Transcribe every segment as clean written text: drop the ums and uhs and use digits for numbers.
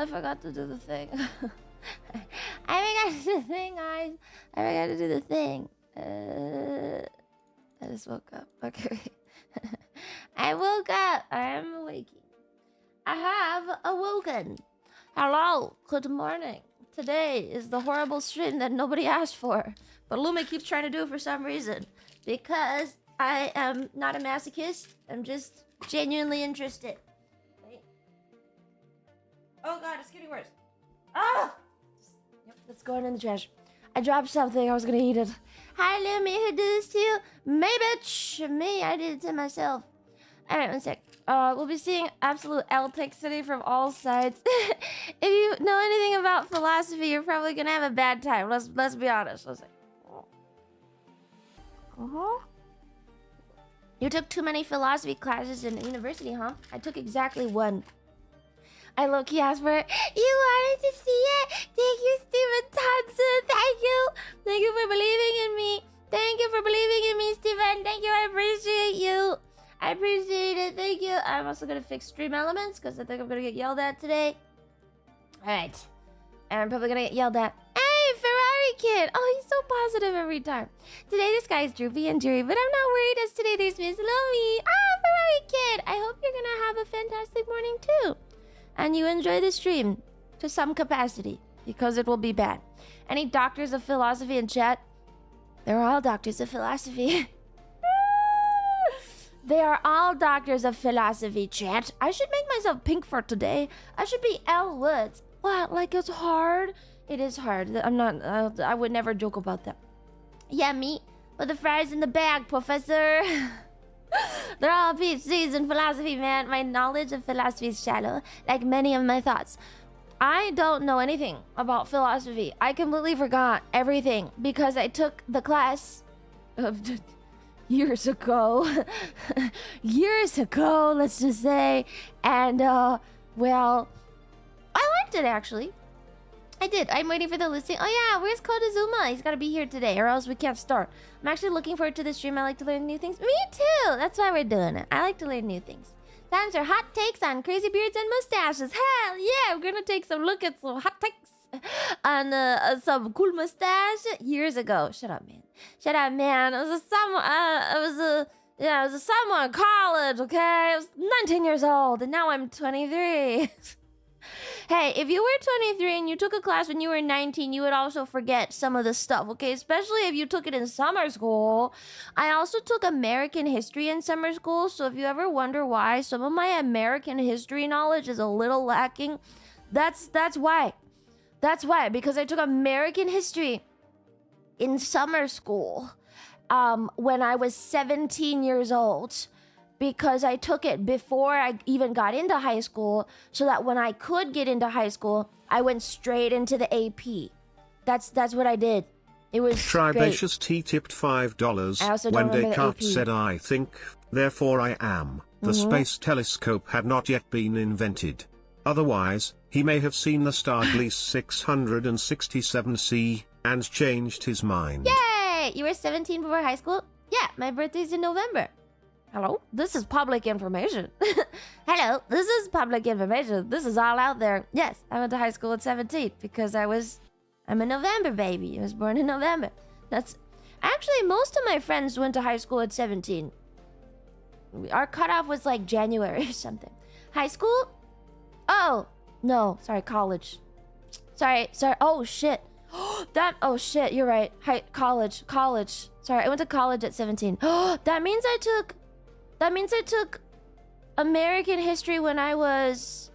I forgot to do the thing. I forgot to do the thing, guys. I forgot to do the thing. I just woke up. Okay. I woke up. I am awaking. I have awoken. Hello. Good morning. Today is the horrible stream that nobody asked for. But Lumi keeps trying to do it for some reason. Because I am not a masochist. I'm just genuinely interested. Wait. Oh god, it's getting worse. Ah! Yep, that's going in the trash. I dropped something. I was gonna eat it. Hi, Lumi. Who did this to you? Me, bitch. Me. I did it to myself. Alright, one sec. We'll be seeing absolute L-Tech today from all sides. If you know anything about philosophy, you're probably gonna have a bad time. Let's be honest. Let's say. You took too many philosophy classes in university, huh? I took exactly one. I low-key asked for it. You wanted to see it? Thank you, Steven Thompson. Thank you. Thank you for believing in me. Thank you for believing in me, Steven. Thank you. I appreciate you. I appreciate it. Thank you. I'm also going to fix stream elements because I think I'm going to get yelled at today. Alright. And I'm probably going to get yelled at. Hey, Ferrari Kid. Oh, he's so positive every time. Today, this guy's droopy and dreary, but I'm not worried as today there's Miss Lumi. Ah, Ferrari Kid. I hope you're going to have a fantastic morning, too. And you enjoy the stream to some capacity, because it will be bad. Any doctors of philosophy in chat? They're all doctors of philosophy. They are all doctors of philosophy, chat. I should make myself pink for today. I should be Elle Woods. What? Like it's hard? It is hard. I'm not... I would never joke about that. Yeah, me. Put the fries in the bag, professor. They're all PhDs in philosophy, man. My knowledge of philosophy is shallow, like many of my thoughts. I don't know anything about philosophy. I completely forgot everything because I took the class years ago. Years ago, let's just say. And, well, I liked it, actually. I did. I'm waiting for the listing. Oh, yeah. Where's Kodazuma? He's got to be here today or else we can't start. I'm actually looking forward to the stream. I like to learn new things. Me too. That's why we're doing it. I like to learn new things. Times are hot takes on crazy beards and mustaches. Hell yeah. We're going to take some look at some hot takes on some cool mustache years ago. Shut up, man. Shut up, man. I was a sophomore in college, okay? I was 19 years old and now I'm 23. Hey, if you were 23 and you took a class when you were 19, you would also forget some of the stuff, okay? Especially if you took it in summer school. I also took American history in summer school, so if you ever wonder why some of my American history knowledge is a little lacking, that's why. That's why, because I took American history in summer school when I was 17 years old. Because I took it before I even got into high school, so that when I could get into high school, I went straight into the AP. That's what I did. It was Tribacious T tipped $5 when Descartes said I think, therefore I am. The space telescope had not yet been invented. Otherwise, he may have seen the star Gliese 667c and changed his mind. Yay! You were 17 before high school? Yeah, my birthday's in November. Hello? This is public information. Hello, this is public information. This is all out there. Yes, I went to high school at 17 because I'm a November baby. I was born in November. That's... Actually, most of my friends went to high school at 17. Our cutoff was like January or something. High school? Oh, no. Sorry, college. Sorry. Oh, shit. Oh, shit. You're right. College. Sorry, I went to college at 17. That means I took American history when I was...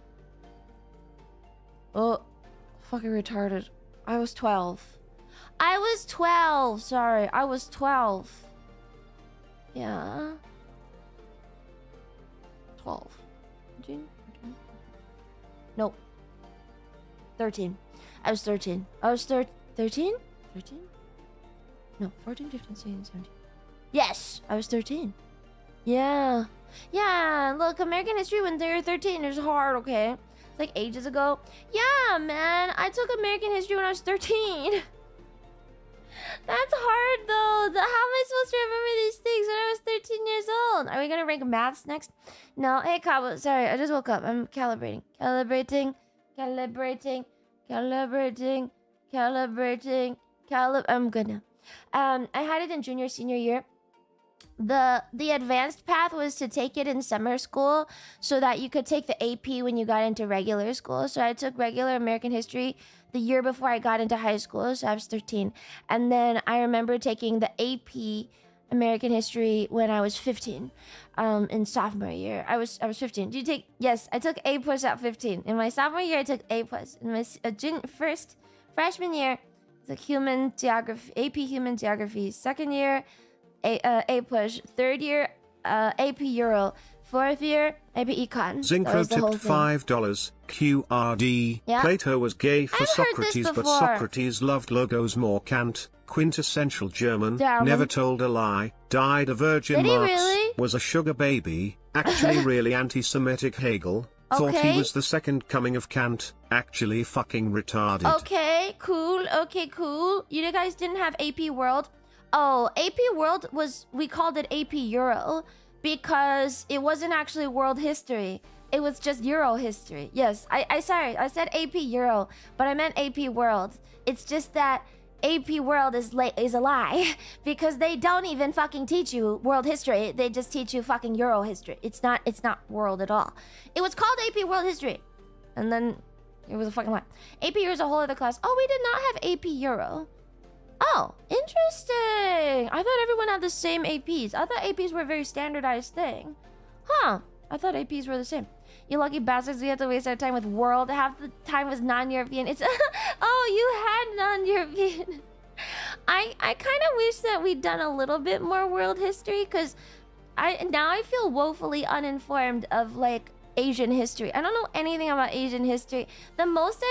Oh, fucking retarded. I was 12. Sorry, I was 12. Yeah. 12. 13? Nope. 13. I was 13. I was 13? 13? No, 14, 15, 16, 17. Yes, I was 13. Yeah. Yeah, look, American history when they were 13 is hard, okay? It's like ages ago. Yeah, man, I took American history when I was 13. That's hard, though. How am I supposed to remember these things when I was 13 years old? Are we gonna rank maths next? No. Hey, Cabo. Sorry, I just woke up. I'm calibrating. Calibrating. I'm good now. I had it in junior, senior year. The advanced path was to take it in summer school so that you could take the AP when you got into regular school. So I took regular American history the year before I got into high school, so I was 13. And then I remember taking the AP American history when I was 15, in sophomore year. I was 15. Did you take? Yes, I took A plus at 15. In my sophomore year, I took A plus. In my freshman year, I took human geography, AP human geography. Second year, A plus. Third year, AP Euro. Fourth year, AP Econ. Zinco tipped $5. QRD. Yeah. Plato was gay for Socrates, but Socrates loved logos more. Kant, quintessential German, never told a lie, died a virgin. Marx really? was a sugar baby, actually really anti-Semitic. Hegel thought he was the second coming of Kant, actually fucking retarded. Okay, cool. Okay, cool. You guys didn't have AP World? Oh, AP World was, we called it AP Euro because it wasn't actually world history. It was just Euro history. Yes, I said AP Euro, but I meant AP World. It's just that AP World is a lie because they don't even fucking teach you world history. They just teach you fucking Euro history. It's not world at all. It was called AP World History, and then it was a fucking lie. AP Euro is a whole other class. Oh, we did not have AP Euro. Oh, interesting. I thought everyone had the same APs. I thought APs were a very standardized thing. Huh. I thought APs were the same. You lucky bastards, we have to waste our time with world. Half the time was non-European. It's oh, you had non-European. I kind of wish that we'd done a little bit more world history, because I feel woefully uninformed of like Asian history. I don't know anything about Asian history. The most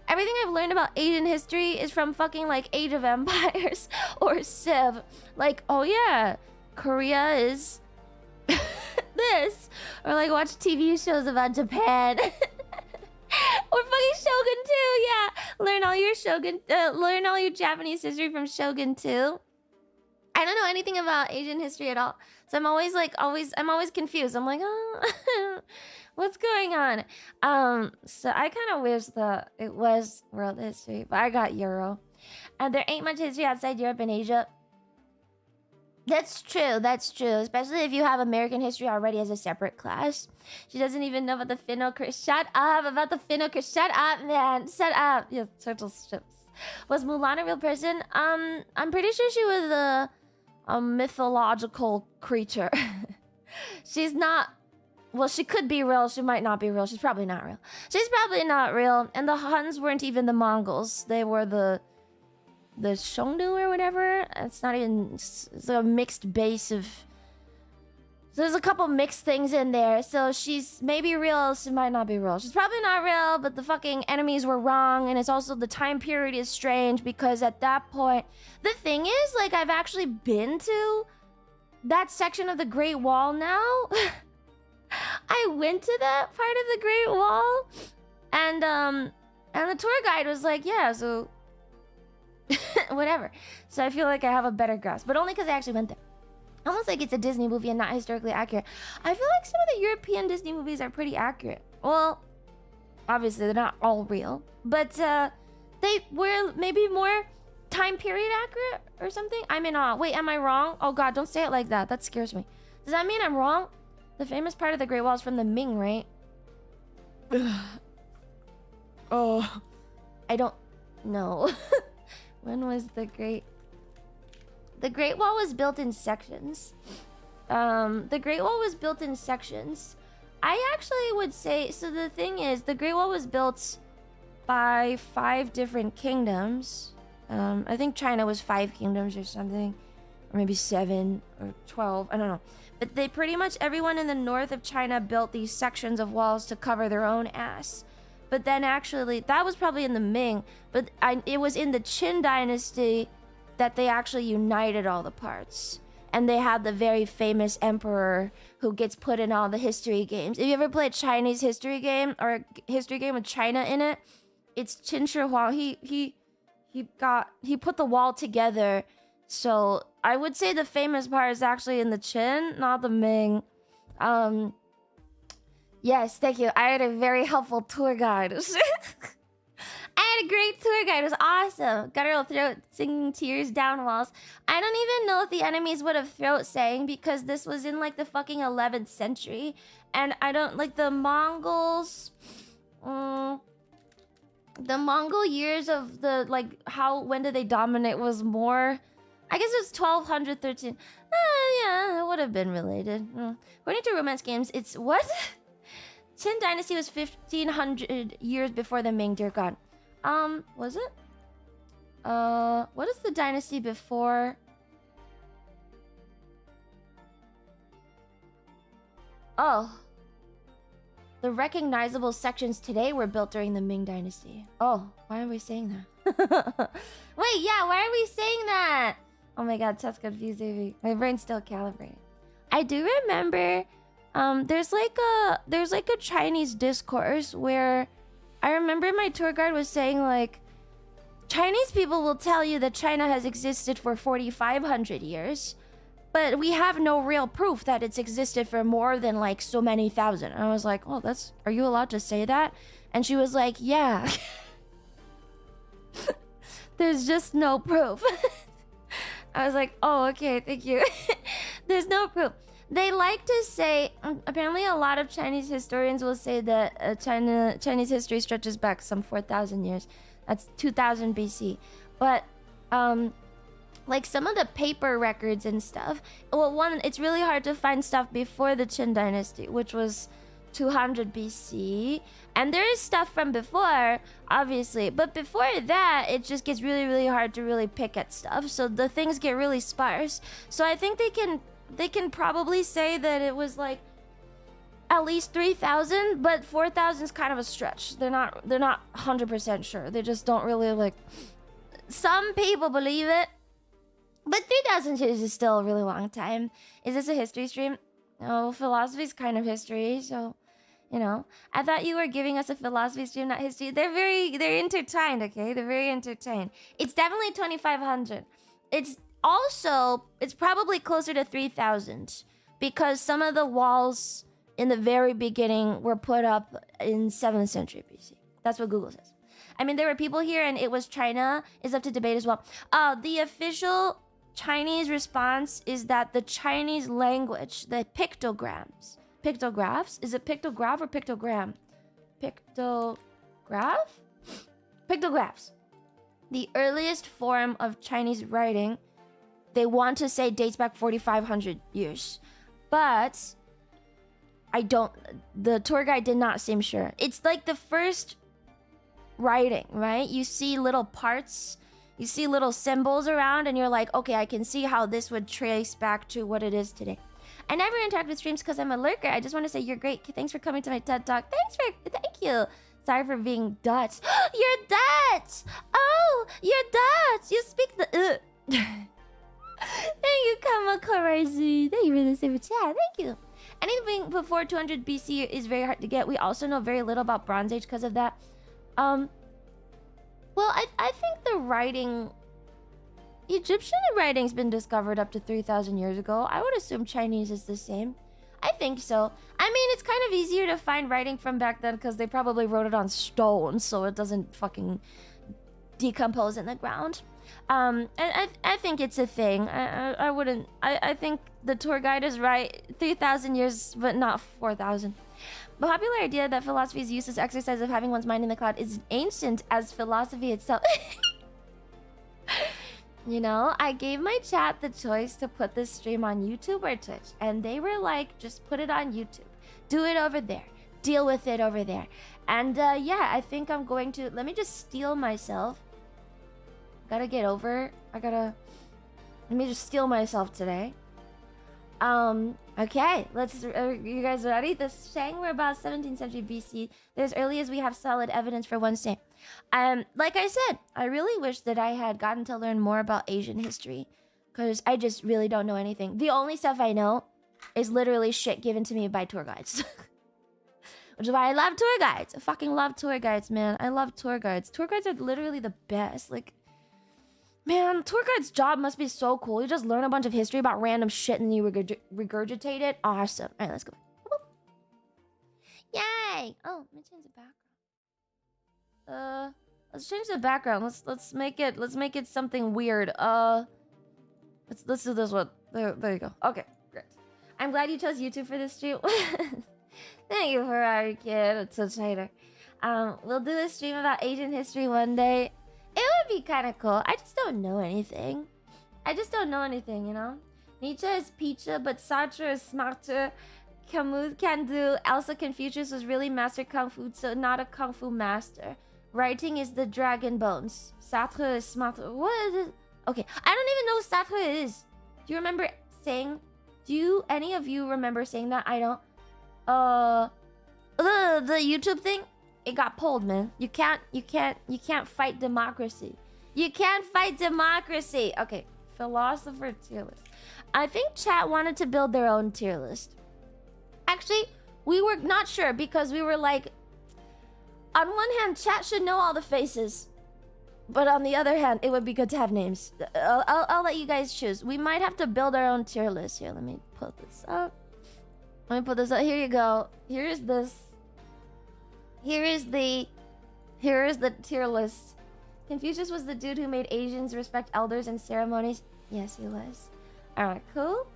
everything I've learned about Asian history is from fucking like Age of Empires or Civ. Like, oh yeah, Korea is this, or like watch TV shows about Japan. Or fucking Shogun 2, yeah. Learn all your Japanese history from Shogun 2. I don't know anything about Asian history at all. So I'm always confused. I'm like, oh, what's going on? So I kind of wish that it was world history, but I got Euro. And there ain't much history outside Europe and Asia. That's true, especially if you have American history already as a separate class. She doesn't even know about the Shut up, man. Shut up. Yeah, turtle strips. Was Mulan a real person? I'm pretty sure she was a mythological creature. She's not... Well, she could be real, she might not be real. She's probably not real. She's probably not real. And the Huns weren't even the Mongols. They were the Shongnu or whatever. It's not even... It's a mixed base of... So there's a couple mixed things in there. So she's maybe real, she might not be real. She's probably not real, but the fucking enemies were wrong. And it's also, the time period is strange because at that point... The thing is, like, I've actually been to that section of the Great Wall now. I went to that part of the Great Wall. And the tour guide was like, yeah, so... whatever. So I feel like I have a better grasp, but only because I actually went there. Almost like it's a Disney movie and not historically accurate. I feel like some of the European Disney movies are pretty accurate. Well, obviously they're not all real, but they were maybe more time period accurate or something. I'm in awe. Wait, am I wrong? Oh god, don't say it like that. That scares me. Does that mean I'm wrong? The famous part of the Great Wall is from the Ming, right? Oh, I don't know. When was the Great Wall was built in sections. The Great Wall was built in sections. I actually would say, so the thing is, the Great Wall was built by 5 different kingdoms. I think China was 5 kingdoms or something, or maybe 7 or 12, I don't know. But they pretty much, everyone in the north of China built these sections of walls to cover their own ass. But then actually, that was probably in the Ming, but it was in the Qin dynasty that they actually united all the parts. And they had the very famous emperor who gets put in all the history games. If you ever played Chinese history game, or a history game with China in it, it's Qin Shi Huang. He put the wall together. So I would say the famous part is actually in the Qin, not the Ming. Yes, thank you. I had a very helpful tour guide. I had a great tour guide. It was awesome. Guttural throat singing tears down walls. I don't even know if the enemies would have throat sang because this was in like the fucking 11th century. And I don't like the Mongols. The Mongol years of the like when did they dominate was more. I guess it was 1200, 13. Yeah, it would have been related. According to romance games, it's what? Qin Dynasty was 1500 years before the Ming, dear God. Was it? What is the dynasty before? Oh. The recognizable sections today were built during the Ming Dynasty. Oh, why are we saying that? Wait, yeah, why are we saying that? Oh my god, that's confusing. My brain's still calibrated. I do remember there's like a Chinese discourse where I remember my tour guide was saying like Chinese people will tell you that China has existed for 4,500 years, but we have no real proof that it's existed for more than like so many thousand. And I was like, oh, are you allowed to say that? And she was like, yeah. There's just no proof. I was like, oh, okay, thank you. There's no proof. They like to say, apparently a lot of Chinese historians will say that Chinese history stretches back some 4,000 years. That's 2000 BC. But, like some of the paper records and stuff, well, it's really hard to find stuff before the Qin Dynasty, which was 200 BC. And there is stuff from before, obviously. But before that, it just gets really, really hard to really pick at stuff. So the things get really sparse. So I think they can probably say that it was like at least 3,000, but 4,000 is kind of a stretch. They're not 100% sure. They just don't really like. Some people believe it, but 3,000 years is still a really long time. Is this a history stream? No, philosophy is kind of history, so you know. I thought you were giving us a philosophy stream, not history. They're intertwined, okay? They're very intertwined. It's definitely 2,500. It's probably closer to 3,000 because some of the walls in the very beginning were put up in 7th century BC. That's what Google says. I mean, there were people here and it was China is up to debate as well. The official Chinese response is that the Chinese language, the pictographs, is it pictograph or pictogram? Pictographs. The earliest form of Chinese writing, they want to say dates back 4,500 years. But the tour guide did not seem sure. It's like the first writing, right? You see little parts, you see little symbols around, and you're like, okay, I can see how this would trace back to what it is today. I never interact with streams because I'm a lurker. I just want to say you're great. Thanks for coming to my TED Talk. Thank you. Sorry for being Dutch. You're Dutch! Oh, you're Dutch! You speak the... Thank you, Categorizing. Thank you for the super chat. Thank you. Anything before 200 BC is very hard to get. We also know very little about Bronze Age because of that. Well, I think the writing... Egyptian writing's been discovered up to 3,000 years ago. I would assume Chinese is the same. I think so. I mean, it's kind of easier to find writing from back then because they probably wrote it on stone, so it doesn't fucking decompose in the ground. And I think it's a thing. I think the tour guide is right. 3,000 years, but not 4,000. The popular idea that philosophy's use as exercise of having one's mind in the cloud is ancient as philosophy itself. You know, I gave my chat the choice to put this stream on YouTube or Twitch, and they were like, just put it on YouTube. Do it over there. Deal with it over there. And yeah, I think I'm going to... Let me just steel myself. Gotta get over... Let me just steel myself today. Okay, let's... you guys ready? The Shang were about 17th century BC. They're as early as we have solid evidence for one Shang. Like I said, I really wish that I had gotten to learn more about Asian history. Because I just really don't know anything. The only stuff I know is literally shit given to me by tour guides. Which is why I love tour guides. I fucking love tour guides, man. I love tour guides. Tour guides are literally the best. Like... Man, tour guide's job must be so cool. You just learn a bunch of history about random shit and then you regurgitate it. Awesome. All right, let's go. Yay! Oh, let me change the background. Let's change the background. Let's make it something weird. Let's do this one. There you go. Okay, great. I'm glad you chose YouTube for this stream. Thank you, Ferrari Kid. It's such a hater. We'll do a stream about Asian history one day. It would be kind of cool. I just don't know anything. You know? Nietzsche is pizza, but Sartre is smarter. Camus can do. Also, Confucius was really master kung fu, so not a kung fu master. Writing is the dragon bones. Sartre is smarter. What is it? Okay, I don't even know what Sartre is. Do you remember saying? Do any of you remember saying that? I don't. The YouTube thing, it got pulled, man. You can't fight democracy. You can't fight democracy. Okay, philosopher tier list. I think chat wanted to build their own tier list. Actually, we were not sure because we were like, on one hand, chat should know all the faces, but on the other hand, it would be good to have names. I'll let you guys choose. We might have to build our own tier list here. Let me put this up. Here you go. Here is this. Here is the tier list. Confucius was the dude who made Asians respect elders and ceremonies. Yes, he was. Alright, cool.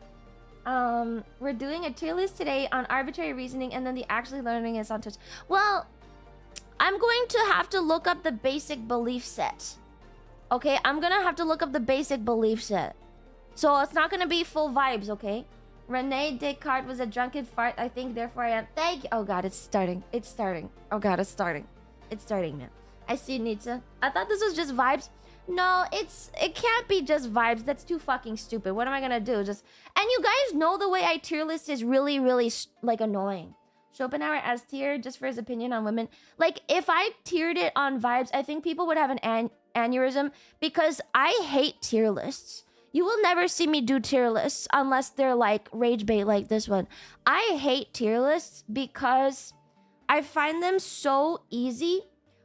We're doing a tier list today on arbitrary reasoning, and then the actually learning is on Twitch. Well, I'm going to have to look up the basic belief set. Okay, I'm gonna have to look up the basic belief set. So it's not gonna be full vibes, okay? Rene Descartes was a drunken fart. I think, therefore I am. Thank you. Oh god, it's starting. It's starting. Oh god, it's starting. It's starting, man. I see Nietzsche. I thought this was just vibes. No, it can't be just vibes. That's too fucking stupid. What am I gonna do? And you guys know the way I tier list is really, really like annoying. Schopenhauer as tier just for his opinion on women. Like, if I tiered it on vibes, I think people would have an aneurysm because I hate tier lists. You will never see me do tier lists unless they're like rage bait like this one. I hate tier lists because I find them so easy.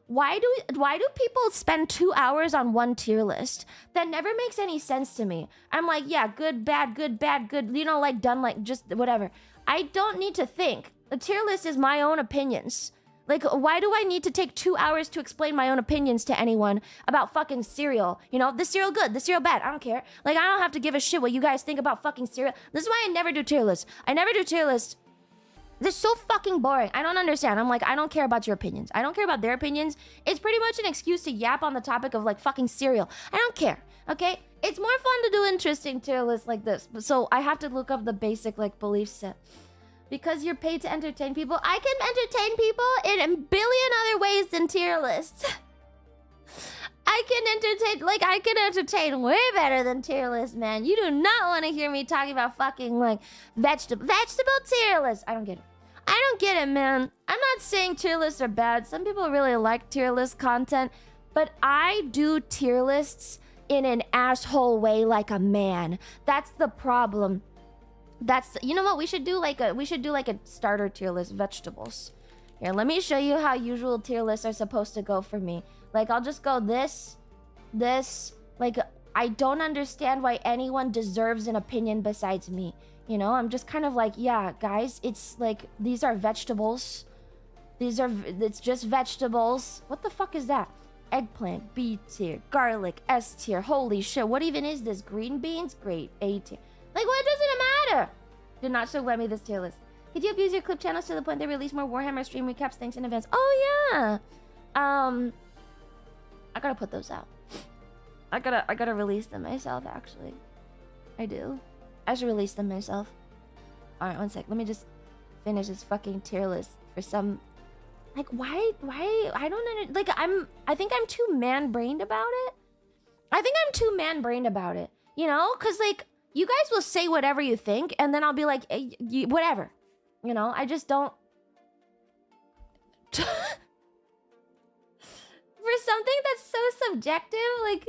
Why do people spend 2 hours on one tier list? That never makes any sense to me. I'm like, yeah, good, bad, good, you know, like done, like just whatever. I don't need to think. A tier list is my own opinions. Like, why do I need to take 2 hours to explain my own opinions to anyone about fucking cereal? You know, this cereal good, this cereal bad, I don't care. Like, I don't have to give a shit what you guys think about fucking cereal. This is why I never do tier lists. I never do tier lists. They're so fucking boring. I don't understand. I'm like, I don't care about your opinions. I don't care about their opinions. It's pretty much an excuse to yap on the topic of like fucking cereal. I don't care, okay? It's more fun to do interesting tier lists like this. So I have to look up the basic like belief set. Because you're paid to entertain people. I can entertain people in a billion other ways than tier lists. I can entertain way better than tier lists, man. You do not want to hear me talking about fucking like vegetable tier lists. I don't get it. I don't get it, man. I'm not saying tier lists are bad. Some people really like tier list content, but I do tier lists in an asshole way like a man. That's the problem. You know what we should do? like a starter tier list, vegetables. Here, let me show you how usual tier lists are supposed to go for me. Like, I'll just go this. Like, I don't understand why anyone deserves an opinion besides me. You know, I'm just kind of like, yeah, guys, it's like, these are vegetables. It's just vegetables. What the fuck is that? Eggplant, B tier. Garlic, S tier. Holy shit, what even is this? Green beans? Great, A tier. Like, what does it matter? Do not show Lemmy this tier list. Could you abuse your clip channels to the point they release more Warhammer stream recaps? Thanks in advance. Oh yeah. I gotta put those out. I gotta release them myself. Actually, I do. I should release them myself. All right, one sec. Let me just finish this fucking tier list for some. Like, why? I don't like. I think I'm too man-brained about it. You know, cause like. You guys will say whatever you think, and then I'll be like, whatever. You know, I just don't... For something that's so subjective, like,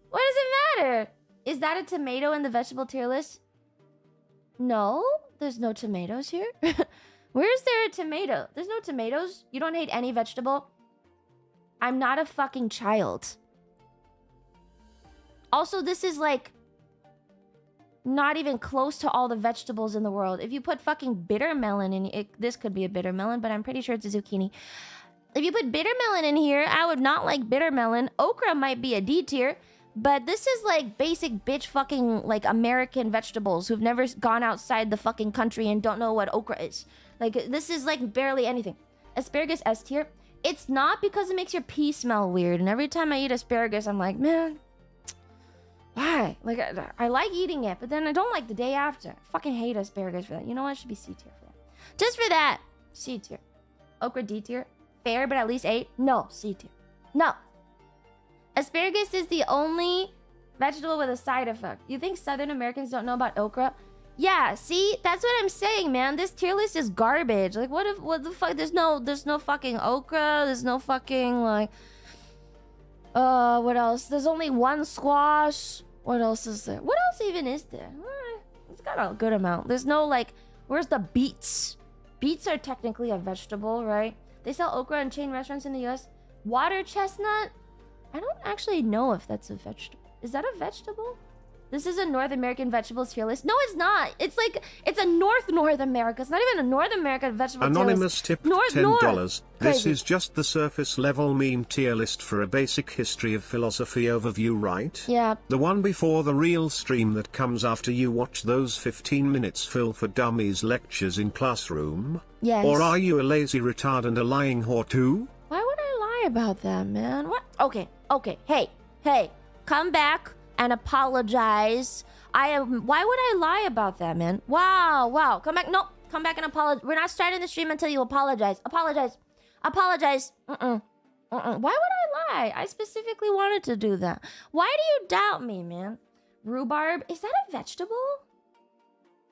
what does it matter? Is that a tomato in the vegetable tier list? No, there's no tomatoes here. Where is there a tomato? There's no tomatoes. You don't hate any vegetable? I'm not a fucking child. Also, this is like... not even close to all the vegetables in the world. If you put fucking bitter melon in it, this could be a bitter melon, but I'm pretty sure it's a zucchini. If you put bitter melon in here, I would not like bitter melon. Okra might be a D tier, but this is like basic bitch fucking like American vegetables who've never gone outside the fucking country and don't know what okra is. Like, this is like barely anything. Asparagus S tier. It's not because it makes your pee smell weird, and every time I eat asparagus, I'm like, man, why? Like, I like eating it, but then I don't like the day after. I fucking hate asparagus for that. You know what? It should be C tier for that. Just for that, C tier. Okra D tier. Fair, but at least 8. No, C tier. No. Asparagus is the only vegetable with a side effect. You think Southern Americans don't know about okra? Yeah, see? That's what I'm saying, man. This tier list is garbage. Like, what the fuck? There's no fucking okra. There's no fucking, like... what else? There's only one squash. What else is there? What else even is there? It's got a good amount. There's no, like... Where's the beets? Beets are technically a vegetable, right? They sell okra in chain restaurants in the US. Water chestnut? I don't actually know if that's a vegetable. Is that a vegetable? This is a North American vegetables tier list. No, it's not. It's like, it's a North America. It's not even a North American vegetable Anonymous tier list. Anonymous tipped $10. This Crazy. is just the surface level meme tier list for a basic history of philosophy overview, right? Yeah. The one before the real stream that comes after you watch those 15 minutes Phil for Dummies lectures in classroom? Yes. Or are you a lazy retard and a lying whore too? Why would I lie about that, man? What? Okay. Hey. Come back and apologize. Why would I lie about that, man? Wow. Come back. No, come back and apologize. We're not starting the stream until you apologize. Apologize. Why would I lie? I specifically wanted to do that. Why do you doubt me, man? Rhubarb, is that a vegetable?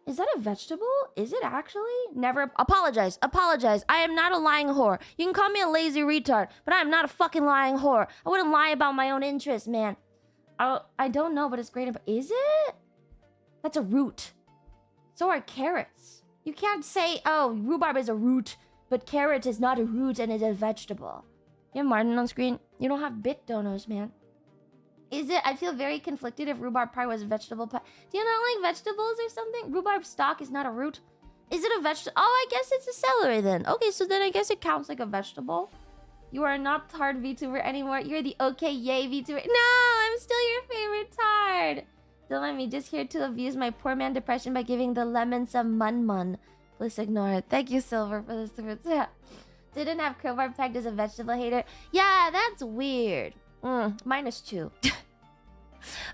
Is that a vegetable? Is it actually? Never. Apologize. I am not a lying whore. You can call me a lazy retard, but I am not a fucking lying whore. I wouldn't lie about my own interests, man. I don't know, but it's great. Is it? That's a root. So are carrots. You can't say, oh, rhubarb is a root, but carrot is not a root and is a vegetable. You have Martin on screen? You don't have bit donors, man. Is it? I feel very conflicted if rhubarb pie was a vegetable pie. Do you not like vegetables or something? Rhubarb stock is not a root. Is it a vegetable? Oh, I guess it's a celery then. Okay, so then I guess it counts like a vegetable. You are not hard VTuber anymore. You're the okay yay VTuber. No, I'm still your favorite tard. Don't let me just here to abuse my poor man depression by giving the lemon some mun. Please ignore it. Thank you, Silver, for this super chat. Didn't have crowbar pegged as a vegetable hater. Yeah, that's weird. -2.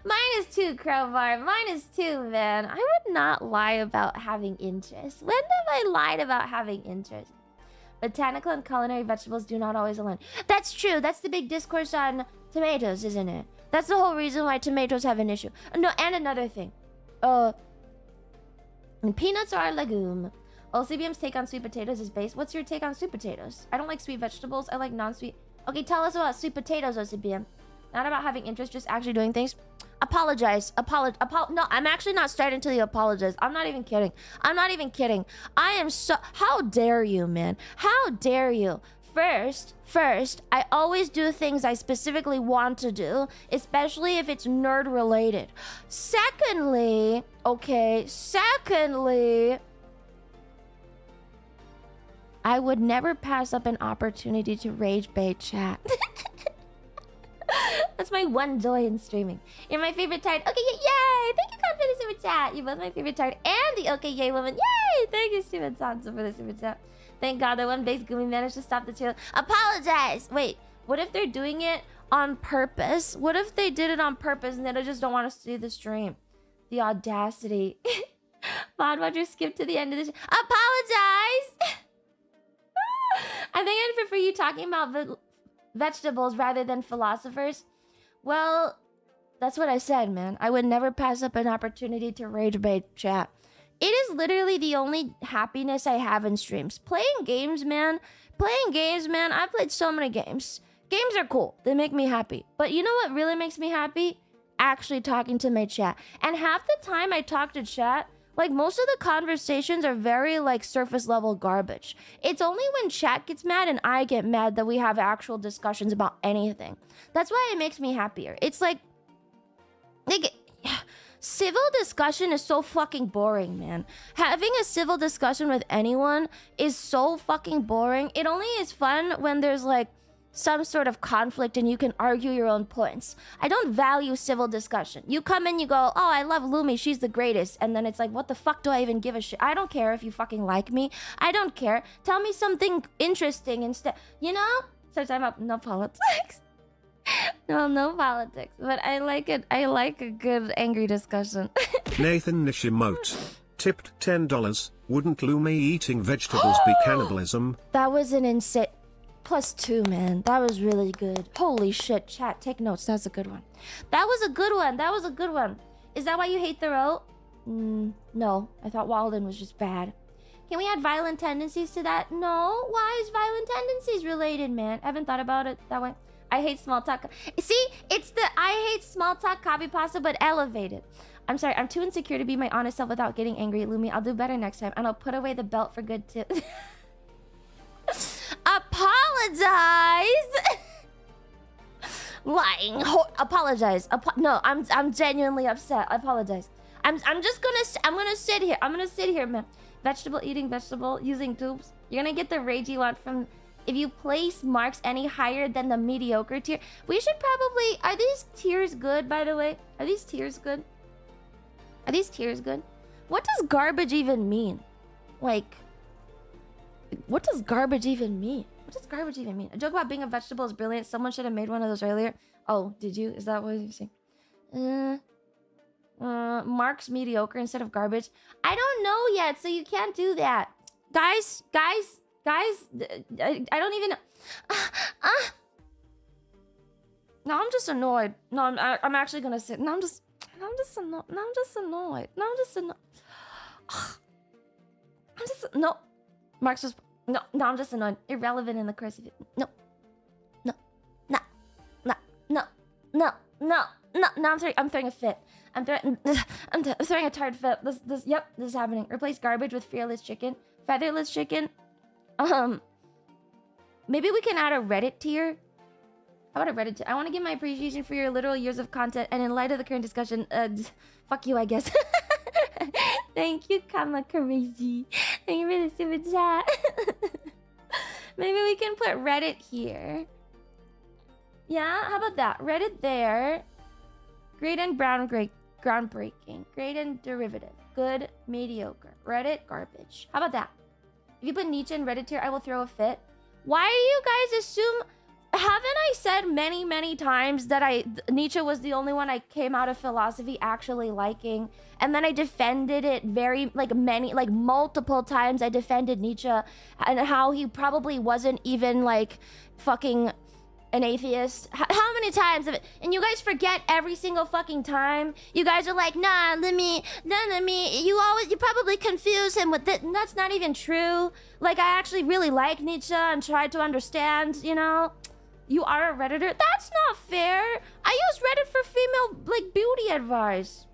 -2, crowbar. -2, man. I would not lie about having interest. When have I lied about having interest? Botanical and culinary vegetables do not always align. That's true. That's the big discourse on tomatoes, isn't it? That's the whole reason why tomatoes have an issue. No, and another thing. Peanuts are a legume. OCBM's take on sweet potatoes is based. What's your take on sweet potatoes? I don't like sweet vegetables. I like non-sweet. Okay, tell us about sweet potatoes, OCBM. Not about having interest, just actually doing things. Apologize. No, I'm actually not starting until you apologize. I'm not even kidding. I am so... How dare you, man? How dare you? First, I always do things I specifically want to do, especially if it's nerd related. Secondly, I would never pass up an opportunity to rage bait chat. That's my one joy in streaming. You're my favorite tard. Okay, yay! Thank you, God, for the super chat. You're both my favorite tard and the okay yay woman. Yay! Thank you, Steven Sansa, for the super chat. Thank God that one base Gumi managed to stop the tier. Apologize! Wait, what if they're doing it on purpose? What if they did it on purpose and they just don't want us to see the stream? The audacity. Bod Watcher skipped to the end of the apologize! I think I'd prefer you talking about vegetables rather than philosophers. Well, that's what I said, man. I would never pass up an opportunity to rage bait chat. It is literally the only happiness I have in streams. Playing games, man. I played so many games. Games are cool. They make me happy. But you know what really makes me happy? Actually talking to my chat. And half the time I talk to chat, like, most of the conversations are very, like, surface level garbage. It's only when chat gets mad and I get mad that we have actual discussions about anything. That's why it makes me happier. It's like Civil discussion is so fucking boring, man. Having a civil discussion with anyone is so fucking boring. It only is fun when there's like some sort of conflict and you can argue your own points. I don't value civil discussion. You come in, you go, oh, I love Lumi, she's the greatest. And then it's like, what the fuck do I even give a shit? I don't care if you fucking like me. I don't care. Tell me something interesting instead. You know? So I'm up, no politics. No politics, but I like it. I like a good angry discussion. Nathan Nishimoto tipped $10. Wouldn't Lumi eating vegetables be cannibalism? That was an insane +2, man. That was really good. Holy shit, chat, take notes. That's a good one. That was a good one. That was a good one. Is that why you hate the row? No, I thought Walden was just bad. Can we add violent tendencies to that? No. Why is violent tendencies related, man? I haven't thought about it that way. I hate small talk. See, it's the I hate small talk copy pasta, but elevated. I'm sorry, I'm too insecure to be my honest self without getting angry at Lumi. I'll do better next time, and I'll put away the belt for good too. Apologize. Lying. Apologize. No, I'm genuinely upset. I apologize. I'm gonna sit here. I'm gonna sit here, man. Vegetable eating vegetable using tubes. You're gonna get the rage you want from. If you place marks any higher than the mediocre tier, we should probably... Are these tiers good, by the way? Are these tiers good? Are these tiers good? What does garbage even mean? Like, what does garbage even mean? What does garbage even mean? A joke about being a vegetable is brilliant. Someone should have made one of those earlier. Oh, did you? Is that what you're saying? Marks mediocre instead of garbage. I don't know yet, so you can't do that. Guys, I don't even know. No, I'm just annoyed. No, I'm actually gonna sit. No, I'm just annoyed. No. Marx was no, I'm just annoyed. Irrelevant in the cursive. No, I'm throwing a fit. I'm throwing a tired fit. This is happening. Replace garbage with fearless chicken. Featherless chicken. Maybe we can add a Reddit tier. How about a Reddit tier? I want to give my appreciation for your literal years of content, and in light of the current discussion, fuck you, I guess. Thank you, Categorizing. Thank you for the super chat. Maybe we can put Reddit here. Yeah, how about that? Reddit there. Great and groundbreaking. Great and derivative. Good, mediocre. Reddit, garbage. How about that? If you put Nietzsche in Reddit tier, I will throw a fit. Why do you guys assume... Haven't I said many times that Nietzsche was the only one I came out of philosophy actually liking? And then I defended it multiple times. I defended Nietzsche and how he probably wasn't even like fucking an atheist. How many times have it? And you guys forget every single fucking time. You guys are like, nah, let me. You probably confuse him with that. That's not even true. Like, I actually really like Nietzsche and tried to understand, you know? You are a Redditor? That's not fair. I use Reddit for female, beauty advice.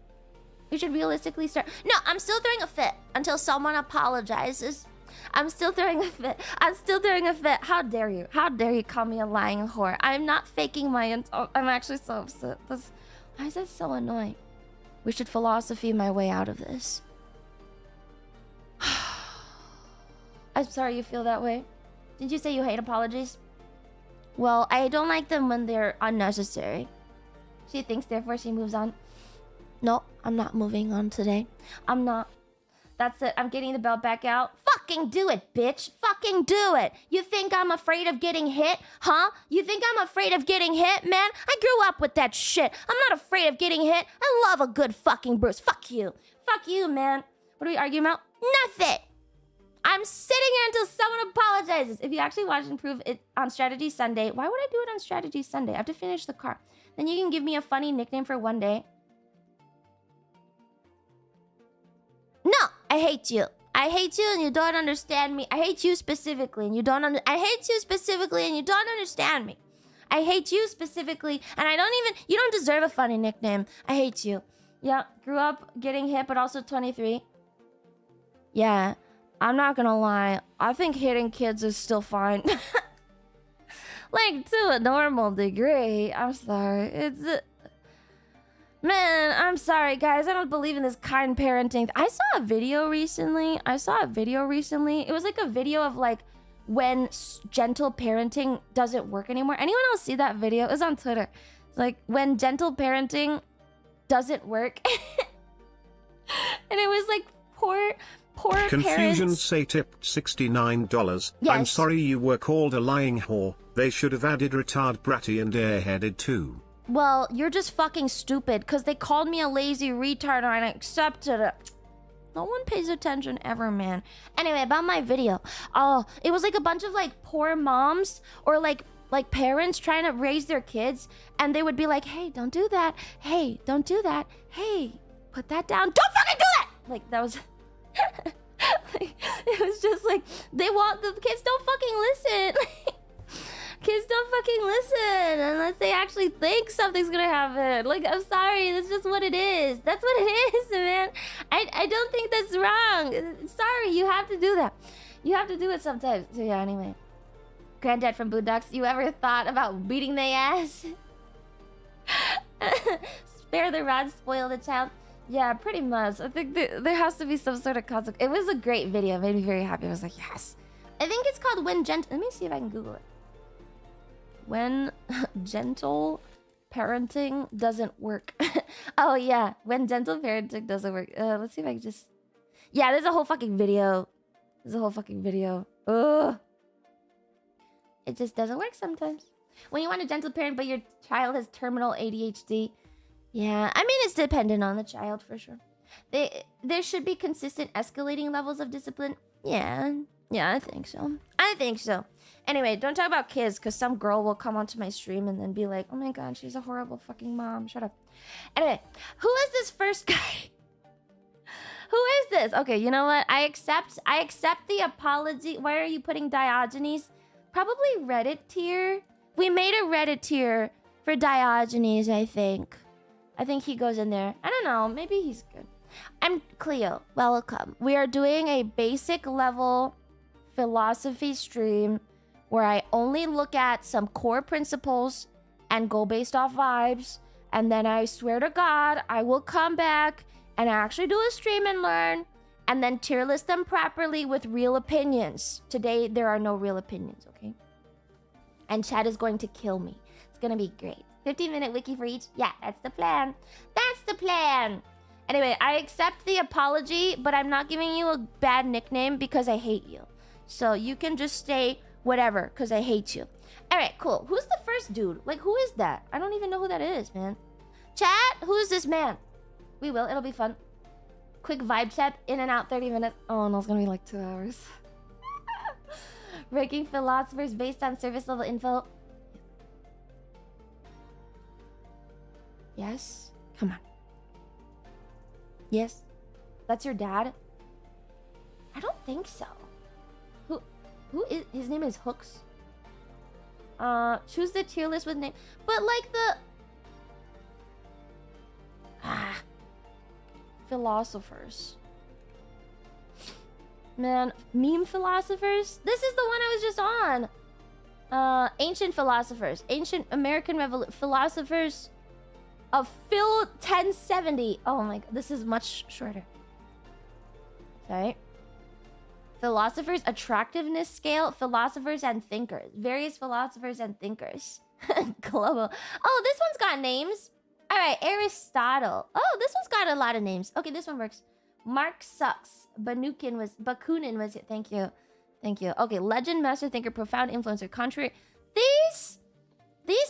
You should realistically start. No, I'm still throwing a fit until someone apologizes. I'm still throwing a fit. How dare you? How dare you call me a lying whore? I'm not faking my... I'm actually so upset. Why is that so annoying? We should philosophy my way out of this. I'm sorry you feel that way. Did you say you hate apologies? Well, I don't like them when they're unnecessary. She thinks, therefore she moves on. No, I'm not moving on today. I'm not. That's it. I'm getting the belt back out. Fucking do it, bitch. Fucking do it. You think I'm afraid of getting hit? Huh? You think I'm afraid of getting hit, man? I grew up with that shit. I'm not afraid of getting hit. I love a good fucking bruise. Fuck you. Fuck you, man. What are we arguing about? Nothing. I'm sitting here until someone apologizes. If you actually watch and prove it on Strategy Sunday, why would I do it on Strategy Sunday? I have to finish the car. Then you can give me a funny nickname for one day. No, I hate you. I hate you and you don't understand me. I hate you specifically and you don't I hate you specifically and you don't understand me. I hate you specifically and you don't deserve a funny nickname. I hate you. Yeah, grew up getting hit but also 23. Yeah. I'm not gonna lie. I think hitting kids is still fine. Like, to a normal degree. I'm sorry. Man, I'm sorry, guys. I don't believe in this kind parenting. I saw a video recently. It was like a video of like when gentle parenting doesn't work anymore. Anyone else see that video? It was on Twitter. It's like when gentle parenting doesn't work. And it was like poor Confusion parents. say tipped $69. Yes. I'm sorry you were called a lying whore. They should have added retard bratty and airheaded too. Well, you're just fucking stupid because they called me a lazy retard and I accepted it. No one pays attention ever, man. Anyway, about my video. Oh, it was like a bunch of like poor moms or like parents trying to raise their kids, and they would be like, "Hey, don't do that. Hey, don't do that. Hey, put that down. Don't fucking do that!" Like that was like, it was just like they want the kids don't fucking listen. Kids don't fucking listen unless they actually think something's gonna happen. Like, I'm sorry, that's just what it is. That's what it is, man. I don't think that's wrong. Sorry, you have to do that. You have to do it sometimes. So yeah, anyway. Granddad from Boondocks, you ever thought about beating their ass? Spare the rod, spoil the child. Yeah, pretty much. I think there has to be some sort of consequence. It was a great video. It made me very happy. I was like, yes. I think it's called When Gentle... Let me see if I can Google it. When gentle parenting doesn't work. Oh, yeah. When gentle parenting doesn't work. Let's see if I can just... Yeah, there's a whole fucking video. Ugh. It just doesn't work sometimes. When you want a gentle parent, but your child has terminal ADHD. Yeah, I mean, it's dependent on the child for sure. There should be consistent escalating levels of discipline. Yeah, I think so. Anyway, don't talk about kids, because some girl will come onto my stream and then be like, oh my god, she's a horrible fucking mom. Shut up. Anyway, who is this first guy? Who is this? Okay, you know what? I accept the apology. Why are you putting Diogenes? Probably Reddit tier. We made a Reddit tier for Diogenes, I think. I think he goes in there. I don't know. Maybe he's good. I'm Cleo. Welcome. We are doing a basic level philosophy stream where I only look at some core principles and go based off vibes. And then I swear to God, I will come back and actually do a stream and learn. And then tier list them properly with real opinions. Today, there are no real opinions, okay? And chat is going to kill me. It's going to be great. 15-minute wiki for each. Yeah, that's the plan. That's the plan. Anyway, I accept the apology, but I'm not giving you a bad nickname because I hate you. So you can just stay whatever because I hate you. All right, cool. Who's the first dude? Like, who is that? I don't even know who that is, man. Chat, who's this man? We will. It'll be fun. Quick vibe chat, in and out, 30 minutes. Oh, no, it's gonna be like 2 hours. Ranking philosophers based on service level info. Yes? Come on. Yes? That's your dad? I don't think so. Who is... His name is Hooks. Choose the tier list with name... But like the... Philosophers. Man, meme philosophers? This is the one I was just on. Ancient philosophers. Ancient American philosophers of Phil 1070. Oh my god, this is much shorter. Sorry. Philosophers attractiveness scale, philosophers and thinkers. Various philosophers and thinkers. Global. Oh, this one's got names. All right, Aristotle. Oh, this one's got a lot of names. Okay, this one works. Mark sucks. Bakunin was it. Thank you. Okay, legend, master thinker, profound influencer, contrary. These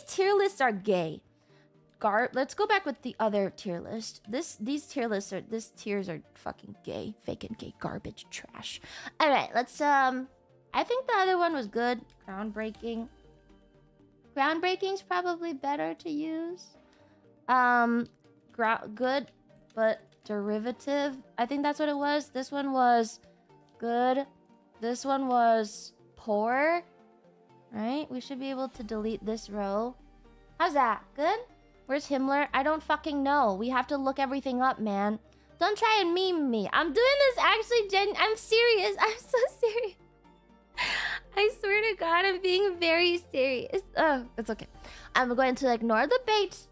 tier lists are gay. Let's go back with the other tier list. These tiers are fucking gay, fake and gay, garbage, trash. All right, let's I think the other one was good. Groundbreaking. Groundbreaking's probably better to use. Good, but derivative. I think that's what it was. This one was good. This one was poor. Right? We should be able to delete this row. How's that? Good? Where's Himmler? I don't fucking know. We have to look everything up, man. Don't try and meme me. I'm doing this actually, I'm serious. I'm so serious. I swear to God, I'm being very serious. Oh, it's okay. I'm going to ignore the bait.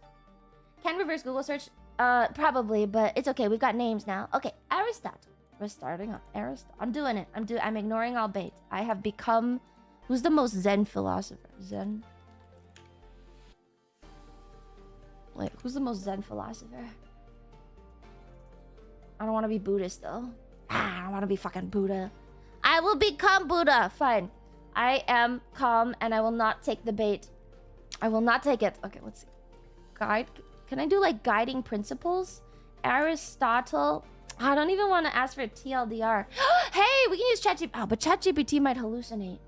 Can reverse Google search. Probably, but it's okay. We've got names now. Okay, Aristotle. We're starting on Aristotle. I'm doing it. I'm ignoring all bait. I have become... Who's the most Zen philosopher? Zen? Wait, who's the most Zen philosopher? I don't want to be Buddhist, though. I don't want to be fucking Buddha. I will become Buddha. Fine. I am calm, and I will not take the bait. I will not take it. Okay, let's see. Guide... Can I do, like, guiding principles? Aristotle. I don't even want to ask for a TLDR. Hey, we can use ChatGPT. Oh, but ChatGPT might hallucinate.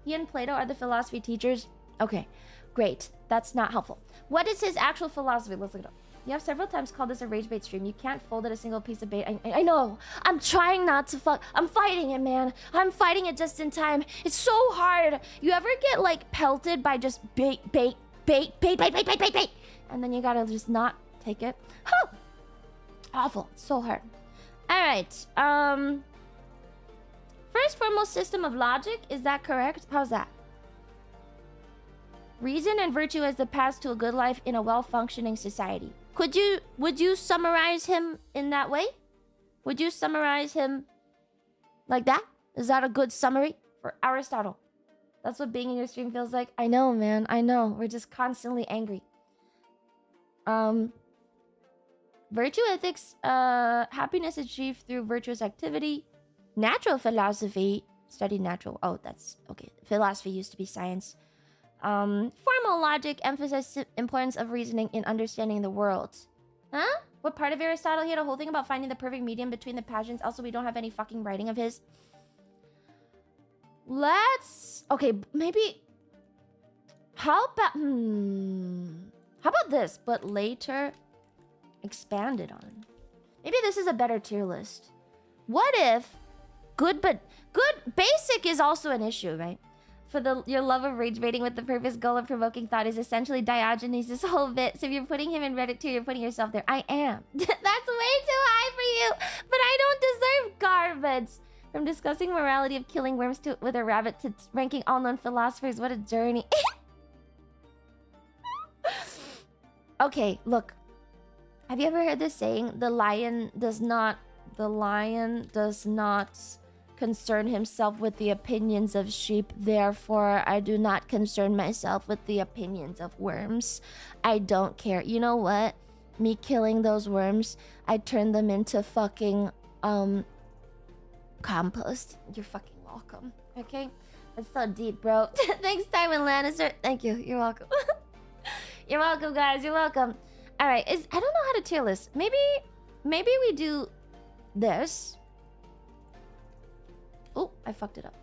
He and Plato are the philosophy teachers. Okay, great. That's not helpful. What is his actual philosophy? Let's look it up. You have several times called this a rage bait stream. You can't fold it a single piece of bait. I know. I'm trying not to fuck. I'm fighting it, man. I'm fighting it just in time. It's so hard. You ever get, like, pelted by just bait. And then you gotta just not take it. Huh. Awful. It's so hard. Alright. First foremost system of logic. Is that correct? How's that? Reason and virtue as the path to a good life in a well-functioning society. Would you summarize him in that way? Would you summarize him like that? Is that a good summary for Aristotle? That's what being in your stream feels like. I know, man. I know. We're just constantly angry. Virtue ethics, happiness achieved through virtuous activity. Natural philosophy, study natural. Oh, that's okay. Philosophy used to be science. Formal logic, emphasize importance of reasoning in understanding the world. Huh? What part of Aristotle? He had a whole thing about finding the perfect medium between the passions. Also, we don't have any fucking writing of his. Let's... Okay, maybe... How about... How about this, but later expanded on? Maybe this is a better tier list. What if good basic is also an issue, right? For your love of rage baiting with the purpose goal of provoking thought is essentially Diogenes this whole bit. So if you're putting him in Reddit tier, you're putting yourself there. I am. That's way too high for you. But I don't deserve garbage. From discussing morality of killing worms with a rabbit to ranking all known philosophers. What a journey. Okay, look. Have you ever heard this saying? The lion does not concern himself with the opinions of sheep. Therefore, I do not concern myself with the opinions of worms. I don't care. You know what? Me killing those worms, I turn them into fucking compost. You're fucking welcome. Okay? That's so deep, bro. Thanks, Tywin Lannister. Thank you. You're welcome. You're welcome, guys. You're welcome. Alright, I don't know how to tier list. Maybe we do this. Oh, I fucked it up.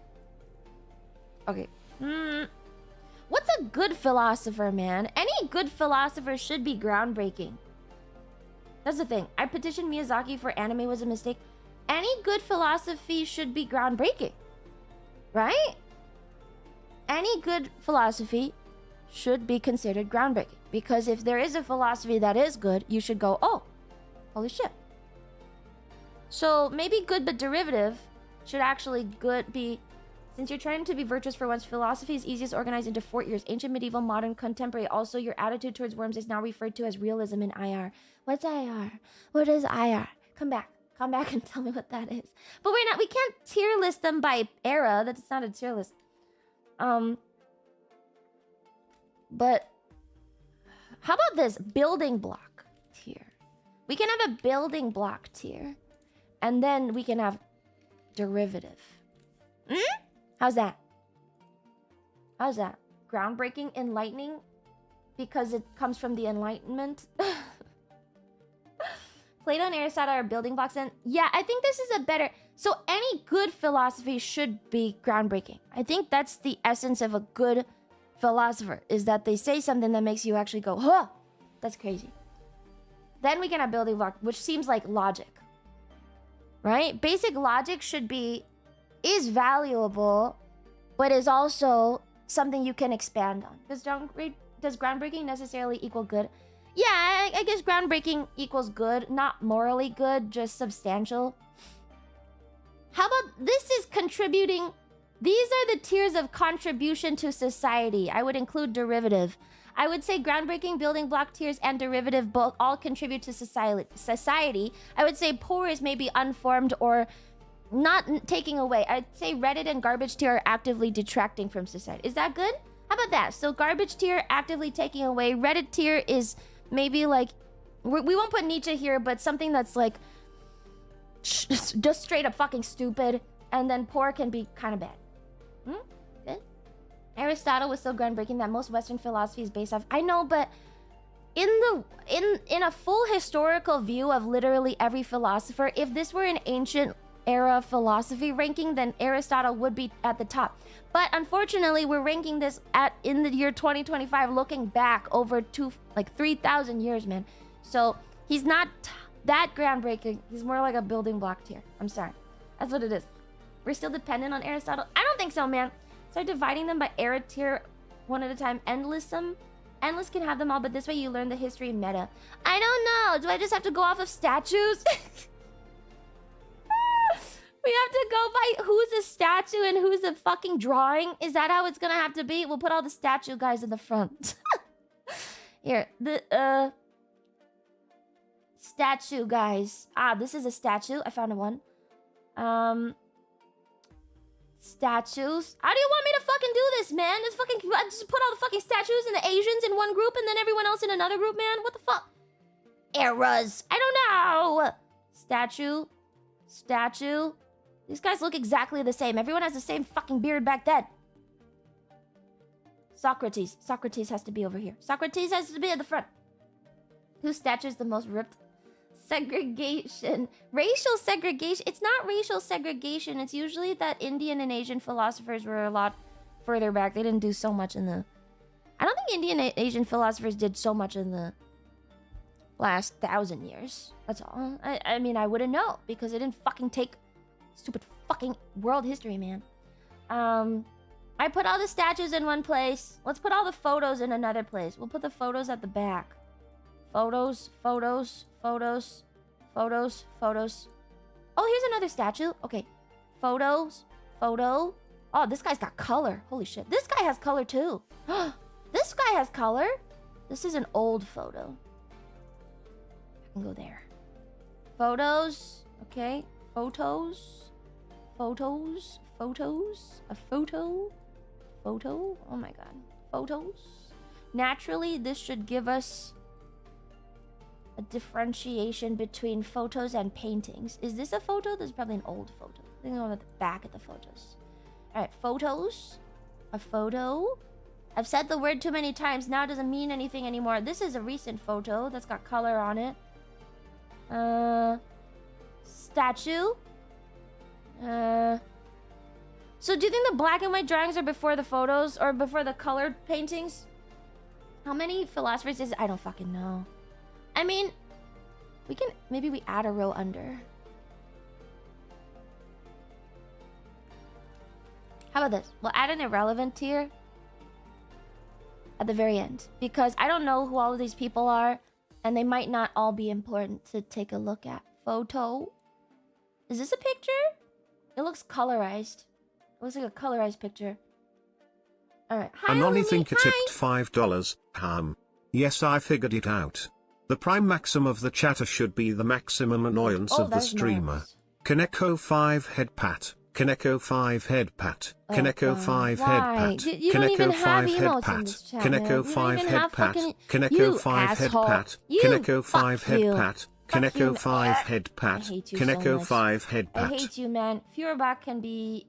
Okay. What's a good philosopher, man? Any good philosopher should be groundbreaking. That's the thing. I petitioned Miyazaki for anime was a mistake. Any good philosophy should be groundbreaking. Right? Any good philosophy should be considered groundbreaking. Because if there is a philosophy that is good, you should go, oh, holy shit. So maybe good but derivative should actually be... Since you're trying to be virtuous for once, philosophy is easiest organized into 4 years. Ancient, medieval, modern, contemporary. Also, your attitude towards worms is now referred to as realism in IR. What's IR? What is IR? Come back. Come back and tell me what that is. But we can't tier list them by era. That's not a tier list. But how about this building block tier? We can have a building block tier. And then we can have derivative. How's that? How's that? Groundbreaking, enlightening? Because it comes from the Enlightenment? Plato and Aristotle are building blocks and... Yeah, I think this is a better... So any good philosophy should be groundbreaking. I think that's the essence of a good philosopher. Is that they say something that makes you actually go, huh! That's crazy. Then we can have building block, which seems like logic. Right? Basic logic should be... is valuable, but is also something you can expand on. Does groundbreaking necessarily equal good? Yeah, I guess groundbreaking equals good. Not morally good, just substantial. How about this is contributing... These are the tiers of contribution to society. I would include derivative. I would say groundbreaking, building block, tiers, and derivative both all contribute to society. I would say poor is maybe unformed or not taking away. I'd say Reddit and garbage tier are actively detracting from society. Is that good? How about that? So garbage tier actively taking away. Reddit tier is maybe like... We won't put Nietzsche here, but something that's like... just straight up fucking stupid. And then poor can be kind of bad. Good. Aristotle was so groundbreaking that most Western philosophy is based off... I know, but... In a full historical view of literally every philosopher, if this were an ancient era philosophy ranking, then Aristotle would be at the top. But unfortunately, we're ranking this in the year 2025, looking back over 3,000 years, man. So he's not that groundbreaking. He's more like a building block tier. I'm sorry. That's what it is. We're still dependent on Aristotle. I don't think so, man. Start dividing them by era tier one at a time. Endless can have them all, but this way you learn the history meta. I don't know. Do I just have to go off of statues? We have to go by who's a statue and who's a fucking drawing. Is that how it's gonna have to be? We'll put all the statue guys in the front. Here, the statue guys. Ah, this is a statue. I found one. Statues. How do you want me to fucking do this, man? Just put all the fucking statues and the Asians in one group and then everyone else in another group, man. What the fuck? Eras. I don't know. Statue. These guys look exactly the same. Everyone has the same fucking beard back then. Socrates. Socrates has to be over here. Socrates has to be at the front. Whose statue is the most ripped? Segregation. Racial segregation. It's not racial segregation. It's usually that Indian and Asian philosophers were a lot further back. They didn't do so much in the... I don't think Indian and Asian philosophers did so much in the last 1,000 years. That's all. I mean, I wouldn't know because it didn't fucking take stupid fucking world history, man. I put all the statues in one place. Let's put all the photos in another place. We'll put the photos at the back. Photos. Oh, here's another statue. Okay. Photo. Oh, this guy's got color. Holy shit. This guy has color too. This guy has color. This is an old photo. I can go there. Photos. Okay. Photos. A photo. Oh my god. Photos. Naturally, this should give us a differentiation between photos and paintings. Is this a photo? This is probably an old photo. I think I'm at the back of the photos. Alright, photos. A photo. I've said the word too many times. Now it doesn't mean anything anymore. This is a recent photo that's got color on it. Statue. So do you think the black and white drawings are before the photos or before the colored paintings? How many philosophers is it? I don't fucking know. I mean, maybe we add a row under. How about this? We'll add an irrelevant tier at the very end because I don't know who all of these people are and they might not all be important to take a look at. Photo. Is this a picture? It looks colorized. It looks like a colorized picture. Alright. Hi, Anony Lumi. Thinker tipped $5. Yes, I figured it out. The prime maxim of the chatter should be the maximum annoyance of the streamer. Nice. Kaneko 5 head pat. Kaneko 5 head pat. Oh, Kaneko 5 head pat. You don't even Kaneko have 5 head emotes in pat. this chat, Kaneko man. 5 You don't even head have pat. fucking... Kaneko You 5 head asshole. pat. You, Kaneko 5 fuck head you. pat. Fuck Kaneko you. 5 head pat. I hate you Kaneko so much. 5 head I pat. hate you, man. Feuerbach can be...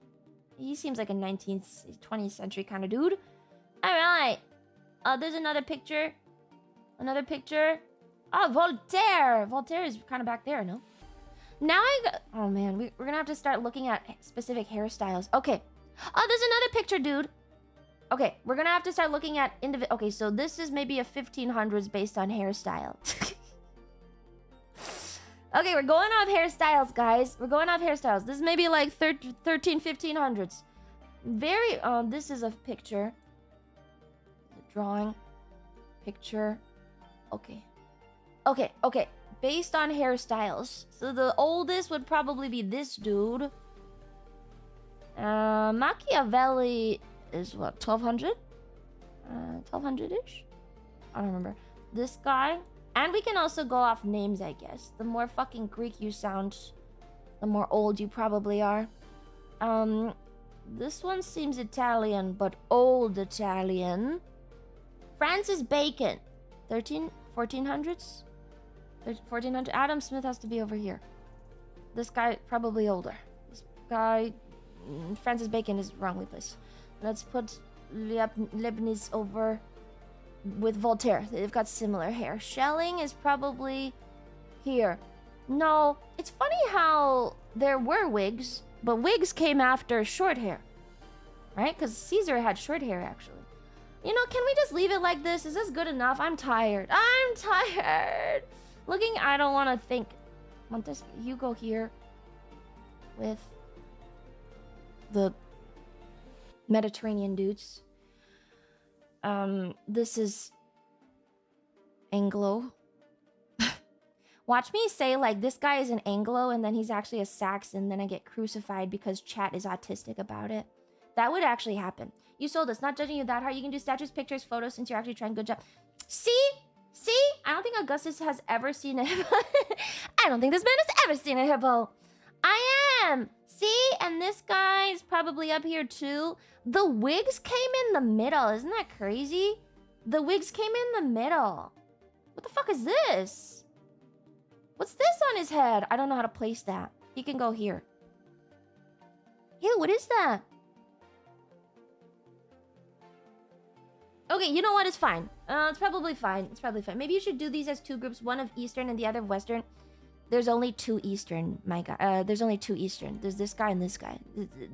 He seems like a 19th, 20th century kind of dude. Alright. There's another picture. Another picture. Oh, Voltaire. Voltaire is kind of back there, no? Now oh man, we're gonna have to start looking at specific hairstyles. Okay. Oh, there's another picture, dude. Okay, we're gonna have to start looking at okay, so this is maybe a 1500s based on hairstyle. Okay, we're going off hairstyles, guys. We're going off hairstyles. This is maybe like 1500s. Very, this is a picture. A drawing. Picture. Okay. Okay. Based on hairstyles. So the oldest would probably be this dude. Machiavelli is what, 1200? 1200-ish? I don't remember. This guy. And we can also go off names, I guess. The more fucking Greek you sound, the more old you probably are. This one seems Italian, but old Italian. Francis Bacon. 1400s? 1400. Adam Smith has to be over here. This guy, probably older. This guy, Francis Bacon is wrongly placed. Let's put Leibniz over with Voltaire. They've got similar hair. Schelling is probably here. No, it's funny how there were wigs, but wigs came after short hair. Right? Because Caesar had short hair, actually. You know, can we just leave it like this? Is this good enough? I'm tired. I'm tired. Looking, I don't want to think. Montes, you go here with the Mediterranean dudes. This is Anglo. Watch me say, like, this guy is an Anglo and then he's actually a Saxon. Then I get crucified because chat is autistic about it. That would actually happen. You sold us. Not judging you that hard. You can do statues, pictures, photos since you're actually trying. Good job. See? See? I don't think Augustus has ever seen a hippo. I don't think this man has ever seen a hippo. I am. See? And this guy is probably up here too. The wigs came in the middle. Isn't that crazy? The wigs came in the middle. What the fuck is this? What's this on his head? I don't know how to place that. He can go here. Ew, what is that? Okay, you know what? It's fine. It's probably fine. It's probably fine. Maybe you should do these as two groups. One of Eastern and the other of Western. There's only two Eastern, my guy. There's only two Eastern. There's this guy and this guy.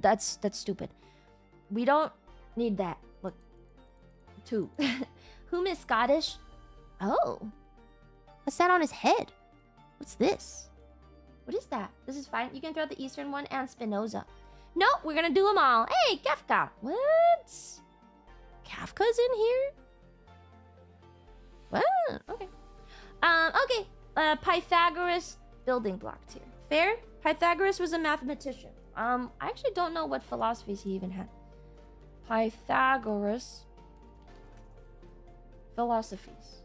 That's stupid. We don't need that. Look. Two. Whom is Scottish? Oh. What's that on his head? What's this? What is that? This is fine. You can throw out the Eastern one and Spinoza. No, we're gonna do them all. Hey, Kafka. What? Kafka's in here? What? Okay. Okay. Pythagoras building block tier. Fair? Pythagoras was a mathematician. I actually don't know what philosophies he even had. Pythagoras philosophies.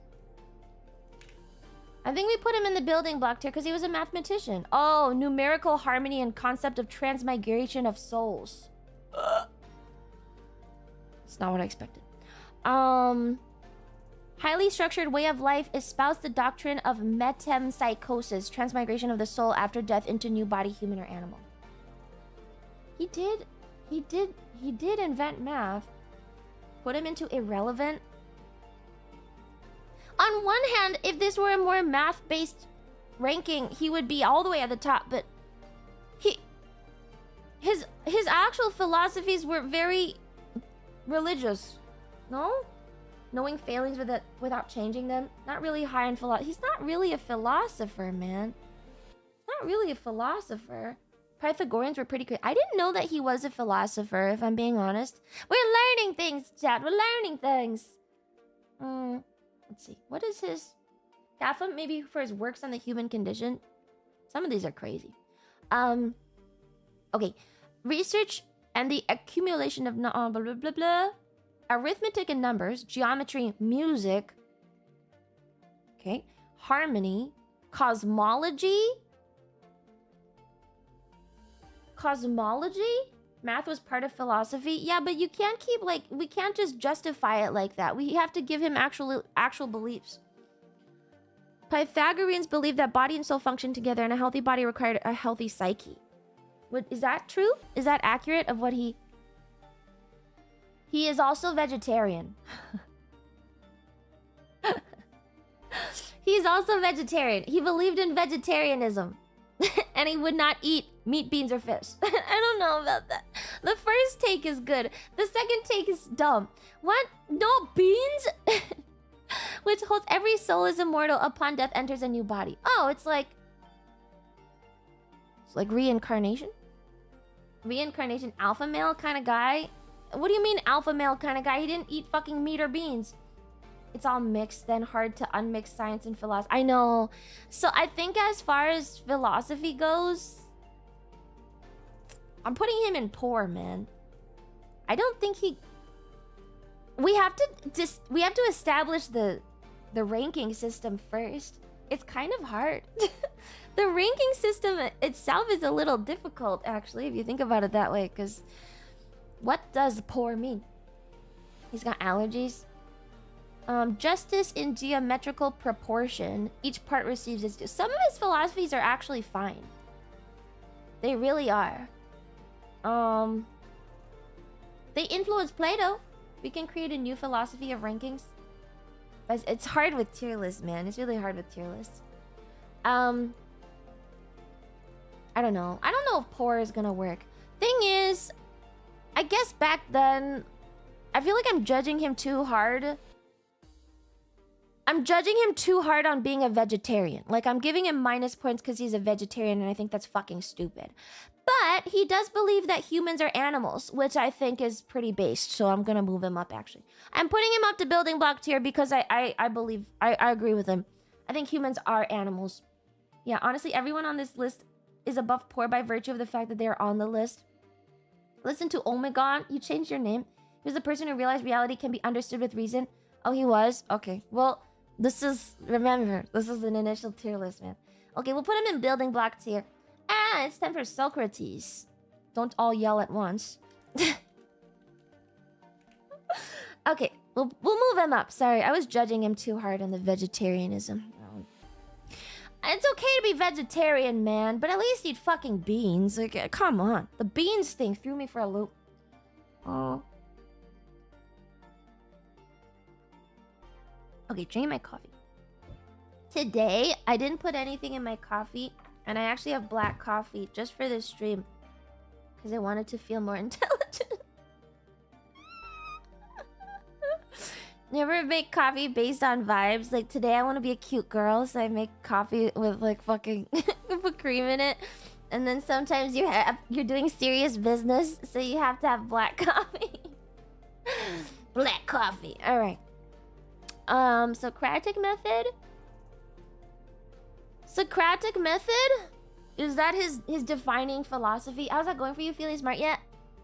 I think we put him in the building block tier because he was a mathematician. Oh, numerical harmony and concept of transmigration of souls. It's not what I expected. Highly structured way of life espoused the doctrine of metempsychosis, transmigration of the soul after death into new body, human or animal. He did invent math. Put him into irrelevant. On one hand, if this were a more math-based ranking, he would be all the way at the top, but his actual philosophies were very religious. No? Knowing failings without changing them. Not really high in philosophy. He's not really a philosopher, man. Not really a philosopher. Pythagoreans were pretty great. I didn't know that he was a philosopher, if I'm being honest. We're learning things, chat. We're learning things. Let's see. What is his... Kappa, maybe for his works on the human condition. Some of these are crazy. Okay. Research and the accumulation of... blah, blah, blah, blah. Arithmetic and numbers. Geometry. Music. Okay. Harmony. Cosmology. Cosmology? Math was part of philosophy? Yeah, but you can't keep, like... We can't just justify it like that. We have to give him actual beliefs. Pythagoreans believed that body and soul function together, and a healthy body required a healthy psyche. Is that true? Is that accurate of what he... He is also vegetarian. He's also vegetarian. He believed in vegetarianism. And he would not eat meat, beans, or fish. I don't know about that. The first take is good. The second take is dumb. What? No beans? Which holds every soul is immortal. Upon death enters a new body. Oh, it's like reincarnation? Reincarnation alpha male kind of guy? What do you mean alpha male kind of guy? He didn't eat fucking meat or beans. It's all mixed, then hard to unmix science and philosophy. I know. So I think as far as philosophy goes, I'm putting him in poor, man. I don't think he... We have to establish the the ranking system first. It's kind of hard. The ranking system itself is a little difficult, actually, if you think about it that way, because what does poor mean? He's got allergies. Justice in geometrical proportion. Each part receives its due. Some of his philosophies are actually fine. They really are. They influence Plato. We can create a new philosophy of rankings. It's hard with tier lists, man. It's really hard with tier lists. I don't know. I don't know if poor is gonna work. Thing is, I guess back then, I feel like I'm judging him too hard. I'm judging him too hard on being a vegetarian. Like, I'm giving him minus points because he's a vegetarian, and I think that's fucking stupid. But he does believe that humans are animals, which I think is pretty based, so I'm gonna move him up, actually. I'm putting him up to building block tier because I agree with him. I think humans are animals. Yeah, honestly, everyone on this list is above poor by virtue of the fact that they're on the list. Listen to Omegon. You changed your name. He was the person who realized reality can be understood with reason. Oh, he was? Okay, well... remember, this is an initial tier list, man. Okay, we'll put him in building block tier. Ah, it's time for Socrates. Don't all yell at once. Okay, we'll move him up. Sorry, I was judging him too hard on the vegetarianism. It's okay to be vegetarian, man, but at least eat fucking beans. Like, come on. The beans thing threw me for a loop. Oh. Okay, drinking my coffee. Today, I didn't put anything in my coffee, and I actually have black coffee just for this stream because I wanted to feel more intelligent. You ever make coffee based on vibes? Like, today I want to be a cute girl, so I make coffee with, like, fucking... put cream in it. And then sometimes you're doing serious business, so you have to have black coffee. Black coffee. Alright. Socratic method? Socratic method? Is that his defining philosophy? How's that going for you? Feeling smart yet?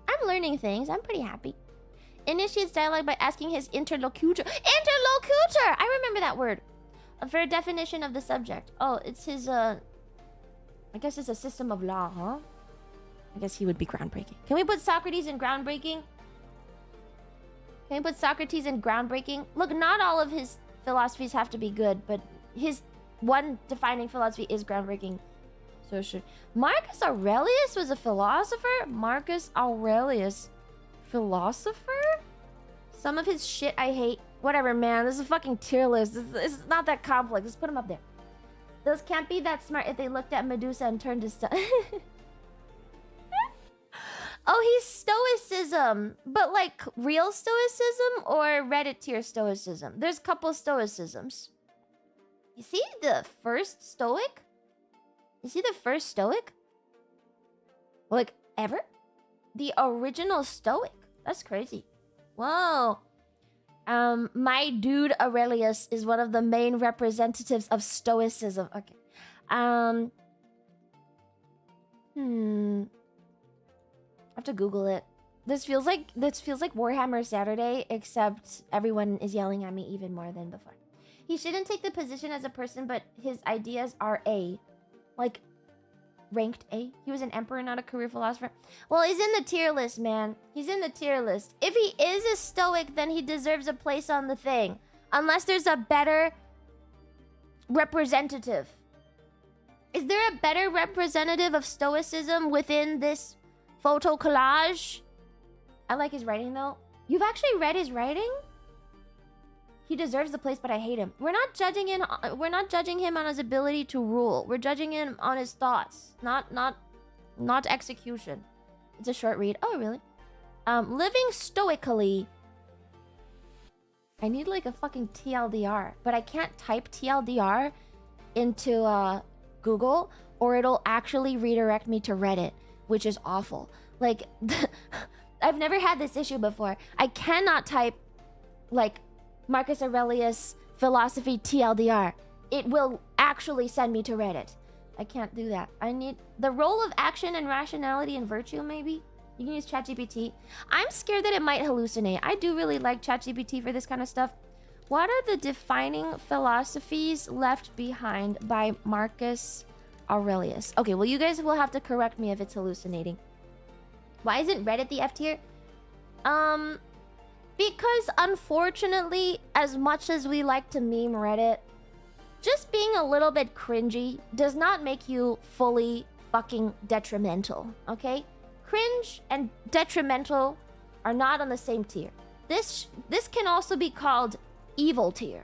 I'm learning things. I'm pretty happy. Initiates dialogue by asking his interlocutor. Interlocutor! I remember that word. For a definition of the subject. Oh, it's his, I guess it's a system of law, huh? I guess he would be groundbreaking. Can we put Socrates in groundbreaking? Can we put Socrates in groundbreaking? Look, not all of his philosophies have to be good, but his one defining philosophy is groundbreaking. So it should... Marcus Aurelius was a philosopher? Marcus Aurelius... Philosopher? Some of his shit I hate. Whatever, man. This is a fucking tier list. It's not that complex. Let's put him up there. Those can't be that smart if they looked at Medusa and turned to stone. Oh, he's stoicism. But like real stoicism or Reddit tier stoicism? There's a couple stoicisms. Is he the first stoic? Is he the first stoic? Like, ever? The original stoic? That's crazy. Whoa. My dude Aurelius is one of the main representatives of stoicism. Okay. I have to Google it. This feels like Warhammer Saturday, except everyone is yelling at me even more than before. He shouldn't take the position as a person, but his ideas are A. Like, ranked A. He was an emperor, not a career philosopher. Well, he's in the tier list, man. He's in the tier list. If he is a stoic, then he deserves a place on the thing. Unless there's a better representative. Is there a better representative of stoicism within this photo collage? I like his writing, though. You've actually read his writing? He deserves the place, but I hate him. We're not judging him on his ability to rule. We're judging him on his thoughts, not execution. It's a short read. Oh, really? Living stoically. I need like a fucking TLDR, but I can't type TLDR into Google, or it'll actually redirect me to Reddit, which is awful. Like, I've never had this issue before. I cannot type like Marcus Aurelius philosophy TLDR. It will actually send me to Reddit. I can't do that. I need the role of action and rationality and virtue, maybe? You can use ChatGPT. I'm scared that it might hallucinate. I do really like ChatGPT for this kind of stuff. What are the defining philosophies left behind by Marcus Aurelius? Okay, well, you guys will have to correct me if it's hallucinating. Why isn't Reddit the F tier? Because unfortunately, as much as we like to meme Reddit, just being a little bit cringy does not make you fully fucking detrimental, okay? Cringe and detrimental are not on the same tier. This can also be called evil tier.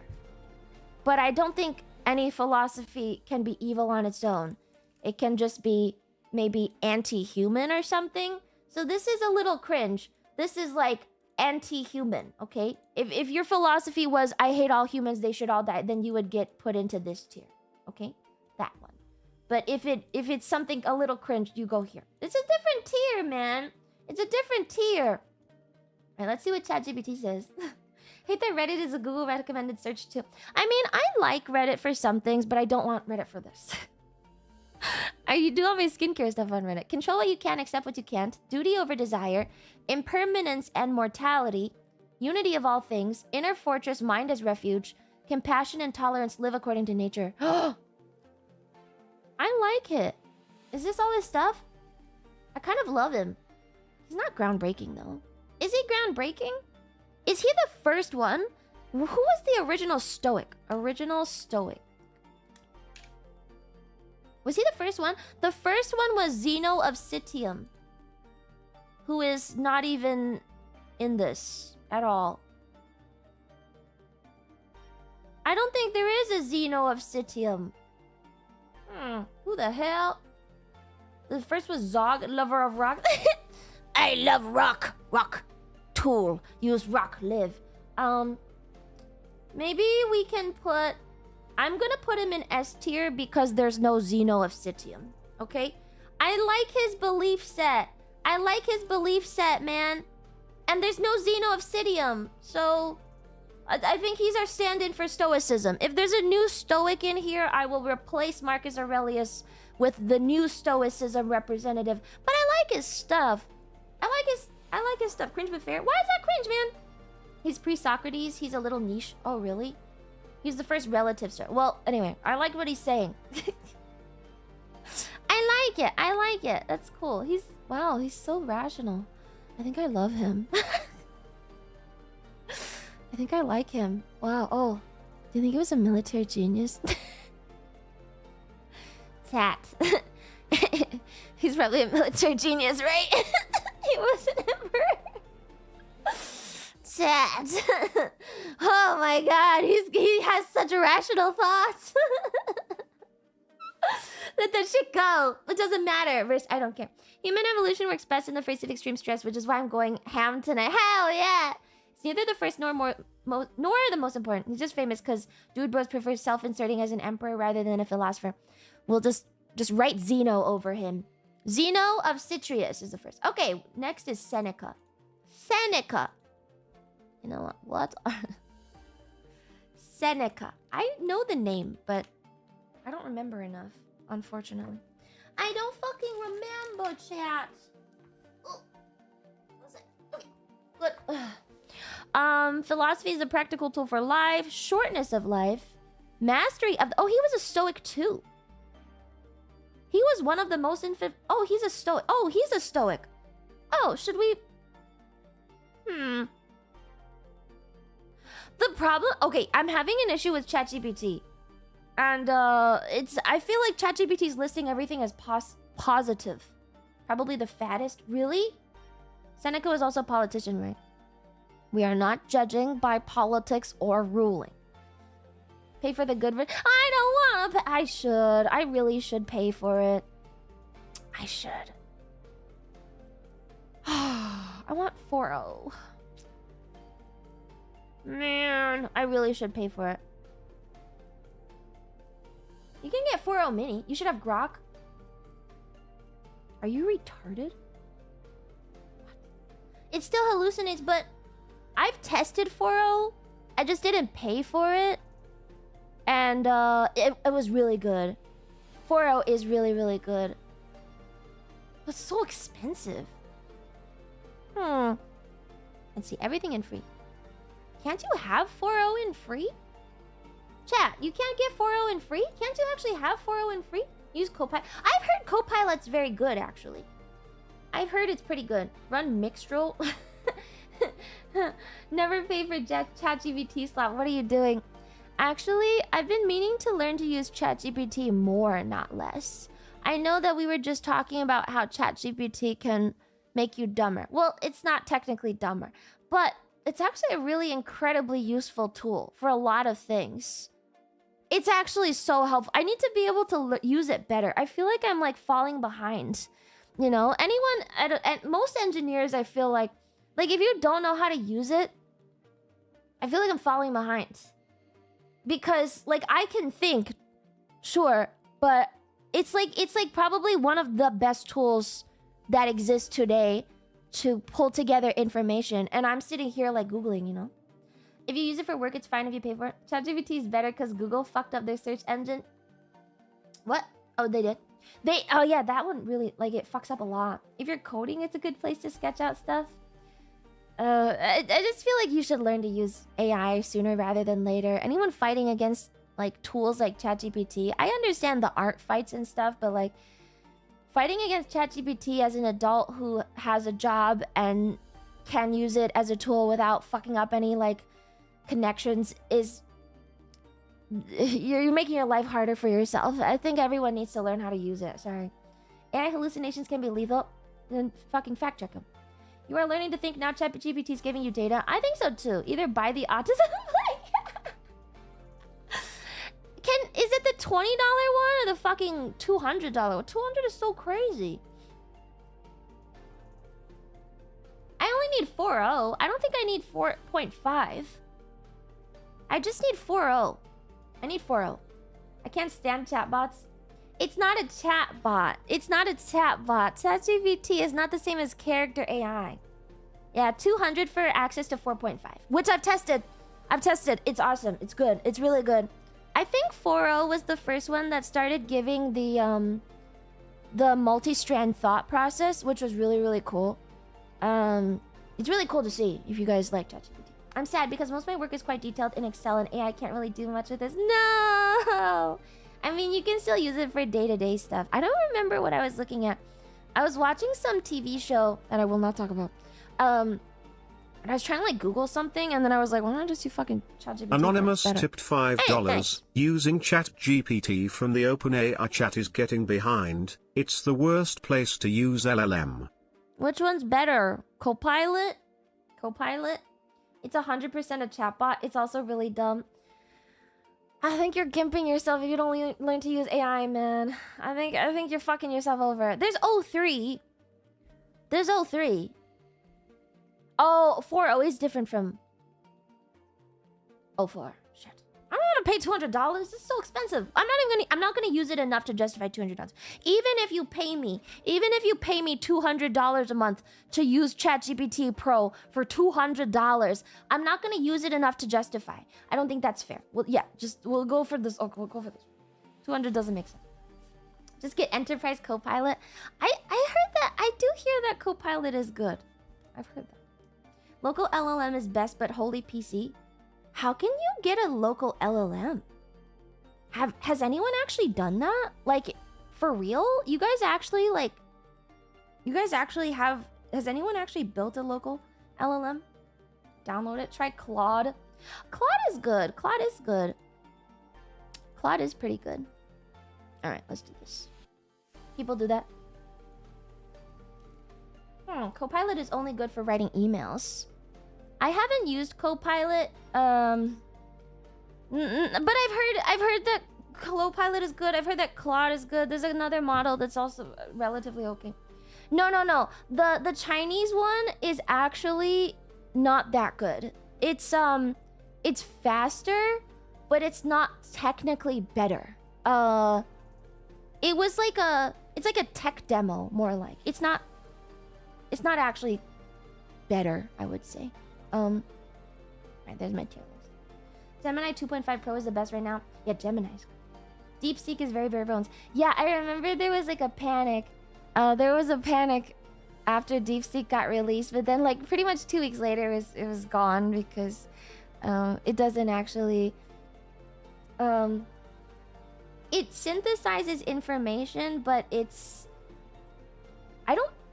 But I don't think any philosophy can be evil on its own. It can just be maybe anti-human or something. So this is a little cringe. This is like anti-human, okay? If your philosophy was, I hate all humans, they should all die, then you would get put into this tier, okay? That one. But if it's something a little cringe, you go here. It's a different tier, man. It's a different tier. All right, let's see what ChatGPT says. Hate that Reddit is a Google recommended search too. I mean, I like Reddit for some things, but I don't want Reddit for this. You do all my skincare stuff on Reddit. Control what you can, accept what you can't. Duty over desire. Impermanence and mortality. Unity of all things. Inner fortress, mind as refuge. Compassion and tolerance, live according to nature. I like it. Is this all his stuff? I kind of love him. He's not groundbreaking, though. Is he groundbreaking? Is he the first one? Who was the original Stoic? Original Stoic. Was he the first one? The first one was Zeno of Citium, who is not even in this at all. I don't think there is a Zeno of Citium. Who the hell? The first was Zog, lover of rock. I love rock. Rock. Tool. Use rock. Live. Maybe we can put... I'm gonna put him in S tier because there's no Zeno of Citium. Okay? I like his belief set. I like his belief set, man. And there's no Zeno of Citium. So... I think he's our stand-in for Stoicism. If there's a new Stoic in here, I will replace Marcus Aurelius with the new Stoicism representative. But I like his stuff. I like his stuff. Cringe but fair. Why is that cringe, man? He's pre-Socrates. He's a little niche. Oh, really? He's the first relative star. Well, anyway, I like what he's saying. I like it. I like it. That's cool. Wow, he's so rational. I think I love him. I think I like him. Wow. Oh, do you think he was a military genius? Tat. He's probably a military genius, right? He was an emperor. Tat. Oh my god, he has such rational thoughts. Let that shit go. It doesn't matter. I don't care. Human evolution works best in the face of extreme stress, which is why I'm going ham tonight. Hell yeah! It's neither the first nor the most important. He's just famous because Dude Bros prefers self-inserting as an emperor rather than a philosopher. We'll just write Zeno over him. Zeno of Citrius is the first. Okay, next is Seneca. Seneca. You know what? Seneca. I know the name, but I don't remember enough, unfortunately. I don't fucking remember, chat. Oh, what's it? Okay, good. Philosophy is a practical tool for life. Shortness of life. Mastery of... Oh, he was a Stoic too. He was one of the most... Oh, he's a Stoic. Oh, he's a Stoic. Oh, should we... The problem... Okay, I'm having an issue with ChatGPT. And, I feel like ChatGPT is listing everything as positive. Probably the fattest. Really? Seneca was also a politician, right? We are not judging by politics or ruling. Pay for the good... I don't want to pay... I should. I really should pay for it. I should. I want 4.0. Man, I really should pay for it. You can get 4.0 mini. You should have Grok. Are you retarded? What? It still hallucinates, but I've tested 4.0. I just didn't pay for it. And it was really good. 4.0 is really, really good. But it's so expensive. Let's see. Everything in free. Can't you have 4.0 in free? Chat, you can't get 4.0 in free? Can't you actually have 4.0 in free? Use Copilot. I've heard Copilot's very good, actually. I've heard it's pretty good. Run Mixtral. Never pay for ChatGPT slot. What are you doing? Actually, I've been meaning to learn to use ChatGPT more, not less. I know that we were just talking about how ChatGPT can make you dumber. Well, it's not technically dumber, but it's actually a really incredibly useful tool for a lot of things. It's actually so helpful. I need to be able to use it better. I feel like I'm like falling behind. You know, anyone at most engineers, I feel like if you don't know how to use it, I feel like I'm falling behind. Because like I can think, sure, but it's like probably one of the best tools that exists today to pull together information, and I'm sitting here like Googling, you know. If you use it for work, it's fine if you pay for it. ChatGPT is better because Google fucked up their search engine. What? Oh, they did. Oh yeah, that one really, like, it fucks up a lot. If you're coding, it's a good place to sketch out stuff. I just feel like you should learn to use AI sooner rather than later. Anyone fighting against like tools like ChatGPT, I understand the art fights and stuff, but like fighting against ChatGPT as an adult who has a job and can use it as a tool without fucking up any like connections is you're making your life harder for yourself. I think everyone needs to learn how to use it. Sorry. AI hallucinations can be lethal. Then fucking fact check them. You are learning to think now. ChatGPT is giving you data. I think so too. Either buy the autism. Is it the $20 one or the fucking $200 one? $200 is so crazy. I only need 4.0. I don't think I need 4.5. I just need 4.0. I need 4.0. I can't stand chatbots. It's not a chatbot. It's not a chatbot. ChatGPT is not the same as character AI. Yeah, 200 for access to 4.5, which I've tested. It's awesome. It's good. It's really good. I think 4.0 was the first one that started giving the multi-strand thought process, which was really, really cool. It's really cool to see if you guys like ChatGPT. I'm sad because most of my work is quite detailed in Excel and AI can't really do much with this. No! I mean, you can still use it for day-to-day stuff. I don't remember what I was looking at. I was watching some TV show that I will not talk about. And I was trying to like Google something, and then I was like, why don't I just do fucking ChatGPT? Anonymous tipped $5. Hey, using ChatGPT from the OpenAI chat is getting behind. It's the worst place to use LLM. Which one's better? Copilot? Copilot? It's 100% a chatbot. It's also really dumb. I think you're gimping yourself if you don't learn to use AI, man. I think you're fucking yourself over. There's 03. There's 03. Oh, 4.0 is different from 04. Shit. I don't want to pay $200. It's so expensive. I'm not gonna use it enough to justify $200. Even if you pay me $200 a month to use ChatGPT Pro for $200, I'm not gonna use it enough to justify. I don't think that's fair. Well, yeah, we'll go for this. Oh, we'll go for this. 200 doesn't make sense. Just get Enterprise Copilot. I heard that. I do hear that Copilot is good. I've heard that. Local LLM is best, but wholly PC. How can you get a local LLM? Has anyone actually done that? Like, for real? You guys actually have... Has anyone actually built a local LLM? Download it. Try Claude. Claude is good. Claude is good. Claude is pretty good. Alright, let's do this. People do that. Copilot is only good for writing emails. I haven't used Copilot, but I've heard that Copilot is good. I've heard that Claude is good. There's another model that's also relatively okay. No. The Chinese one is actually not that good. It's faster, but it's not technically better. It's like a tech demo, more like. It's not actually better, I would say. Right, there's my tier list. Gemini 2.5 Pro is the best right now. Yeah, Gemini's good. DeepSeek is very bare bones. Yeah, I remember there was like a panic. There was a panic after DeepSeek got released, but then like pretty much 2 weeks later it was gone because It doesn't actually... It synthesizes information, but it's...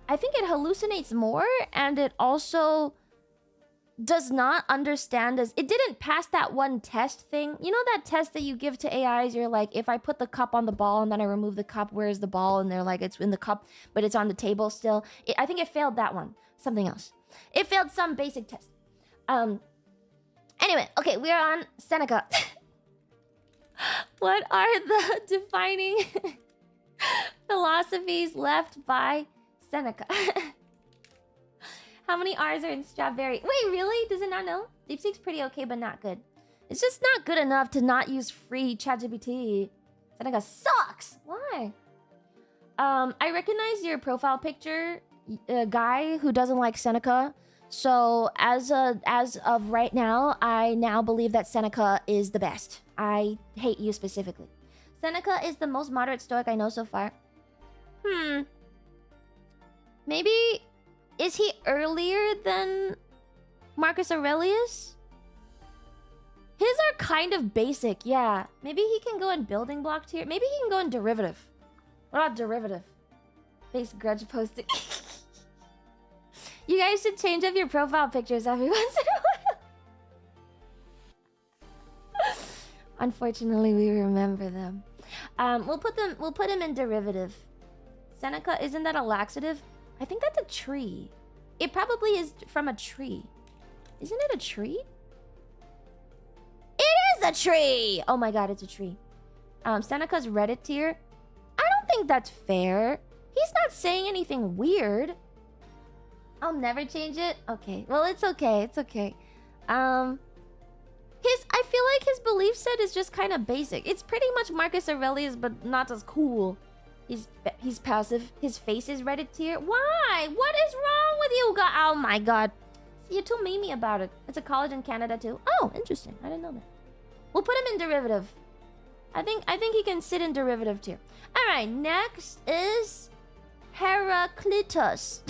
I think it hallucinates more, and it also does not understand as... It didn't pass that one test thing. You know that test that you give to AIs? You're like, if I put the cup on the ball and then I remove the cup, where's the ball? And they're like, it's in the cup, but it's on the table still. I think it failed that one. Something else. It failed some basic test. Anyway, okay, we are on Seneca. What are the defining philosophies left by Seneca? How many R's are in strawberry? Wait, really? Does it not know? DeepSeek's pretty okay, but not good. It's just not good enough to not use free ChatGPT. Seneca sucks. Why? I recognize your profile picture, guy who doesn't like Seneca. So as of right now, I now believe that Seneca is the best. I hate you specifically. Seneca is the most moderate Stoic I know so far. Maybe... Is he earlier than Marcus Aurelius? His are kind of basic, yeah. Maybe he can go in building block tier. Maybe he can go in derivative. What about derivative? Face grudge posting. You guys should change up your profile pictures every once in a while. Unfortunately, we remember them. We'll put him in derivative. Seneca, isn't that a laxative? I think that's a tree. It probably is from a tree. Isn't it a tree? It is a tree! Oh my god, it's a tree. Seneca's Reddit tier. I don't think that's fair. He's not saying anything weird. I'll never change it. Okay. Well, it's okay. It's okay. I feel like his belief set is just kind of basic. It's pretty much Marcus Aurelius, but not as cool. He's passive. His face is Reddit tier. Why? What is wrong with you guys? Oh my god. You're too memey about it. It's a college in Canada too. Oh, interesting. I didn't know that. We'll put him in derivative. I think he can sit in derivative tier. Alright, next is Heraclitus.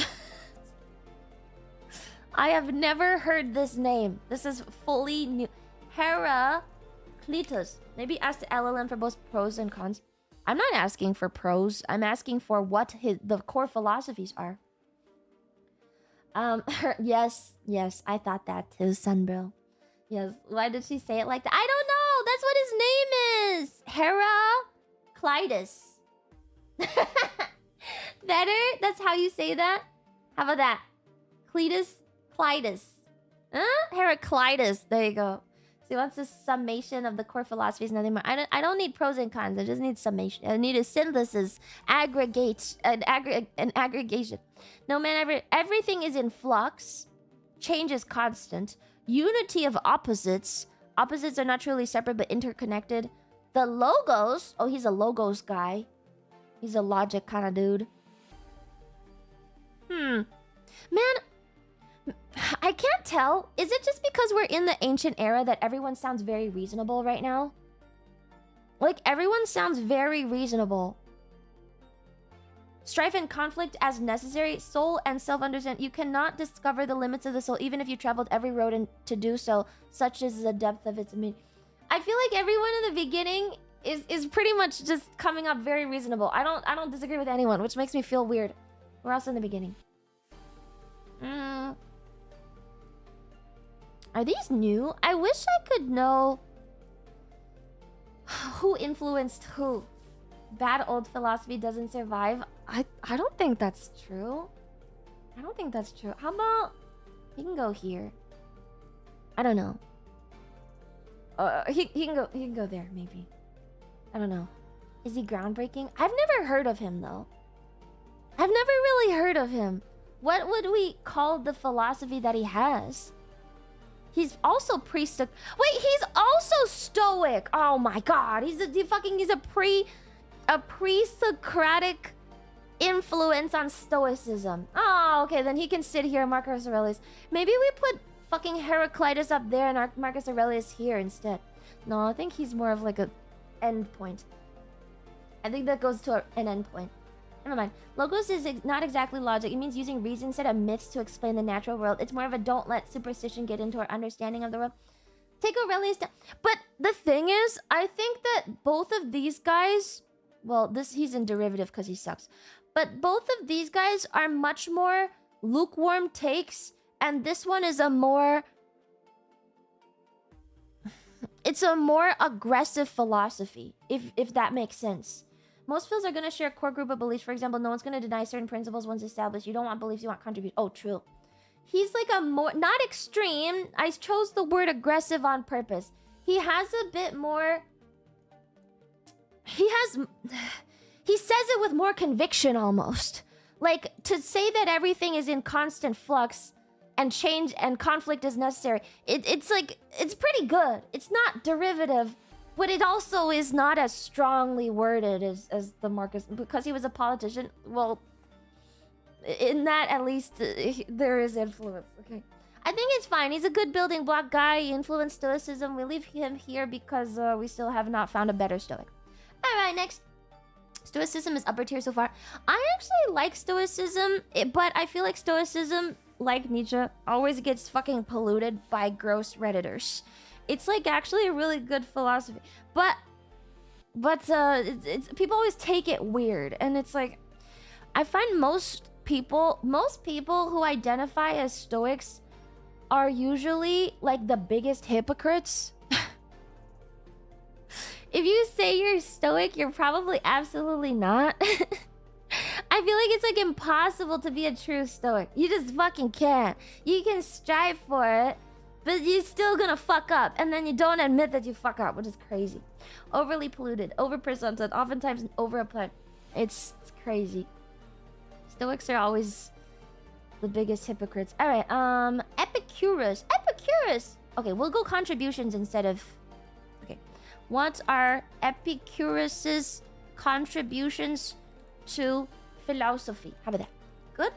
I have never heard this name. This is fully new. Heraclitus. Maybe ask the LLM for both pros and cons. I'm not asking for pros. I'm asking for what the core philosophies are. Yes, I thought that too, Sunbro. Yes, why did she say it like that? I don't know. That's what his name is. Heraclitus. Better? That's how you say that? How about that? Cletus? Clitus. Huh? Heraclitus. There you go. So he wants a summation of the core philosophies, nothing more. I don't need pros and cons. I just need summation. I need a synthesis, an aggregation. No man, everything is in flux. Change is constant. Unity of opposites. Opposites are not truly separate but interconnected. The logos. Oh, he's a logos guy. He's a logic kind of dude. Man, I can't tell. Is it just because we're in the ancient era that everyone sounds very reasonable right now? Like, everyone sounds very reasonable. Strife and conflict as necessary. Soul and self-understand. You cannot discover the limits of the soul even if you traveled every road and to do so. Such is the depth of its meaning. I feel like everyone in the beginning is pretty much just coming up very reasonable. I don't disagree with anyone, which makes me feel weird. We're also in the beginning. Are these new? I wish I could know who influenced who. Bad old philosophy doesn't survive. I don't think that's true. I don't think that's true. How about he can go here? I don't know. He can go there maybe. I don't know. Is he groundbreaking? I've never heard of him though. I've never really heard of him. What would we call the philosophy that he has? He's also pre-stoic. Wait, he's also stoic. Oh my god, he's a pre-Socratic influence on stoicism. Oh, okay, then he can sit here, Marcus Aurelius. Maybe we put fucking Heraclitus up there and Marcus Aurelius here instead. No, I think he's more of like a end point. I think that goes to an end point. Never mind. Logos is not exactly logic. It means using reason instead of myths to explain the natural world. It's more of a don't let superstition get into our understanding of the world. Take Aurelius down. But the thing is, I think that both of these guys... Well, he's in derivative because he sucks. But both of these guys are much more lukewarm takes. And this one is a more... It's a more aggressive philosophy, if that makes sense. Most fields are going to share a core group of beliefs. For example, no one's going to deny certain principles once established. You don't want beliefs, you want contribution. Oh, true. He's like a more... Not extreme. I chose the word aggressive on purpose. He has a bit more... He says it with more conviction almost. Like, to say that everything is in constant flux and change and conflict is necessary. It's like... It's pretty good. It's not derivative. But it also is not as strongly worded as the Marcus... Because he was a politician, well... In that, at least, there is influence. Okay. I think it's fine. He's a good building block guy. He influenced Stoicism. We leave him here because we still have not found a better Stoic. Alright, next. Stoicism is upper tier so far. I actually like Stoicism, but I feel like Stoicism, like Nietzsche, always gets fucking polluted by gross Redditors. It's like actually a really good philosophy. But people always take it weird. And it's like, I find most people who identify as Stoics are usually like the biggest hypocrites. If you say you're Stoic, you're probably absolutely not. I feel like it's like impossible to be a true Stoic. You just fucking can't. You can strive for it, but you're still gonna fuck up, and then you don't admit that you fuck up, which is crazy. Overly polluted, over-presented, oftentimes over-applied. It's crazy. Stoics are always the biggest hypocrites. Alright, Epicurus. Epicurus! Okay, we'll go contributions instead of... Okay. What are Epicurus's contributions to philosophy? How about that? Good?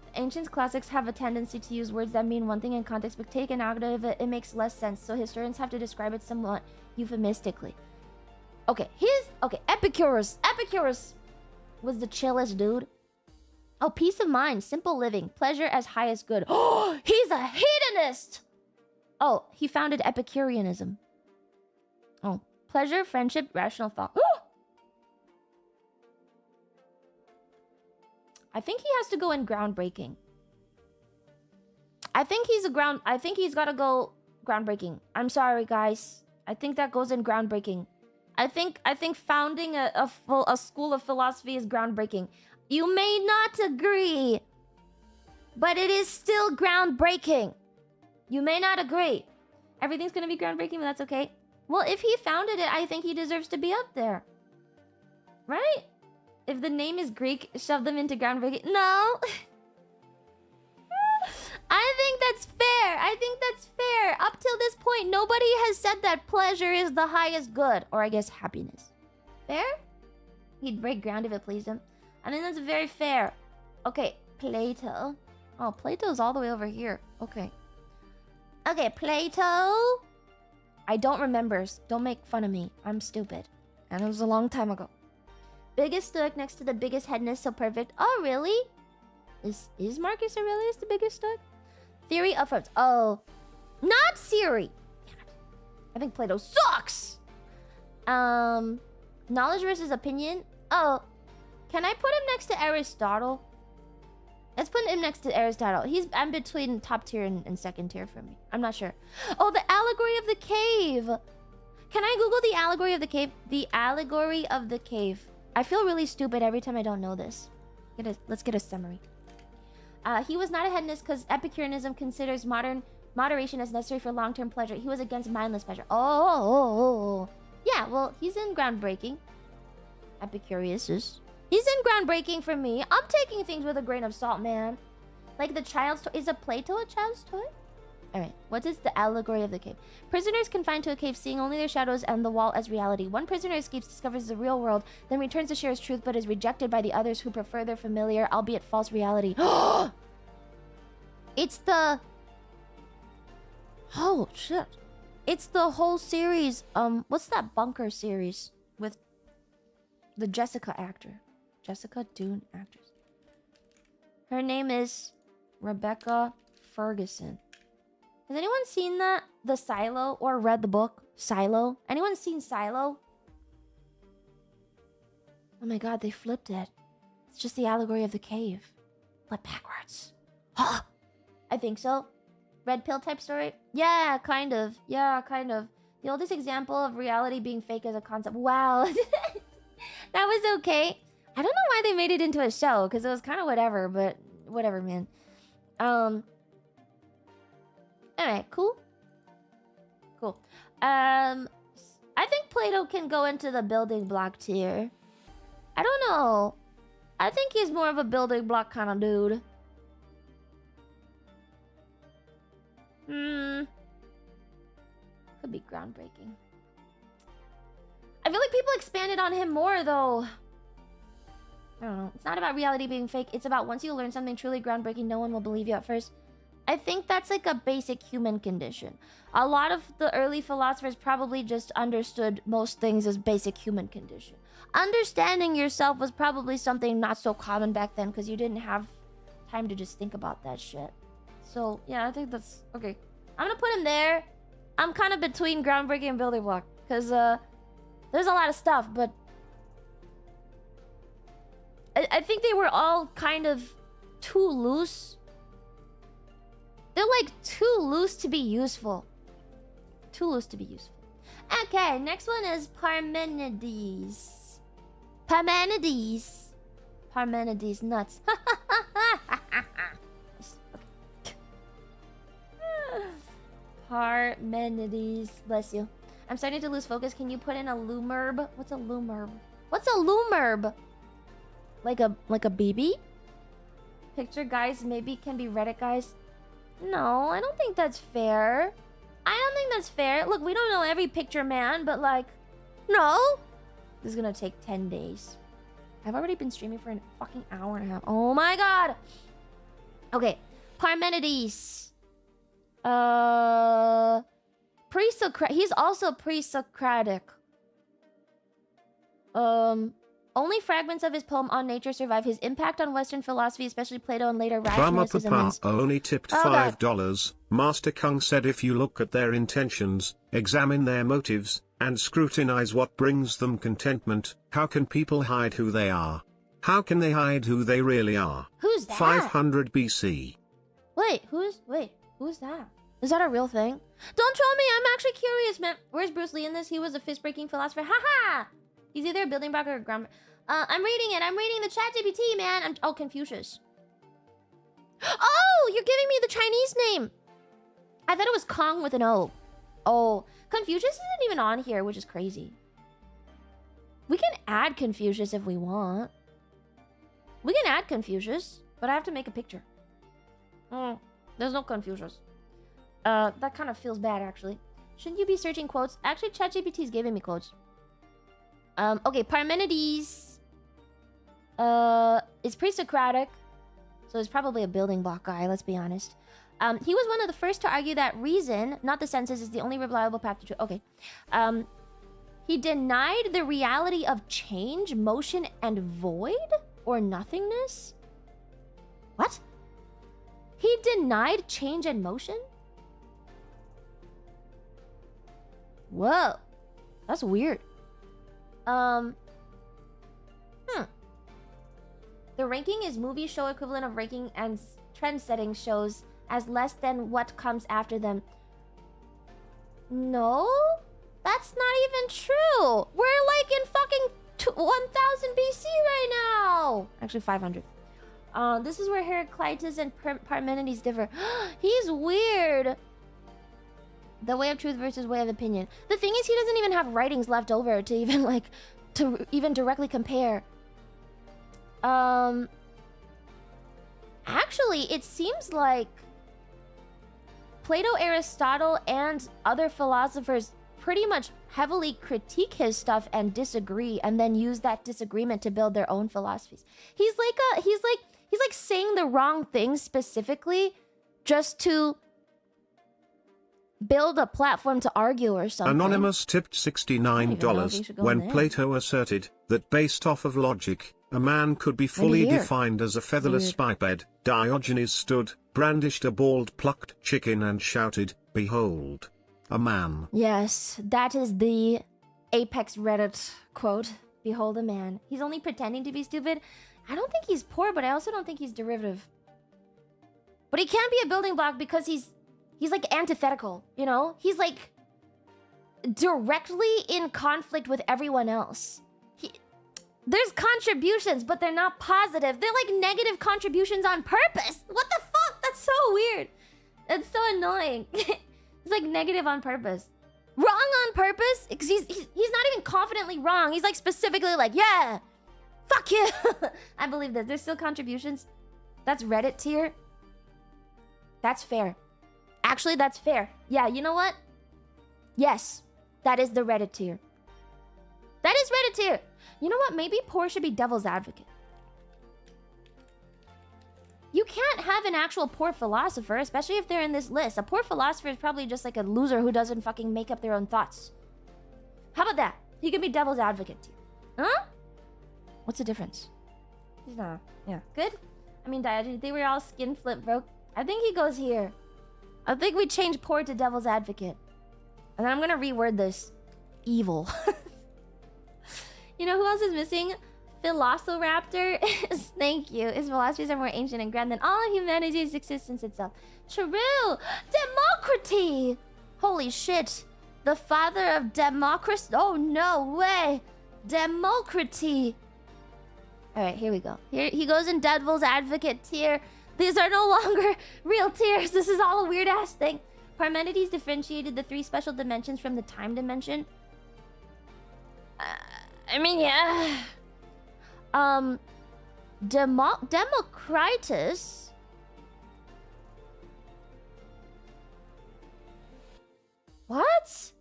The ancient classics have a tendency to use words that mean one thing in context, but taken out of it, it makes less sense, so historians have to describe it somewhat euphemistically. Okay, Epicurus. Epicurus was the chillest dude. Oh, peace of mind, simple living, pleasure as highest good. Oh, he's a hedonist! Oh, he founded Epicureanism. Oh, pleasure, friendship, rational thought. I think he has to go in groundbreaking. I think he's gotta go groundbreaking. I'm sorry, guys. I think that goes in groundbreaking. I think founding a school of philosophy is groundbreaking. You may not agree, but it is still groundbreaking. You may not agree. Everything's gonna be groundbreaking, but that's okay. Well, if he founded it, I think he deserves to be up there. Right? If the name is Greek, shove them into groundbreaking. No! I think that's fair. I think that's fair. Up till this point, nobody has said that pleasure is the highest good. Or I guess happiness. Fair? He'd break ground if it pleased him. I think that's very fair. Okay, Plato. Oh, Plato's all the way over here. Okay. Okay, Plato. I don't remember. Don't make fun of me. I'm stupid. And it was a long time ago. Biggest Stoic next to the biggest hedonist, so perfect. Oh, really? Is Marcus Aurelius the biggest Stoic? Theory of forms. Oh. Not Siri. Damn it. I think Plato sucks. Knowledge versus opinion. Oh. Can I put him next to Aristotle? Let's put him next to Aristotle. I'm between top tier and second tier for me. I'm not sure. Oh, the allegory of the cave. Can I Google the allegory of the cave? The allegory of the cave. I feel really stupid every time I don't know this. Let's get a summary. He was not a hedonist because Epicureanism considers moderation as necessary for long-term pleasure. He was against mindless pleasure. Oh. Yeah, well, he's in groundbreaking. Epicurus is... He's in groundbreaking for me. I'm taking things with a grain of salt, man. Like the child's toy. Is a Plato a child's toy? Alright, what is the allegory of the cave? Prisoners confined to a cave, seeing only their shadows and the wall as reality. One prisoner escapes, discovers the real world, then returns to share his truth, but is rejected by the others who prefer their familiar, albeit false reality. It's the... Oh, shit. It's the whole series. What's that bunker series with the Jessica actor? Jessica Dune actress. Her name is Rebecca Ferguson. Has anyone seen the Silo or read the book Silo? Anyone seen Silo? Oh my god, they flipped it. It's just the allegory of the cave. Flip backwards. Huh? I think so. Red pill type story? Yeah, kind of. Yeah, kind of. The oldest example of reality being fake as a concept. Wow. That was okay. I don't know why they made it into a show, because it was kind of whatever, but whatever, man. Alright, cool. Cool. I think Plato can go into the building block tier. I don't know. I think he's more of a building block kind of dude. Could be groundbreaking. I feel like people expanded on him more, though. I don't know. It's not about reality being fake. It's about once you learn something truly groundbreaking, no one will believe you at first. I think that's like a basic human condition. A lot of the early philosophers probably just understood most things as basic human condition. Understanding yourself was probably something not so common back then because you didn't have time to just think about that shit. So, yeah, I think that's... Okay. I'm gonna put him there. I'm kind of between groundbreaking and building block. Because, there's a lot of stuff, but... I think they were all kind of too loose. They're like too loose to be useful. Too loose to be useful. Okay, next one is Parmenides. Parmenides. Parmenides nuts. Parmenides. Bless you. I'm starting to lose focus. Can you put in a lumerb? What's a lumerb? What's a lumerb? Like a BB? Picture guys maybe can be Reddit guys. No, I don't think that's fair. I don't think that's fair. Look, we don't know every picture man, but like, no. This is gonna take 10 days. I've already been streaming for a fucking hour and a half. Oh my god. Okay, Parmenides. Pre-Socratic. He's also pre-Socratic. Only fragments of his poem On Nature survive. His impact on Western philosophy, especially Plato and later rationalists, Papa only tipped $5. Master Kung said if you look at their intentions, examine their motives, and scrutinize what brings them contentment, how can people hide who they are? How can they hide who they really are? Who's that? 500 BC. Wait, who's that? Is that a real thing? Don't troll me, I'm actually curious, man. Where's Bruce Lee in this? He was a fist-breaking philosopher. Haha! He's either a building block or a ground... I'm reading it. I'm reading the ChatGPT, man. Oh, Confucius. Oh, you're giving me the Chinese name. I thought it was Kong with an O. Oh, Confucius isn't even on here, which is crazy. We can add Confucius if we want. We can add Confucius, but I have to make a picture. There's no Confucius. That kind of feels bad, actually. Shouldn't you be searching quotes? Actually, ChatGPT is giving me quotes. Okay, Parmenides is pre-Socratic, so he's probably a building block guy, let's be honest. He was one of the first to argue that reason, not the senses, is the only reliable path to truth. Okay. He denied the reality of change, motion, and void? Or nothingness? What? He denied change and motion? Whoa. That's weird. The ranking is movie show equivalent of ranking and trend-setting shows as less than what comes after them. No? That's not even true. We're like in fucking 1000 BC right now. Actually, 500. This is where Heraclitus and Parmenides differ. He's weird. The way of truth versus way of opinion. The thing is, he doesn't even have writings left over to even like to even directly compare. Actually, it seems like Plato, Aristotle, and other philosophers pretty much heavily critique his stuff and disagree, and then use that disagreement to build their own philosophies. He's like saying the wrong things specifically just to build a platform to argue or something. Anonymous tipped $69 when Plato asserted that based off of logic, a man could be fully defined as a featherless biped. Diogenes stood, brandished a bald plucked chicken and shouted, Behold, a man. Yes, that is the apex Reddit quote. Behold a man. He's only pretending to be stupid. I don't think he's poor, but I also don't think he's derivative. But he can't be a building block because he's like antithetical, you know? He's like directly in conflict with everyone else. There's contributions, but they're not positive. They're like negative contributions on purpose. What the fuck? That's so weird. That's so annoying. It's like negative on purpose. Wrong on purpose? Because he's not even confidently wrong. He's like specifically like, yeah, fuck you. I believe this. There's still contributions. That's Reddit tier. That's fair. Actually, that's fair. Yeah, you know what? Yes, that is the Reddit tier. That is Reddit tier. You know what? Maybe poor should be devil's advocate. You can't have an actual poor philosopher, especially if they're in this list. A poor philosopher is probably just like a loser who doesn't fucking make up their own thoughts. How about that? He can be devil's advocate tier. Huh? What's the difference? He's not. Yeah. Good? I mean, they were all skin flip broke. I think he goes here. I think we change poor to devil's advocate. And then I'm gonna reword this. Evil. You know who else is missing? Philosopher. Thank you. His philosophies are more ancient and grand than all of humanity's existence itself. True. Democracy. Holy shit. The father of democracy. Oh, no way. Democracy. Alright, here we go. Here he goes in devil's advocate tier. These are no longer real tiers. This is all a weird-ass thing. Parmenides differentiated the 3 special dimensions from the time dimension. I mean, yeah. Democritus. What?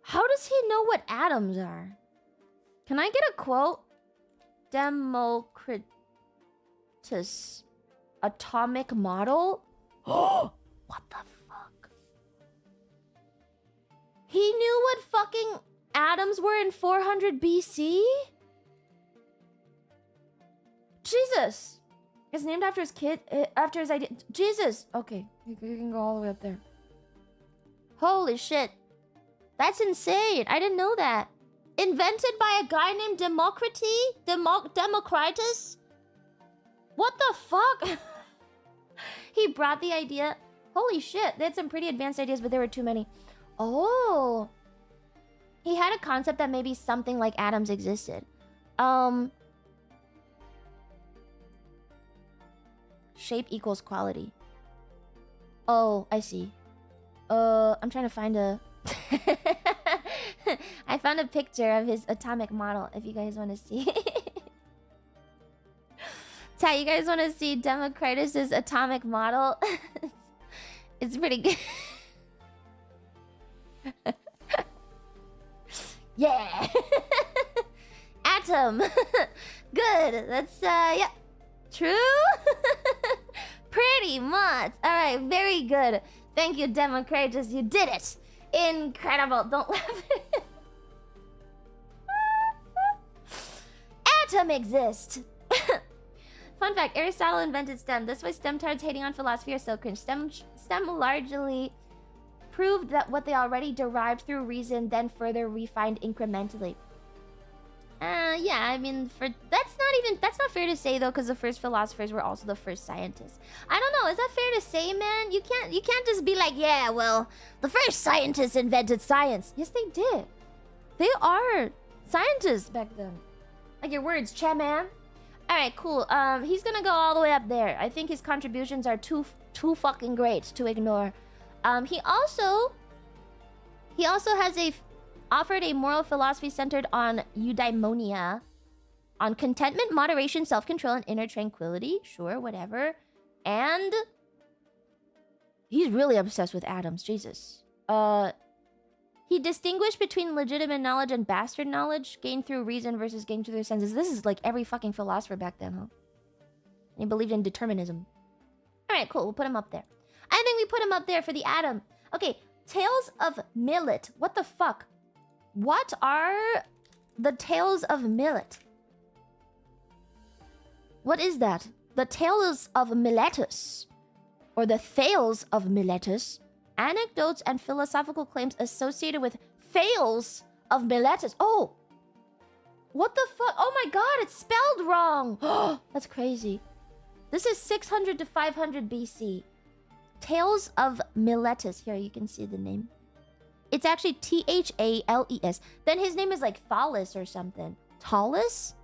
How does he know what atoms are? Can I get a quote? Democritus. Atomic model? Oh, what the fuck? He knew what fucking atoms were in 400 BC? Jesus. It's named after his kid, after his idea. Jesus. Okay, you can go all the way up there. Holy shit. That's insane. I didn't know that. Invented by a guy named Democritus? What the fuck? He brought the idea. Holy shit. They had some pretty advanced ideas, but there were too many. Oh. He had a concept that maybe something like atoms existed. Shape equals quality. Oh, I see. I'm trying to find a... I found a picture of his atomic model, if you guys want to see. Chat, you guys want to see Democritus's atomic model? It's pretty good. Yeah. Atom. Good. That's yeah. True. Pretty much. All right. Very good. Thank you, Democritus. You did it. Incredible. Don't laugh. Atom exists. Fun fact, Aristotle invented STEM. This way STEM-tards hating on philosophy are so cringe. STEM largely proved that what they already derived through reason, then further refined incrementally. Yeah, I mean, that's not fair to say though, because the first philosophers were also the first scientists. I don't know, is that fair to say, man? You can't just be like, yeah, well, the first scientists invented science. Yes, they did. They are scientists back then. Like your words, chat man. All right, cool. He's gonna go all the way up there. I think his contributions are too fucking great to ignore. He also has offered a moral philosophy centered on eudaimonia, on contentment, moderation, self-control, and inner tranquility. Sure, whatever. And he's really obsessed with atoms. Jesus. He distinguished between legitimate knowledge and bastard knowledge, gained through reason versus gained through their senses. This is like every fucking philosopher back then, huh? And he believed in determinism. All right, cool. We'll put him up there. I think we put him up there for the atom. Okay, Tales of Millet. What the fuck? What are the Tales of Millet? What is that? The Tales of Miletus, or the Thales of Miletus, anecdotes and philosophical claims associated with Thales of Miletus. Oh! What the fuck? Oh my god, it's spelled wrong! That's crazy. This is 600 to 500 BC. Tales of Miletus. Here, you can see the name. It's actually Thales. Then his name is like Thales or something. Thales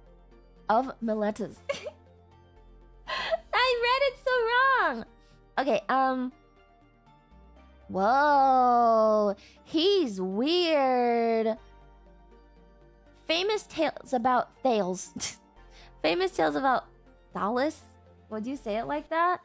of Miletus. I read it so wrong. Okay, whoa. He's weird. Famous tales about Thales. Famous tales about Thales? Would you say it like that?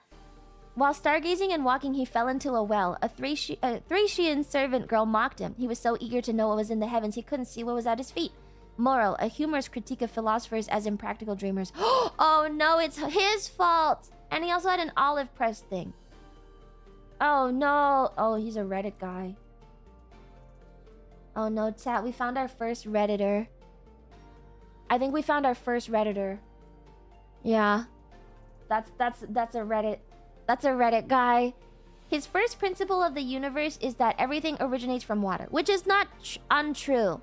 While stargazing and walking, he fell into a well. A Thracian servant girl mocked him. He was so eager to know what was in the heavens, he couldn't see what was at his feet. Moral, a humorous critique of philosophers as impractical dreamers. Oh no, it's his fault! And he also had an olive press thing. Oh no. Oh, he's a Reddit guy. Oh no, chat, we found our first Redditor. I think we found our first Redditor. Yeah. That's a Reddit. That's a Reddit guy. His first principle of the universe is that everything originates from water, which is not untrue.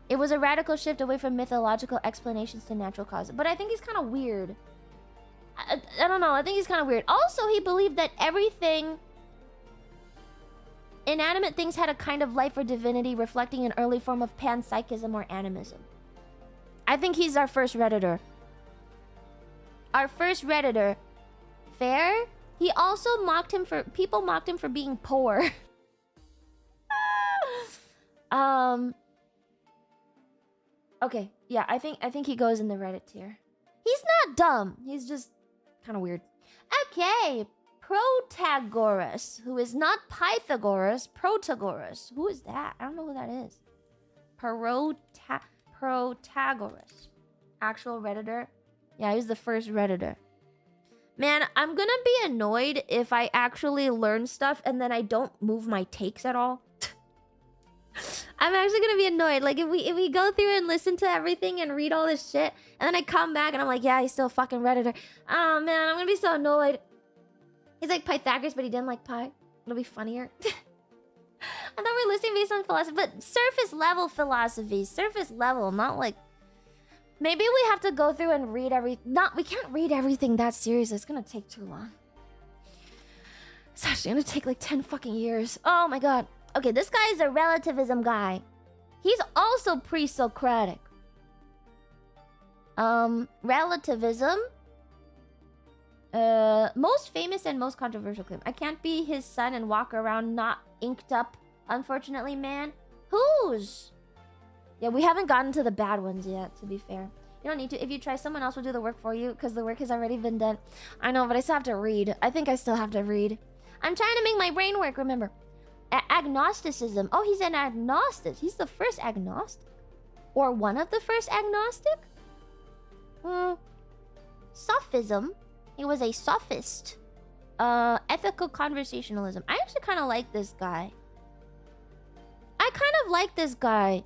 It was a radical shift away from mythological explanations to natural causes. But I think he's kind of weird. I don't know. I think he's kind of weird. Also, he believed that everything... inanimate things had a kind of life or divinity, reflecting an early form of panpsychism or animism. I think he's our first Redditor. Our first Redditor. Fair? He also mocked him for... people mocked him for being poor. Okay, yeah, I think he goes in the Reddit tier. He's not dumb. He's just kind of weird. Okay, Protagoras, who is not Pythagoras, Protagoras. Who is that? I don't know who that is. Protagoras. Actual Redditor. Yeah, he was the first Redditor. Man, I'm gonna be annoyed if I actually learn stuff and then I don't move my takes at all. I'm actually gonna be annoyed. Like, if we go through and listen to everything and read all this shit, and then I come back and I'm like, yeah, he's still a fucking Redditor. Oh, man, I'm gonna be so annoyed. He's like Pythagoras, but he didn't like pi. It'll be funnier. I thought we were listening based on philosophy, but surface level philosophy. Surface level, not like... Maybe we have to go through and read we can't read everything that serious. It's gonna take too long. It's actually gonna take like 10 fucking years. Oh my god. Okay, this guy is a relativism guy. He's also pre-Socratic. Relativism. Most famous and most controversial claim. I can't be his son and walk around not inked up. Unfortunately, man. Whose? Yeah, we haven't gotten to the bad ones yet, to be fair. You don't need to. If you try, someone else will do the work for you, because the work has already been done. I know, but I still have to read. I think I still have to read. I'm trying to make my brain work, remember. Agnosticism. Oh, he's an agnostic. He's the first agnostic. Or one of the first agnostic? Sophism. He was a sophist. Ethical conversationalism. I actually kind of like this guy. I kind of like this guy.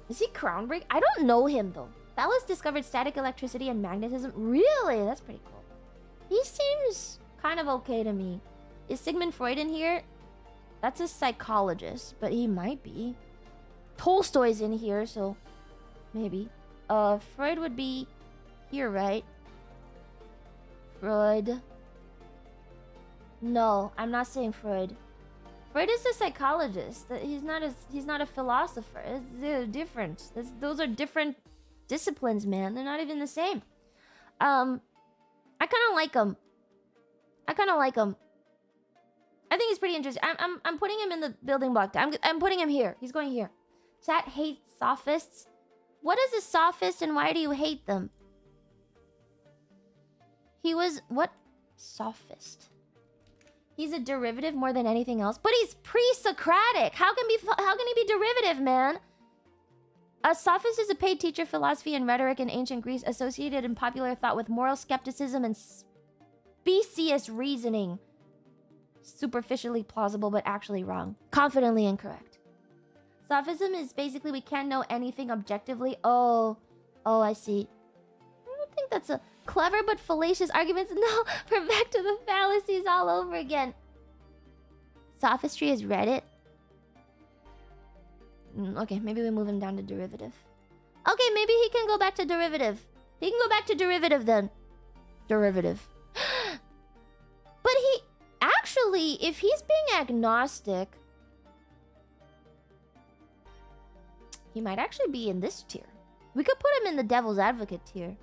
Is he groundbreaking? I don't know him though. Thales discovered static electricity and magnetism. Really? That's pretty cool. He seems kind of okay to me. Is Sigmund Freud in here? That's a psychologist, but he might be. Tolstoy's in here, so maybe. Freud would be here, right? Freud. No, I'm not saying Freud. Freud is a psychologist. He's not a philosopher. They're different. Those are different disciplines, man. They're not even the same. I kind of like him. I think he's pretty interesting. I'm putting him in the building block. I'm putting him here. He's going here. Chat hates sophists. What is a sophist and why do you hate them? He was what? Sophist. He's a derivative more than anything else, but he's pre-Socratic. How can he be derivative, man? A sophist is a paid teacher of philosophy and rhetoric in ancient Greece, associated in popular thought with moral skepticism and specious reasoning. Superficially plausible, but actually wrong. Confidently incorrect. Sophism is basically we can't know anything objectively. Oh, Oh, I see. I don't think that's a clever but fallacious argument. No, we're back to the fallacies all over again. Sophistry is Reddit. Okay, maybe we move him down to derivative. Okay, maybe he can go back to derivative. He can go back to derivative then. Derivative. But he... Actually, if he's being agnostic... he might actually be in this tier. We could put him in the devil's advocate tier.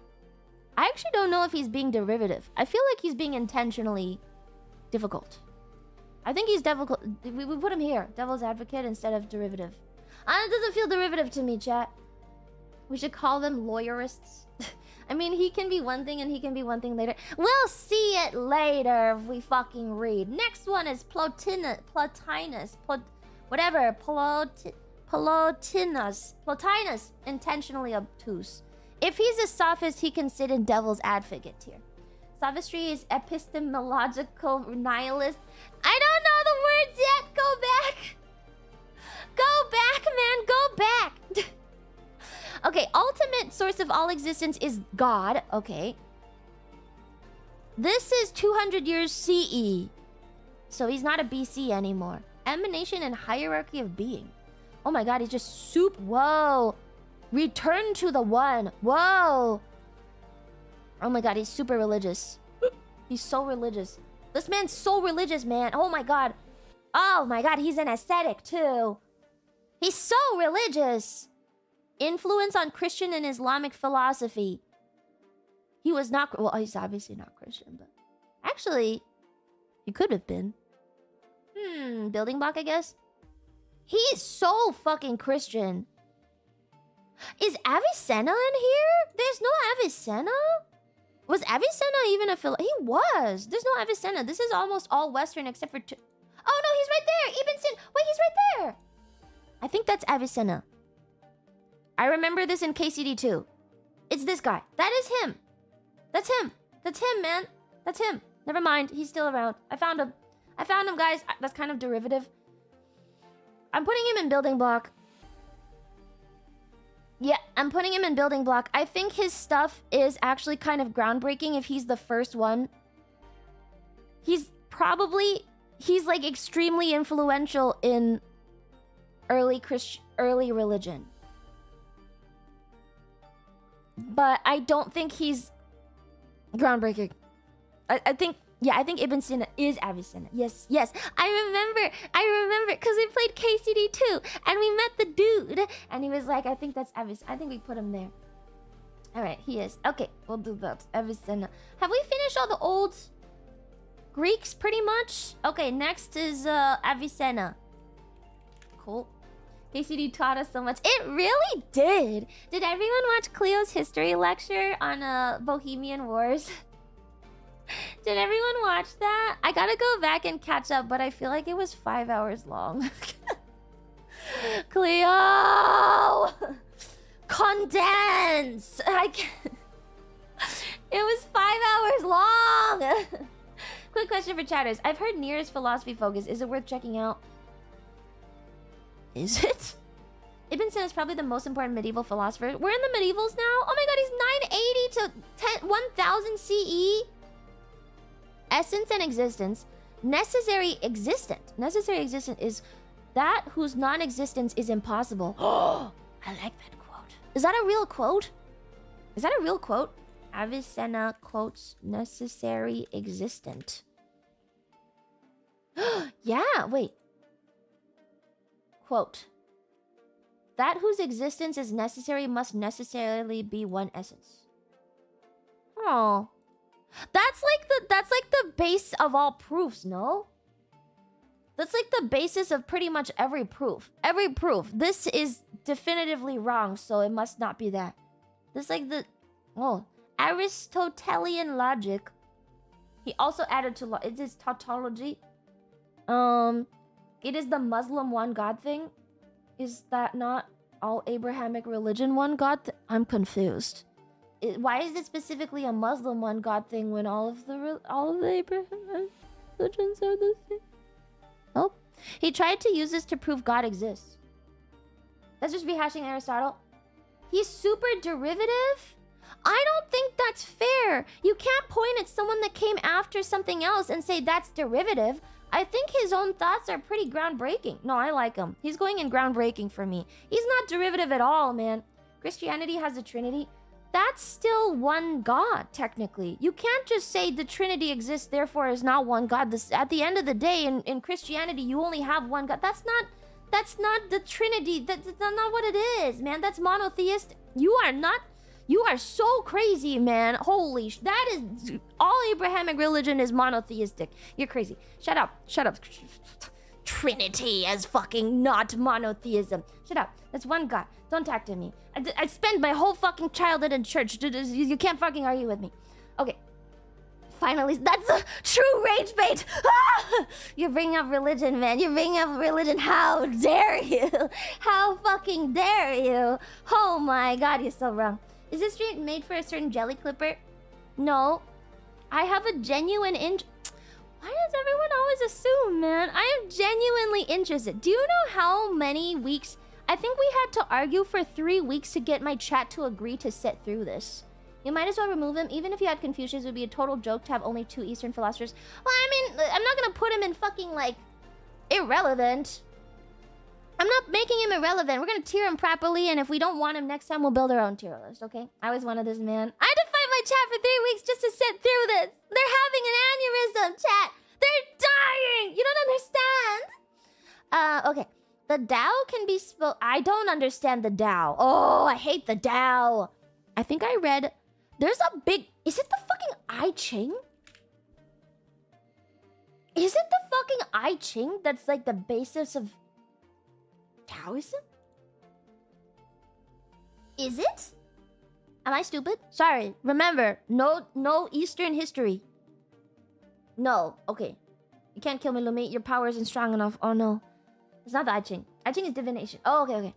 I actually don't know if he's being derivative. I feel like he's being intentionally difficult. I think he's difficult. We put him here. Devil's advocate instead of derivative. It doesn't feel derivative to me, chat. We should call them lawyerists. I mean, he can be one thing and he can be one thing later. We'll see it later if we fucking read. Next one is Plotinus. Plotinus. Intentionally obtuse. If he's a sophist, he can sit in devil's advocate tier. Sophistry is epistemological nihilist. I don't know the words yet. Go back. Go back, man. Go back. Okay, ultimate source of all existence is God. Okay. This is 200 years CE. So he's not a BC anymore. Emanation and hierarchy of being. Oh my god, he's just soup. Whoa. Return to the one. Whoa. Oh my god, he's super religious. He's so religious. This man's so religious, man. Oh my god. Oh my god, he's an ascetic too. He's so religious. Influence on Christian and Islamic philosophy. He was not... Well, he's obviously not Christian, but... Actually, he could have been. Building block, I guess? He's so fucking Christian. Is Avicenna in here? There's no Avicenna? Was Avicenna even a He was. There's no Avicenna. This is almost all Western except for... Oh no, he's right there! Ibn Sina! Wait, he's right there! I think that's Avicenna. I remember this in KCD2. It's this guy. That is him. That's him. That's him, man. That's him. Never mind. He's still around. I found him. I found him, guys. That's kind of derivative. I'm putting him in building block. Yeah, I'm putting him in building block. I think his stuff is actually kind of groundbreaking if he's the first one. He's probably... He's like extremely influential in early religion. But I don't think he's groundbreaking. I think Ibn Sina is Avicenna. Yes. I remember, because we played KCD2, and we met the dude, and he was like, I think that's Avicenna. I think we put him there. Alright, he is. Okay, we'll do that. Avicenna. Have we finished all the old Greeks, pretty much? Okay, next is Avicenna. Cool. KCD taught us so much. It really did. Did everyone watch Cleo's history lecture on Bohemian Wars? Did everyone watch that? I gotta go back and catch up, but I feel like it was 5 hours long. Cleo! Condense! It was 5 hours long! Quick question for chatters. I've heard Nier's philosophy focus. Is it worth checking out? Is it? Ibn Sina is probably the most important medieval philosopher. We're in the medievals now? Oh my god, he's 980 to 1000 CE? Essence and existence. Necessary existent. Necessary existent is that whose non-existence is impossible. Oh, I like that quote. Is that a real quote? Is that a real quote? Avicenna quotes necessary existent. Yeah, wait. Quote. That whose existence is necessary must necessarily be one essence. Oh. That's like the base of all proofs, no? That's like the basis of pretty much every proof. Every proof. This is definitively wrong, so it must not be that. This is like the... Oh. Aristotelian logic. He also added to... It is tautology. It is the Muslim one God thing. Is that not all Abrahamic religion one God? I'm confused. Why is it specifically a Muslim one God thing when all of the Abrahamic religions are the same? Oh, he tried to use this to prove God exists. That's just rehashing Aristotle. He's super derivative? I don't think that's fair. You can't point at someone that came after something else and say that's derivative. I think his own thoughts are pretty groundbreaking. No, I like him. He's going in groundbreaking for me. He's not derivative at all, man. Christianity has a trinity. That's still one God, technically. You can't just say the Trinity exists, therefore is not one God. At the end of the day, in Christianity, you only have one God. That's not the Trinity. That's not what it is, man. That's monotheistic. You are so crazy, man. Holy that is... All Abrahamic religion is monotheistic. You're crazy. Shut up. Shut up. Trinity as fucking not monotheism. Shut up. That's one God. Don't talk to me. I spent my whole fucking childhood in church. You can't fucking argue with me. Okay. Finally, that's a true rage bait. Ah! You're bringing up religion, man. You're bringing up religion. How dare you? How fucking dare you? Oh my God, you're so wrong. Is this stream made for a certain jelly clipper? No. I have a genuine Why does everyone always assume, man? I am genuinely interested. Do you know how many weeks... I think we had to argue for 3 weeks to get my chat to agree to sit through this. You might as well remove him. Even if you had Confucius, it would be a total joke to have only 2 Eastern philosophers. Well, I mean, I'm not gonna put him in fucking, like, irrelevant. I'm not making him irrelevant. We're gonna tier him properly, and if we don't want him next time, we'll build our own tier list, okay? I always wanted this, man. I had to fight my chat for 3 weeks just to sit through this. They're having an aneurysm, chat. They're dying. You don't understand. Okay. The Tao can be I don't understand the Tao. Oh, I hate the Tao. I think I read... There's a big... Is it the fucking I Ching? Is it the fucking I Ching that's like the basis of Taoism? Is it? Am I stupid? Sorry. Remember, no Eastern history. No. Okay. You can't kill me, Lumi. Your power isn't strong enough. Oh no. It's not the I Ching. I Ching is divination. Oh, okay.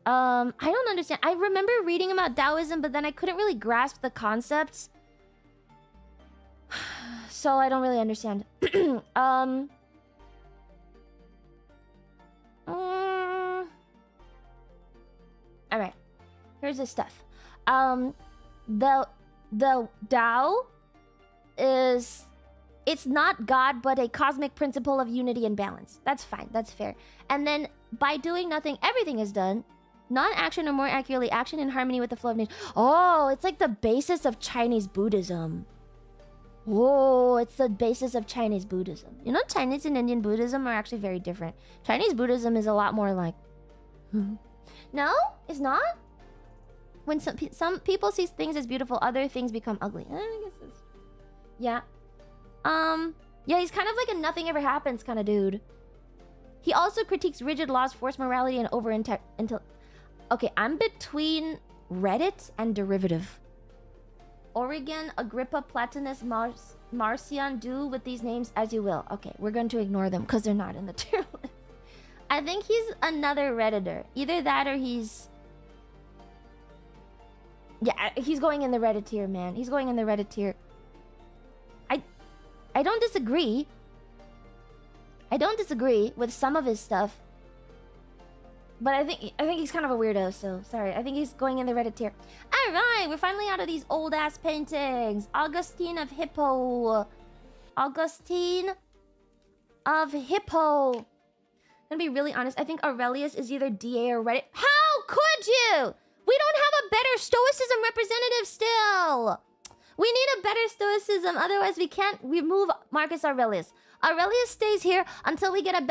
I don't understand. I remember reading about Taoism, but then I couldn't really grasp the concepts. So I don't really understand. Alright. Here's the stuff. The Tao is... It's not God, but a cosmic principle of unity and balance. That's fine. That's fair. And then, by doing nothing, everything is done. Non-action, or more accurately, action in harmony with the flow of nature. Oh, it's like the basis of Chinese Buddhism. Whoa, it's the basis of Chinese Buddhism. You know, Chinese and Indian Buddhism are actually very different. Chinese Buddhism is a lot more like... No, it's not? When some people see things as beautiful, other things become ugly. I guess it's... Yeah. Yeah, he's kind of like a nothing ever happens kind of dude. He also critiques rigid laws, forced morality, and Okay, I'm between Reddit and derivative. Oregon, Agrippa, Platonus, Marcion, do with these names as you will. Okay, we're going to ignore them because they're not in the tier list. I think he's another Redditor. Either that or he's... Yeah, he's going in the Reddit tier, man. He's going in the Reddit tier. I don't disagree. I don't disagree with some of his stuff. But I think he's kind of a weirdo, so sorry. I think he's going in the Reddit tier. Alright, we're finally out of these old-ass paintings. Augustine of Hippo. Augustine of Hippo. I'm gonna be really honest. I think Aurelius is either DA or Reddit. How could you? We don't have a better Stoicism representative still. We need a better Stoicism, otherwise we can't remove Marcus Aurelius. Aurelius stays here until we get a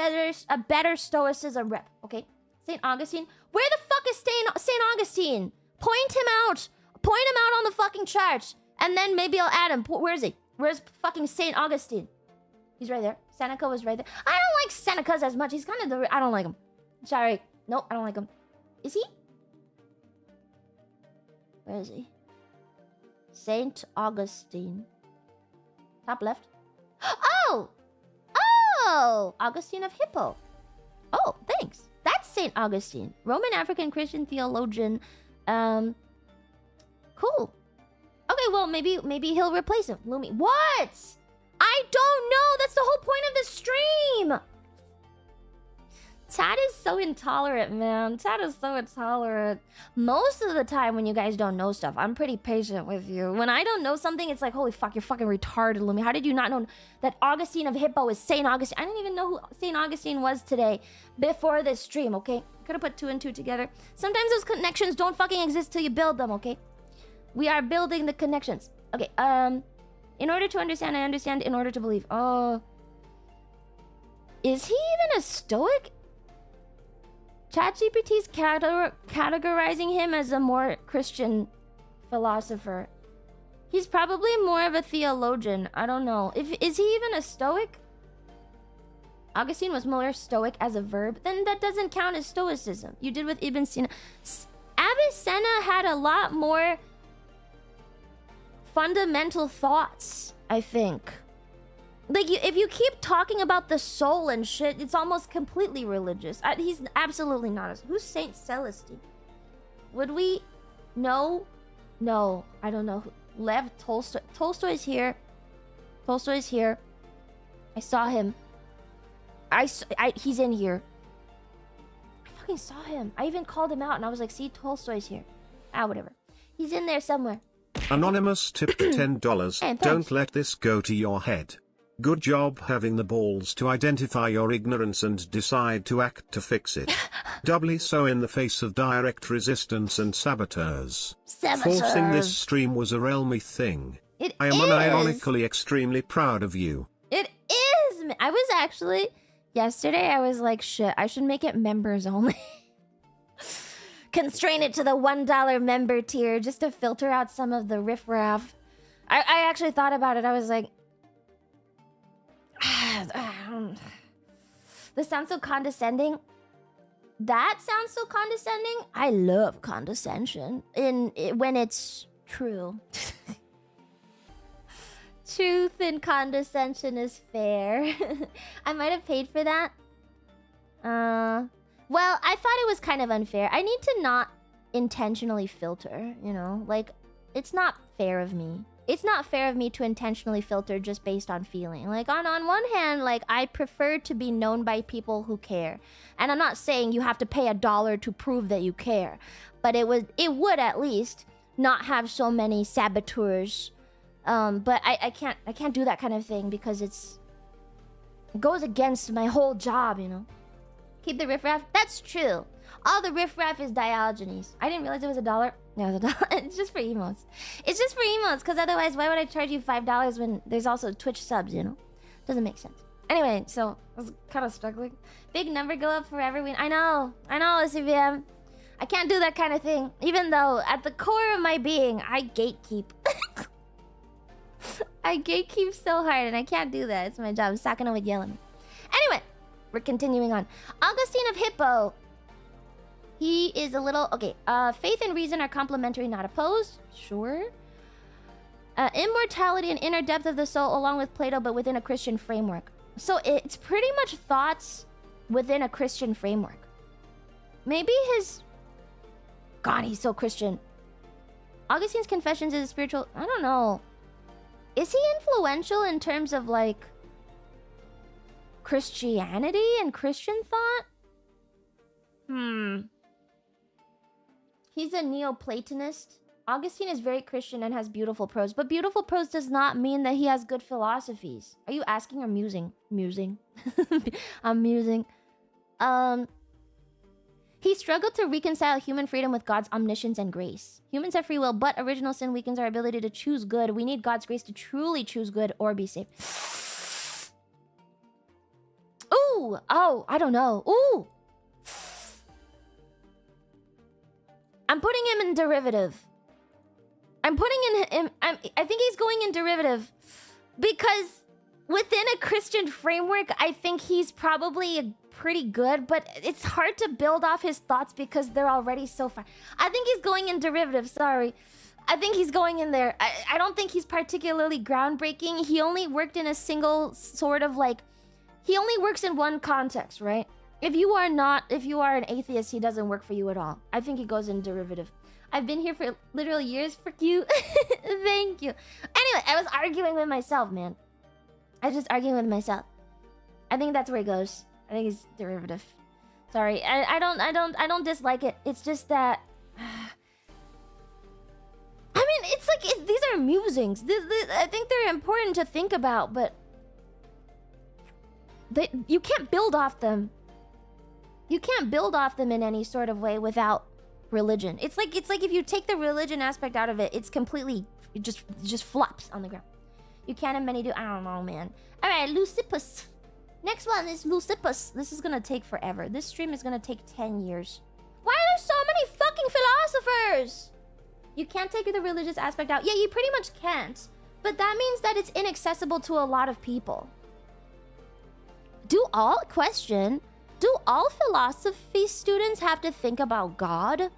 better Stoicism rep, okay? St. Augustine. Where the fuck is St. Augustine? Point him out. Point him out on the fucking chart. And then maybe I'll add him. Where is he? Where's fucking St. Augustine? He's right there. Seneca was right there. I don't like Senecas as much. He's kind of the... I don't like him. Sorry. Nope, I don't like him. Is he? Where is he? St. Augustine. Top left. Oh! Oh! Augustine of Hippo. Oh, thanks. That's St. Augustine. Roman African Christian theologian. Cool. Okay, well, maybe he'll replace him. Lumi. What? I don't know. That's the whole point of the stream. Chat is so intolerant, man. Chat is so intolerant. Most of the time when you guys don't know stuff, I'm pretty patient with you. When I don't know something, it's like, holy fuck, you're fucking retarded, Lumi. How did you not know that Augustine of Hippo is St. Augustine? I didn't even know who St. Augustine was today before this stream, okay? Could have put 2 and 2 together. Sometimes those connections don't fucking exist till you build them, okay? We are building the connections. Okay, in order to understand, I understand. In order to believe. Oh. Is he even a Stoic? ChatGPT's categorizing him as a more Christian philosopher. He's probably more of a theologian. I don't know. Is he even a Stoic? Augustine was more Stoic as a verb. Then that doesn't count as Stoicism. You did with Ibn Sina. Avicenna had a lot more fundamental thoughts, I think. Like, if you keep talking about the soul and shit, it's almost completely religious. He's absolutely not. Who's Saint Celestine? Would we know? No, I don't know. Lev Tolstoy. Tolstoy's here. Tolstoy's here. I saw him. He's in here. I fucking saw him. I even called him out and I was like, see, Tolstoy's here. Ah, whatever. He's in there somewhere. Anonymous tipped $10. Hey, don't let this go to your head. Good job having the balls to identify your ignorance and decide to act to fix it. Doubly so in the face of direct resistance and saboteurs. Forcing this stream was a realmy thing. I am unironically extremely proud of you. It is! I was actually... Yesterday, I was like, shit, I should make it members only. Constrain it to the $1 member tier just to filter out some of the riffraff. I actually thought about it. I was like... This sounds so condescending. That sounds so condescending. I love condescension when it's true. Truth and condescension is fair. I might have paid for that. Well, I thought it was kind of unfair. I need to not intentionally filter, you know? Like, it's not fair of me. It's not fair of me to intentionally filter just based on feeling. Like, on one hand, like, I prefer to be known by people who care. And I'm not saying you have to pay $1 to prove that you care. But it would at least not have so many saboteurs. But I can't do that kind of thing because it goes against my whole job, you know? Keep the riffraff? That's true. All the riffraff is Diogenes. I didn't realize it was $1. No, it was $1. It's just for emotes. It's just for emotes, because otherwise, why would I charge you $5 when there's also Twitch subs, you know? Doesn't make sense. Anyway, so I was kind of struggling. Big number go up for everyone. I know, CVM. I can't do that kind of thing. Even though, at the core of my being, I gatekeep. I gatekeep so hard, and I can't do that. It's my job. Sakana would yell at me. Anyway, we're continuing on. Augustine of Hippo. He is a little... Okay, faith and reason are complementary, not opposed. Sure. Immortality and inner depth of the soul, along with Plato, but within a Christian framework. So it's pretty much thoughts within a Christian framework. Maybe his... God, he's so Christian. Augustine's Confessions is a spiritual... I don't know. Is he influential in terms of, like, Christianity and Christian thought? He's a Neoplatonist. Augustine is very Christian and has beautiful prose. But beautiful prose does not mean that he has good philosophies. Are you asking or musing? Musing. I'm musing. He struggled to reconcile human freedom with God's omniscience and grace. Humans have free will, but original sin weakens our ability to choose good. We need God's grace to truly choose good or be saved. Ooh! Oh, I don't know. Ooh! I'm putting him in derivative. I'm putting in him... I think he's going in derivative. Because within a Christian framework, I think he's probably pretty good, but it's hard to build off his thoughts because they're already so far. I think he's going in derivative, sorry. I think he's going in there. I don't think he's particularly groundbreaking. He only worked in a single sort of like... He only works in one context, right? If you are an atheist, he doesn't work for you at all. I think he goes in derivative. I've been here for literal years. Frick you. Thank you. Anyway, I was arguing with myself, man. I was just arguing with myself. I think that's where he goes. I think he's derivative. Sorry, I don't dislike it. It's just that... I mean, it's like, these are musings. I think they're important to think about, but... you can't build off them. You can't build off them in any sort of way without religion. It's like if you take the religion aspect out of it, it's completely... It just flops on the ground. You can and many do. I don't know, man. Alright, Lucipus. Next one is Lucipus. This is gonna take forever. This stream is gonna take 10 years. Why are there so many fucking philosophers? You can't take the religious aspect out. Yeah, you pretty much can't. But that means that it's inaccessible to a lot of people. Do all philosophy students have to think about God?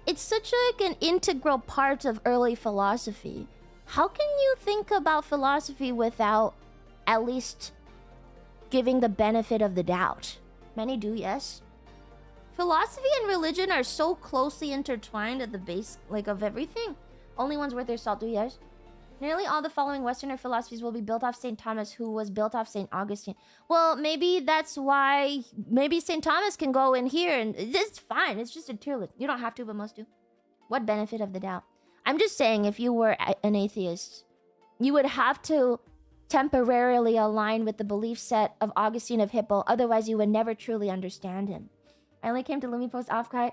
It's such like an integral part of early philosophy. How can you think about philosophy without at least giving the benefit of the doubt? Many do, yes. Philosophy and religion are so closely intertwined at the base, like, of everything. Only ones worth their salt do, yes. Nearly all the following Westerner philosophies will be built off St. Thomas, who was built off St. Augustine. Well, maybe that's why... Maybe St. Thomas can go in here, and it's fine. It's just a tier list. You don't have to, but most do. What benefit of the doubt? I'm just saying, if you were an atheist, you would have to temporarily align with the belief set of Augustine of Hippo. Otherwise, you would never truly understand him. I only came to Lumi post off-cry.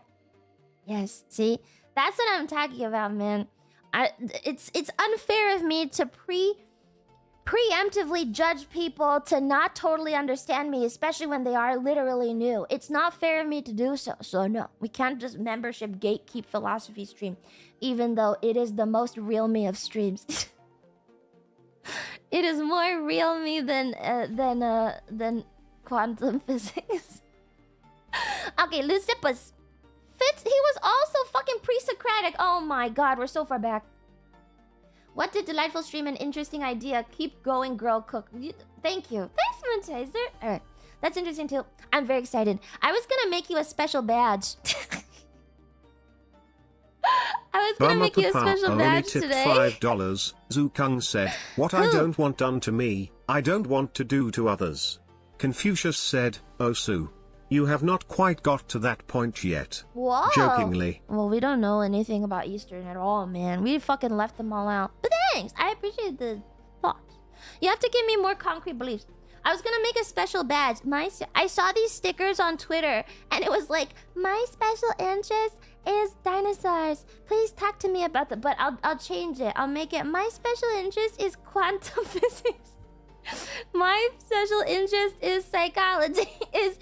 Yes, see? That's what I'm talking about, man. It's unfair of me to preemptively judge people to not totally understand me, especially when they are literally new. It's not fair of me to do so. So no, we can't just membership gatekeep philosophy stream, even though it is the most real me of streams. It is more real me than quantum physics. Okay, Lucipus. Fitz, he was also fucking pre-Socratic. Oh my god, we're so far back. What a delightful stream and interesting idea. Keep going, girl cook. Thank you. Thanks, Moonchaser. Alright, that's interesting too. I'm very excited. I was gonna make you a special badge. I was gonna make you a special badge today. $5. Zukung said, what I don't want done to me, I don't want to do to others. Confucius said, oh Sue. You have not quite got to that point yet. Whoa. Jokingly. Well, we don't know anything about Eastern at all, man. We fucking left them all out. But thanks. I appreciate the thoughts. You have to give me more concrete beliefs. I was gonna make a special badge. I saw these stickers on Twitter, and it was like, my special interest is dinosaurs. Please talk to me about that. But I'll change it. I'll make it, my special interest is quantum physics. My special interest is psychology, is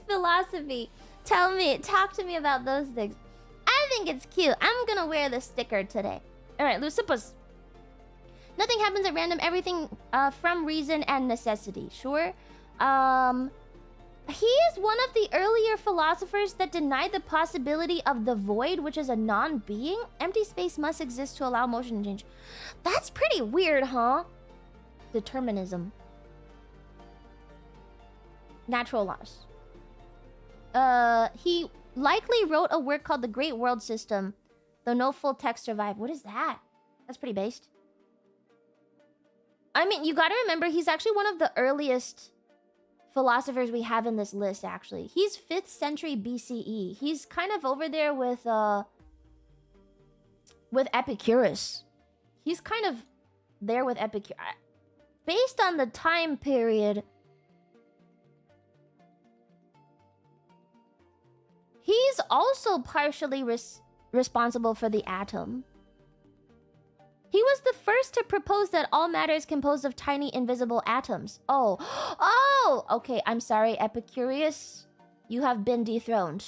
philosophy. Talk to me about those things. I think it's cute. I'm gonna wear the sticker today. Alright, Lucipus. Nothing happens at random. Everything from reason and necessity. Sure. He is one of the earlier philosophers that denied the possibility of the void, which is a non-being. Empty space must exist to allow motion and change. That's pretty weird, huh? Determinism. Natural laws. He likely wrote a work called The Great World System, though no full text survived. What is that? That's pretty based. I mean, you gotta remember, he's actually one of the earliest philosophers we have in this list, actually. He's 5th century BCE. He's kind of over there with Epicurus. He's kind of there with Epicurus. Based on the time period, he's also partially responsible for the atom. He was the first to propose that all matter is composed of tiny invisible atoms. Oh, okay, I'm sorry, Epicurus. You have been dethroned.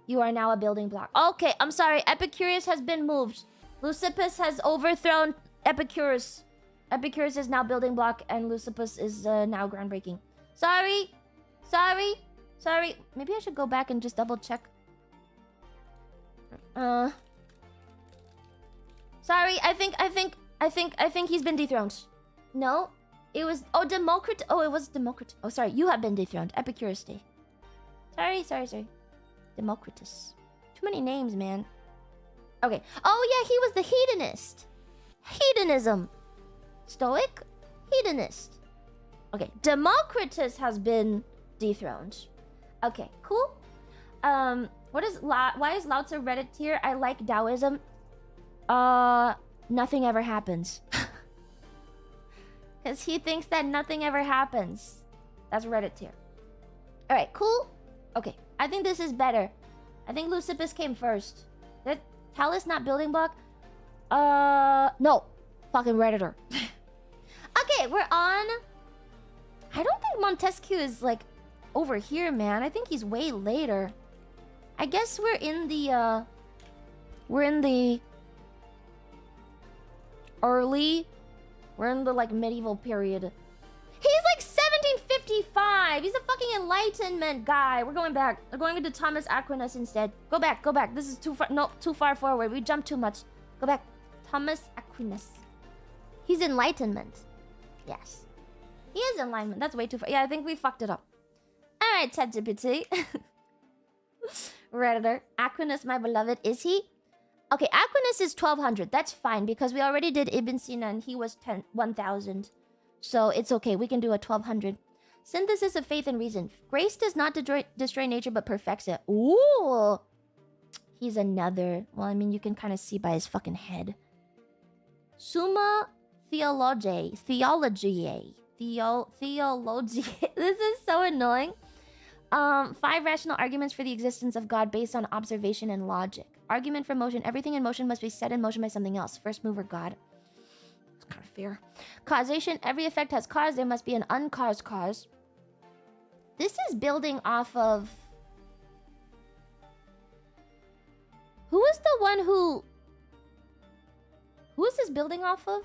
You are now a building block. Okay, I'm sorry, Epicurus has been moved. Lucipus has overthrown Epicurus. Epicurus is now building block, and Lucipus is now groundbreaking. Sorry. Maybe I should go back and just double check. Sorry, I think he's been dethroned. No, it was Democritus. Oh, it was Democritus. Oh, sorry, you have been dethroned. Epicurus Day. Sorry. Democritus. Too many names, man. Okay. Oh yeah, he was the hedonist. Hedonism. Stoic? Hedonist. Okay, Democritus has been dethroned. Okay, cool. Why is Lao Tzu Reddit tier? I like Taoism. Nothing ever happens. Because he thinks that nothing ever happens. That's Reddit tier. Alright, cool. Okay, I think this is better. I think Lucipus came first. That Talus not building block? No. Fucking Redditor. Okay, we're on... I don't think Montesquieu is, like, over here, man. I think he's way later. I guess we're in the, We're in the... early... We're in the, like, medieval period. He's, like, 1755! He's a fucking Enlightenment guy. We're going back. We're going into Thomas Aquinas instead. Go back, go back. This is too far... No, too far forward. We jumped too much. Go back. Thomas Aquinas. He's Enlightenment. Yes. He is Enlightenment. That's way too far. Yeah, I think we fucked it up. Alright, ChatGPT. Redditor. Aquinas, my beloved. Is he? Okay, Aquinas is 1200. That's fine because we already did Ibn Sina and he was 1000. So it's okay. We can do a 1200. Synthesis of faith and reason. Grace does not destroy nature but perfects it. Ooh. He's another. Well, I mean, you can kind of see by his fucking head. Summa Theologiae. Theology. This is so annoying. 5 rational arguments for the existence of God based on observation and logic. Argument for motion. Everything in motion must be set in motion by something else. First mover God. It's kind of fair. Causation. Every effect has cause. There must be an uncaused cause. This is building off of... Who is the one who... Who is this building off of?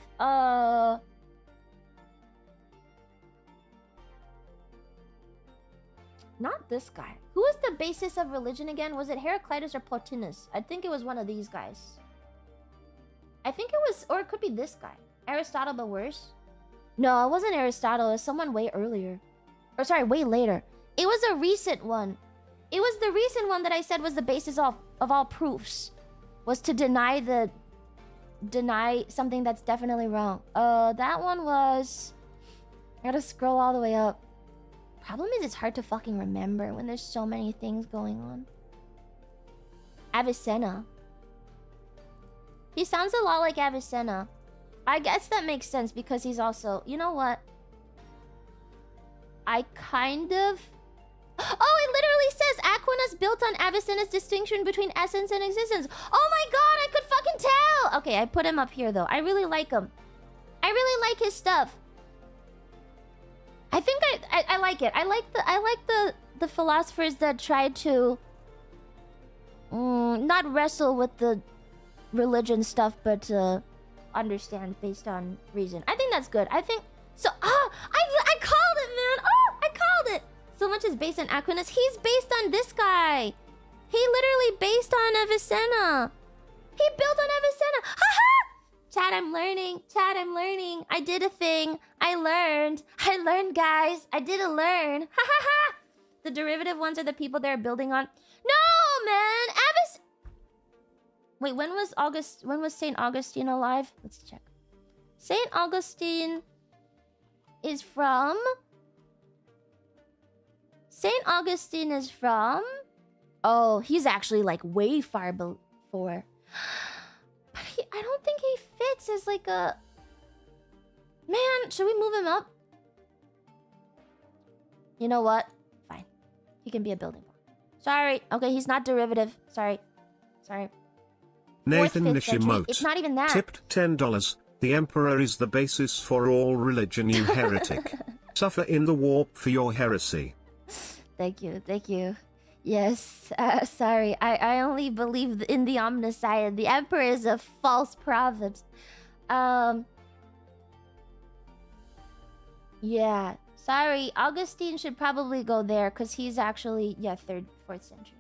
Not this guy. Who is the basis of religion again? Was it Heraclitus or Plotinus? I think it was one of these guys. I think it was... Or it could be this guy. Aristotle, but worse. No, it wasn't Aristotle. It was someone way earlier. Or sorry, way later. It was a recent one. It was the recent one that I said was the basis of all proofs. Was to deny something that's definitely wrong. That one was... I gotta scroll all the way up. Problem is it's hard to fucking remember when there's so many things going on. Avicenna. He sounds a lot like Avicenna. I guess that makes sense because he's also... You know what? I kind of... Oh, it literally says Aquinas built on Avicenna's distinction between essence and existence. Oh my god, I could fucking tell! Okay, I put him up here though. I really like him. I really like his stuff. I think I like it. I like the philosophers that try to not wrestle with the religion stuff, but understand based on reason. I think that's good. I think so. I called it, man. Oh, I called it. So much is based on Aquinas. He's based on this guy. He literally based on Avicenna. He built on Avicenna. Haha. Chat, I'm learning. Chat, I'm learning. I did a thing. I learned. I learned, guys. I did a learn. Ha ha ha. The derivative ones are the people they're building on. No, man. Wait, when was St. Augustine alive? Let's check. St. Augustine is from... St. Augustine is from... Oh, he's actually like way far before. But I don't think he fits as like a... Man, should we move him up? You know what? Fine. He can be a building block. Sorry. Okay, he's not derivative. Sorry. Nathan 4th, 5th century. Nishimoto It's not even that. tipped $10. The emperor is the basis for all religion, you heretic. Suffer in the warp for your heresy. Thank you. Yes, sorry. I only believe in the omniscient. The emperor is a false prophet. Yeah. Sorry, Augustine should probably go there because he's actually, 3rd, 4th century.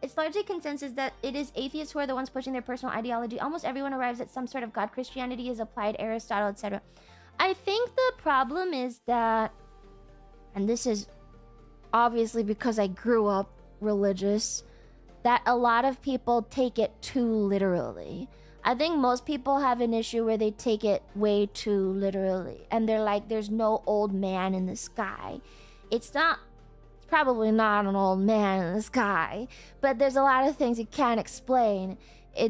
It's largely consensus that it is atheists who are the ones pushing their personal ideology. Almost everyone arrives at some sort of God. Christianity is applied, Aristotle, etc. I think the problem is that, and this is obviously because I grew up religious, that a lot of people take it too literally. I think most people have an issue where they take it way too literally. And they're like, there's no old man in the sky. It's probably not an old man in the sky, but there's a lot of things you can't explain.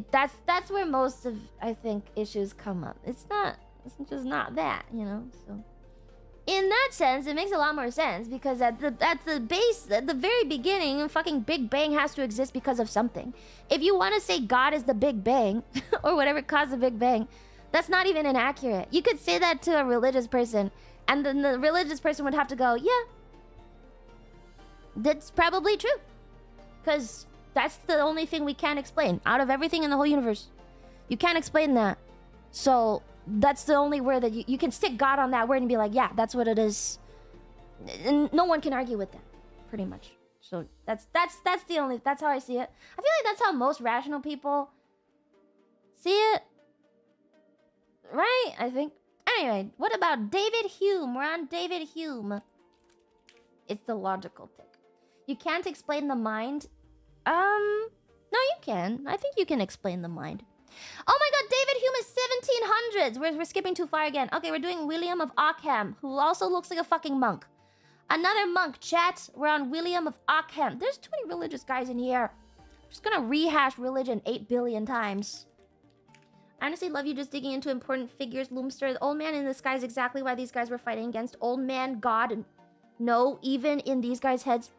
That's where most of, I think, issues come up. It's just not that, you know. So in that sense, it makes a lot more sense, because at the base, at the very beginning, fucking Big Bang has to exist because of something. If you want to say God is the Big Bang or whatever caused the Big Bang, that's not even inaccurate. You could say that to a religious person, and then the religious person would have to go, yeah, that's probably true, because that's the only thing we can't explain out of everything in the whole universe. You can't explain that. So that's the only word that you can stick God on that word and be like, yeah, that's what it is. And no one can argue with that, pretty much. So that's how I see it. I feel like that's how most rational people see it. Right? I think. Anyway, what about David Hume? We're on David Hume. It's the logical tick. You can't explain the mind. No, you can. I think you can explain the mind. Oh my god, David Hume is 1700s. We're skipping too far again. Okay, we're doing William of Ockham, who also looks like a fucking monk. Another monk, chat. We're on William of Ockham. There's too many religious guys in here. I'm just gonna rehash religion 8 billion times. I honestly love you just digging into important figures. Loomster, the old man in the sky is exactly why these guys were fighting against old man God. And no, even in these guys' heads.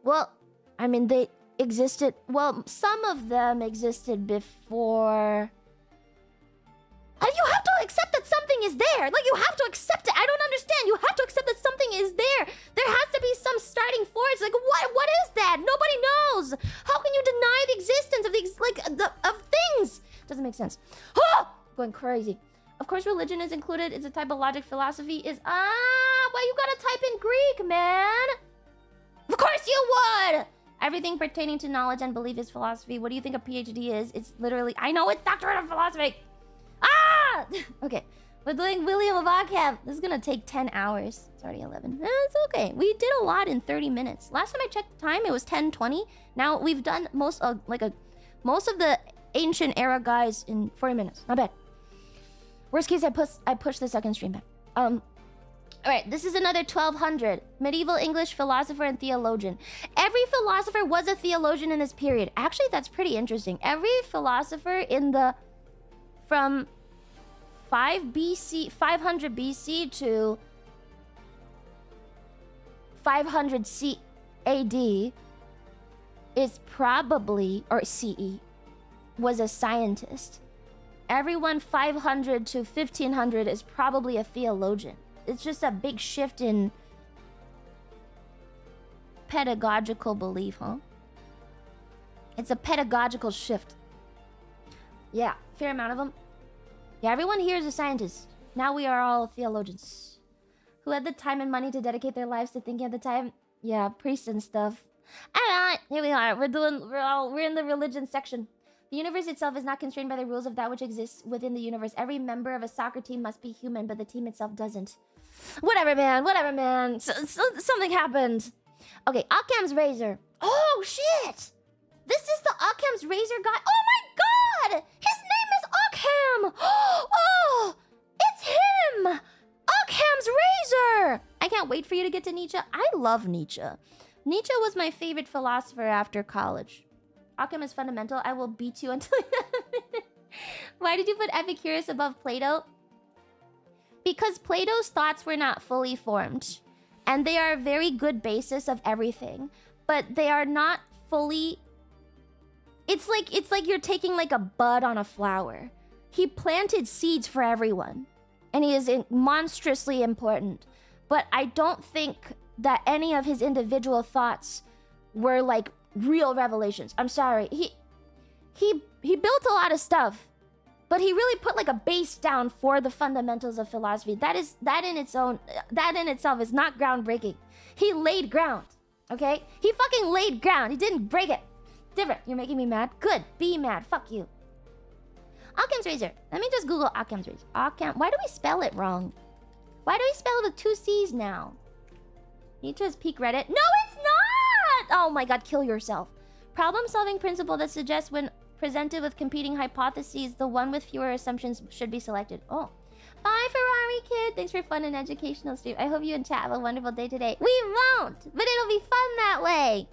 Well, I mean, they existed. Well, some of them existed before. You have to accept that something is there. Like, you have to accept it. I don't understand. You have to accept that something is there. There has to be some starting force. Like, what is that? Nobody knows. How can you deny the existence of of things? Doesn't make sense. Going crazy. Of course, religion is included. It's a type of logic. Philosophy is... well, you gotta type in Greek, man. Of course you would. Everything pertaining to knowledge and belief is philosophy. What do you think a PhD is? It's literally... I know, it's doctorate of philosophy. Okay. We're doing William of Ockham. This is gonna take 10 hours. It's already 11. It's okay. We did a lot in 30 minutes. Last time I checked the time, it was 10:20. Now we've done most of the ancient era guys in 40 minutes. Not bad. Worst case, I push the second stream back. Alright, this is another 1200. Medieval English philosopher and theologian. Every philosopher was a theologian in this period. Actually, that's pretty interesting. Every philosopher in the... From 500 BC to 500 AD is probably... Or CE. Was a scientist. Everyone 500 to 1500 is probably a theologian. It's just a big shift in pedagogical belief, huh? It's a pedagogical shift. Yeah, fair amount of them. Yeah, everyone here is a scientist. Now we are all theologians. Who had the time and money to dedicate their lives to thinking at the time? Yeah, priests and stuff. Alright, here we are. We're in the religion section. The universe itself is not constrained by the rules of that which exists within the universe. Every member of a soccer team must be human, but the team itself doesn't. Whatever, man. Whatever, man. Something happened. Okay, Occam's razor. Oh, shit! This is the Occam's razor guy. Oh my god! His name is Ockham! Oh! It's him! Occam's razor! I can't wait for you to get to Nietzsche. I love Nietzsche. Nietzsche was my favorite philosopher after college. Occam is fundamental. I will beat you until... Why did you put Epicurus above Plato? Because Plato's thoughts were not fully formed. And they are a very good basis of everything. But they are not fully... It's like you're taking like a bud on a flower. He planted seeds for everyone. And he is monstrously important. But I don't think that any of his individual thoughts were like real revelations. I'm sorry. He built a lot of stuff, but he really put like a base down for the fundamentals of philosophy. That in itself is not groundbreaking. He laid ground. Okay? He fucking laid ground. He didn't break it. Different. You're making me mad. Good. Be mad. Fuck you. Occam's razor. Let me just Google Occam's razor. Occam. Why do we spell it wrong? Why do we spell it with 2 C's now? Nietzsche's peak Reddit. No, it's not! Oh my god, kill yourself. Problem-solving principle that suggests when presented with competing hypotheses, the one with fewer assumptions should be selected. Oh. Bye, Sorry, kid. Thanks for fun and educational stream. I hope you and chat have a wonderful day today. We won't, but it'll be fun that way.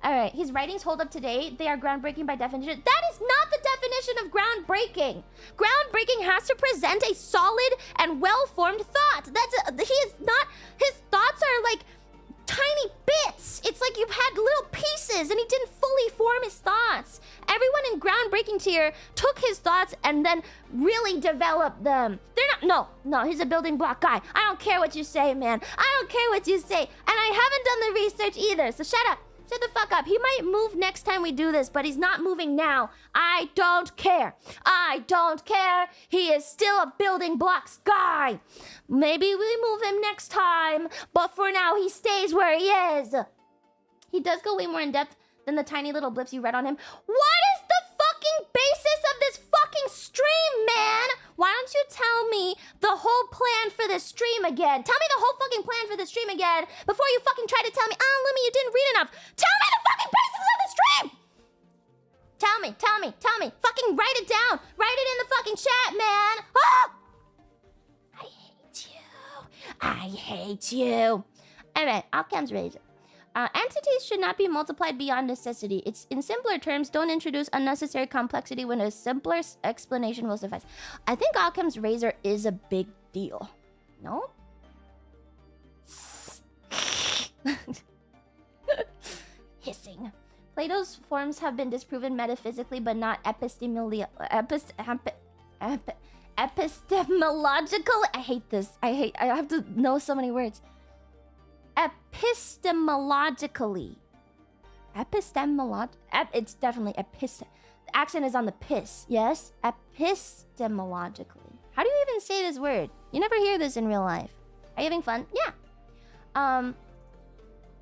All right, his writings hold up today. They are groundbreaking by definition. That is not the definition of groundbreaking. Groundbreaking has to present a solid and well-formed thought. His thoughts are like tiny bits. It's like you've had little pieces and he didn't fully form his thoughts. Everyone in groundbreaking tier took his thoughts and then really developed them. They're not, no, he's a building block guy. I don't care what you say, man. I don't care what you say. And I haven't done the research either, so shut up. Shut the fuck up. He might move next time we do this, but he's not moving now. I don't care. I don't care. He is still a building blocks guy. Maybe we move him next time, but for now he stays where he is. He does go way more in depth than the tiny little blips you read on him. What is the fucking basis of this fucking stream, man? Why don't you tell me the whole plan for this stream again? Tell me the whole fucking plan for the stream again before you fucking try to tell me, oh, Lumi, you didn't read enough. Tell me the fucking basis of the stream! Tell me. Fucking write it down. Write it in the fucking chat, man. Oh! I hate you. Alright, Occam's razor. Entities should not be multiplied beyond necessity. It's in simpler terms, don't introduce unnecessary complexity when a simpler explanation will suffice. I think Occam's razor is a big deal. No? Hissing. Plato's forms have been disproven metaphysically, but not epistemological. I hate this. I have to know so many words. Epistemologically. It's definitely the accent is on the piss, yes? Epistemologically. How do you even say this word? You never hear this in real life. Are you having fun? Yeah. How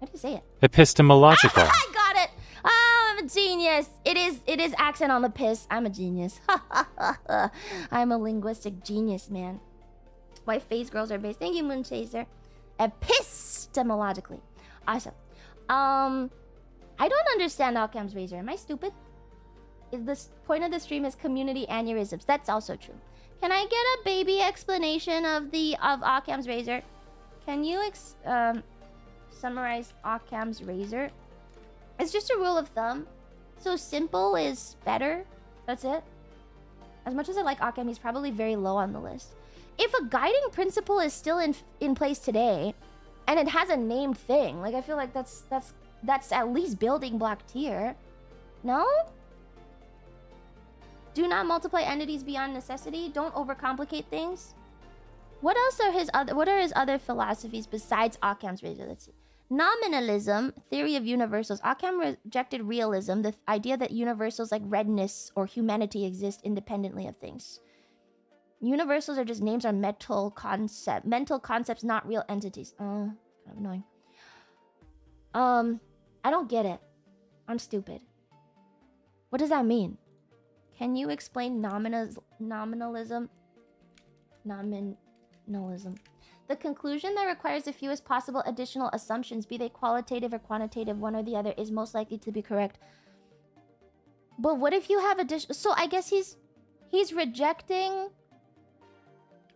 do you say it? Epistemological. I got it! Oh, I'm a genius. It is accent on the piss. I'm a genius. I'm a linguistic genius, man. White face girls are based. Thank you, Moon Chaser. Epistemologically. Awesome. I don't understand Occam's razor. Am I stupid? The point of the stream is community aneurysms. That's also true. Can I get a baby explanation of Occam's razor? Can you summarize Occam's razor? It's just a rule of thumb. So simple is better. That's it. As much as I like Occam, he's probably very low on the list. If a guiding principle is still in place today, and it has a named thing, like I feel like that's at least building block tier. No? Do not multiply entities beyond necessity. Don't overcomplicate things. What else are what are his other philosophies besides Occam's razor? Let's see. Nominalism, theory of universals. Occam rejected realism, the idea that universals like redness or humanity exist independently of things. Universals are just names on mental concepts, not real entities. Kind of annoying. I don't get it. I'm stupid. What does that mean? Can you explain nominalism? Nominalism. The conclusion that requires the fewest possible additional assumptions, be they qualitative or quantitative, one or the other, is most likely to be correct. But what if you have additional... So I guess he's rejecting...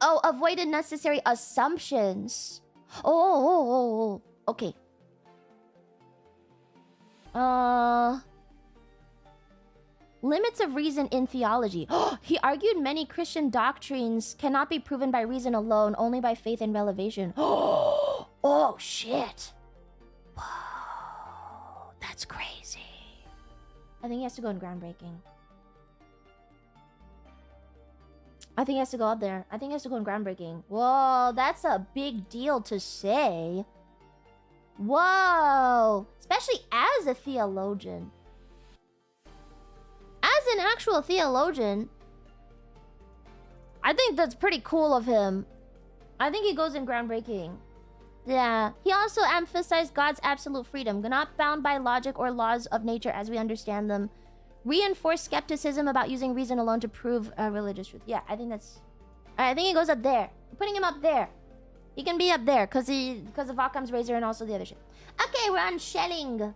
Oh, avoid unnecessary assumptions. Oh. Okay. Limits of reason in theology. He argued many Christian doctrines cannot be proven by reason alone, only by faith and revelation. Oh, shit. Whoa, that's crazy. I think he has to go in groundbreaking. I think he has to go up there. I think he has to go in groundbreaking. Whoa, that's a big deal to say. Whoa. Especially as a theologian. As an actual theologian, I think that's pretty cool of him. I think he goes in groundbreaking. Yeah. He also emphasized God's absolute freedom, not bound by logic or laws of nature as we understand them. Reinforce skepticism about using reason alone to prove religious truth. Yeah, I think that's... I think he goes up there. I'm putting him up there. He can be up there because of Occam's razor and also the other shit. Okay, we're on Schelling.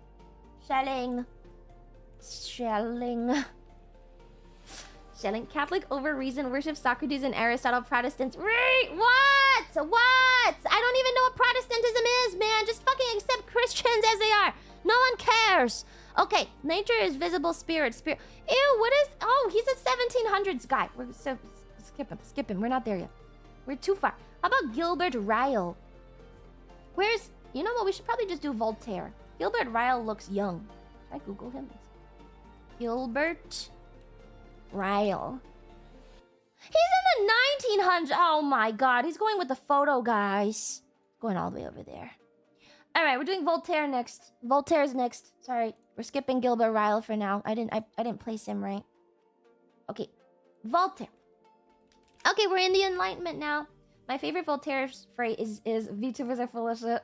Catholic over reason worships Socrates and Aristotle. Protestants. Wait, what? What? I don't even know what Protestantism is, man. Just fucking accept Christians as they are. No one cares. Okay, nature is visible spirit. Ew, what is... Oh, he's a 1700s guy. We're so... Skip him. We're not there yet. We're too far. How about Gilbert Ryle? Where's... You know what? We should probably just do Voltaire. Gilbert Ryle looks young. Should I Google him? Gilbert Ryle. He's in the 1900s. Oh my god. He's going with the photo, guys. Going all the way over there. Alright, we're doing Voltaire next. Voltaire's next. Sorry. We're skipping Gilbert Ryle for now. I didn't place him right. Okay. Voltaire. Okay, we're in the Enlightenment now. My favorite Voltaire phrase is VTubers are full of shit.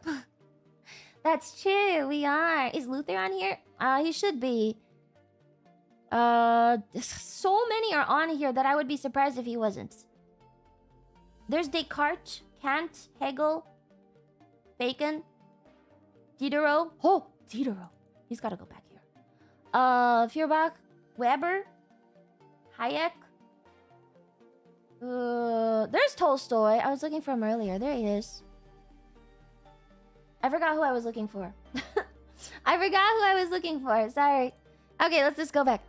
That's true, we are. Is Luther on here? He should be. So many are on here that I would be surprised if he wasn't. There's Descartes, Kant, Hegel, Bacon, Diderot. Oh, Diderot. He's gotta go back here. Feuerbach, Weber, Hayek. There's Tolstoy. I was looking for him earlier. There he is. I forgot who I was looking for. I forgot who I was looking for. Sorry. Okay, let's just go back.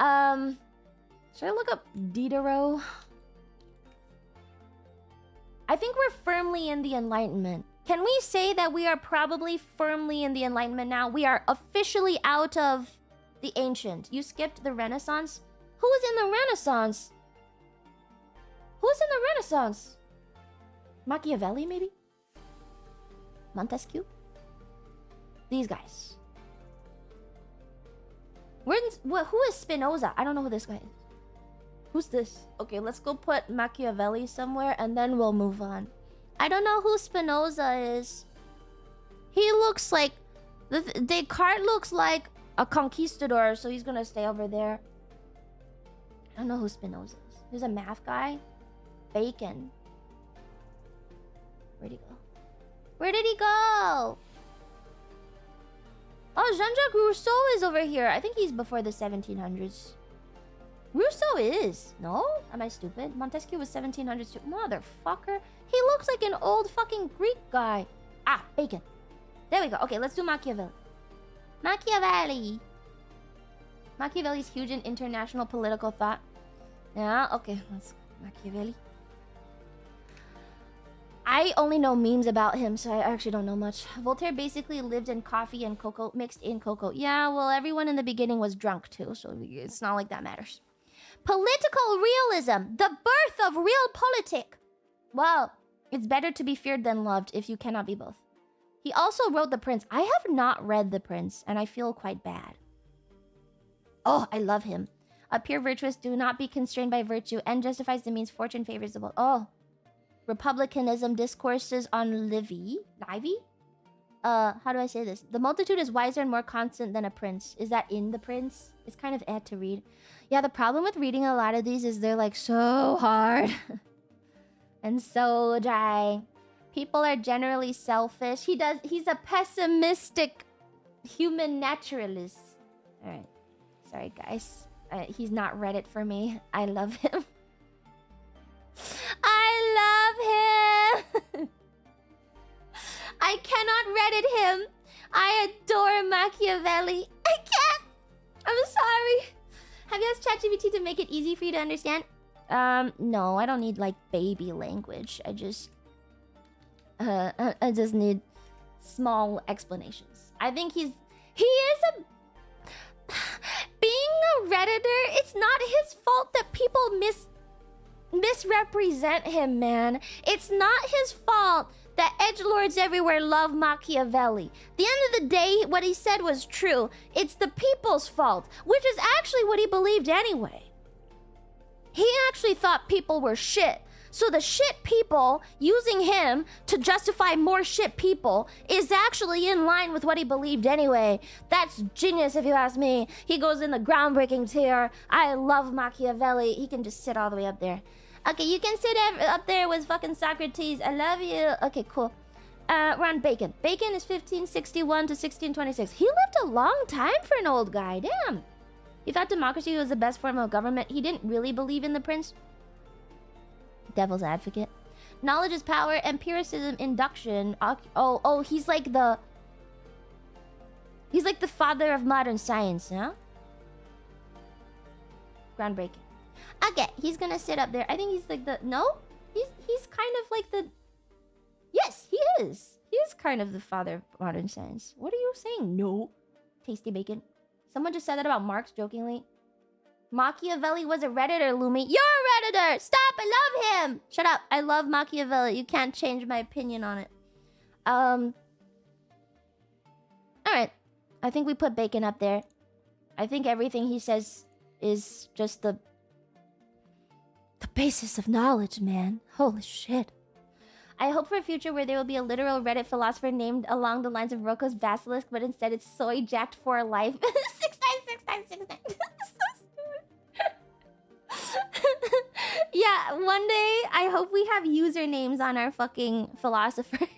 Should I look up Diderot? I think we're firmly in the Enlightenment. Can we say that we are probably firmly in the Enlightenment now? We are officially out of the ancient. You skipped the Renaissance? Who was in the Renaissance? Who's in the Renaissance? Machiavelli, maybe? Montesquieu? These guys. Who is Spinoza? I don't know who this guy is. Who's this? Okay, let's go put Machiavelli somewhere and then we'll move on. I don't know who Spinoza is. He looks like... Descartes looks like a conquistador, so he's gonna stay over there. I don't know who Spinoza is. He's a math guy. Bacon. Where'd he go? Where did he go? Oh, Jean-Jacques Rousseau is over here. I think he's before the 1700s. Rousseau is. No? Am I stupid? Montesquieu was 1700s too. Motherfucker. He looks like an old fucking Greek guy. Ah, Bacon. There we go. Okay, let's do Machiavelli. Machiavelli. Machiavelli's huge in international political thought. Yeah, okay. Let's Machiavelli. I only know memes about him, so I actually don't know much. Voltaire basically lived in coffee and cocoa, mixed in cocoa. Yeah, well, everyone in the beginning was drunk too, so it's not like that matters. Political realism, the birth of realpolitik. Well, it's better to be feared than loved if you cannot be both. He also wrote The Prince. I have not read The Prince, and I feel quite bad. Oh, I love him. Appear virtuous, do not be constrained by virtue, and justifies the means fortune favors the bold. Oh. Republicanism, discourses on Livy? How do I say this? The multitude is wiser and more constant than a prince. Is that in The Prince? It's kind of to read. Yeah, the problem with reading a lot of these is they're like so hard. And so dry. People are generally selfish. He's a pessimistic human naturalist. Alright. Sorry, guys. He's not Reddit for me. I love him. I love him. I cannot Reddit him. I adore Machiavelli. I can't. I'm sorry. Have you asked ChatGPT to make it easy for you to understand? No, I don't need like baby language. I just need small explanations. I think he is a... Being a Redditor, it's not his fault that people misrepresent him, man. It's not his fault that edgelords everywhere love Machiavelli. At the end of the day, what he said was true. It's the people's fault, which is actually what he believed anyway. He actually thought people were shit. So the shit people using him to justify more shit people is actually in line with what he believed anyway. That's genius if you ask me. He goes in the groundbreaking tier. I love Machiavelli. He can just sit all the way up there. Okay, you can sit up there with fucking Socrates. I love you. Okay, cool. We're on Bacon. Bacon is 1561 to 1626. He lived a long time for an old guy. Damn. He thought democracy was the best form of government. He didn't really believe in the prince. Devil's advocate. Knowledge is power. Empiricism, induction. Oh, he's like the... He's like the father of modern science, huh? Groundbreaking. Okay, he's gonna sit up there. I think he's like the... No? He's kind of like the... Yes, he is. He is kind of the father of modern science. What are you saying? No. Tasty bacon. Someone just said that about Marx jokingly. Machiavelli was a Redditor, Lumi. You're a Redditor! Stop! I love him! Shut up. I love Machiavelli. You can't change my opinion on it. Alright. I think we put bacon up there. I think everything he says is just the basis of knowledge, man. Holy shit. I hope for a future where there will be a literal Reddit philosopher named along the lines of Roko's Basilisk, but instead it's Soy Jacked for Life. 696969. So stupid. Yeah, one day I hope we have usernames on our fucking philosophers.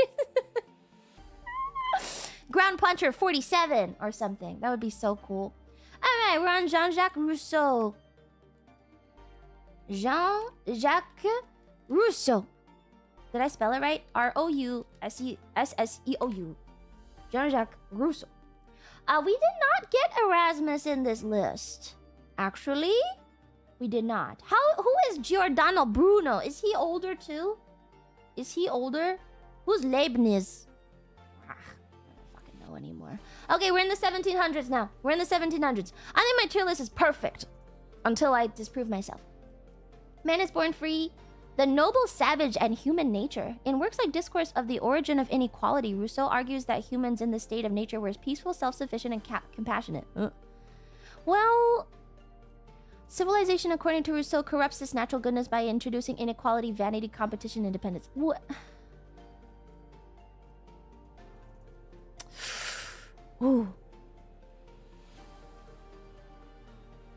Ground Puncher 47 or something. That would be so cool. Alright, we're on Jean-Jacques Rousseau. Jean-Jacques Rousseau. Did I spell it right? R-O-U-S-S-E-O-U. Jean-Jacques Rousseau. We did not get Erasmus in this list. Actually, we did not. Who is Giordano Bruno? Is he older too? Is he older? Who's Leibniz? I don't fucking know anymore. Okay, we're in the 1700s now. We're in the 1700s. I think my tier list is perfect. Until I disprove myself. Man is born free. The noble savage and human nature. In works like Discourse of the Origin of Inequality, Rousseau argues that humans in the state of nature were peaceful, self-sufficient, and compassionate. Well, civilization, according to Rousseau, corrupts this natural goodness by introducing inequality, vanity, competition, independence. What? Ooh.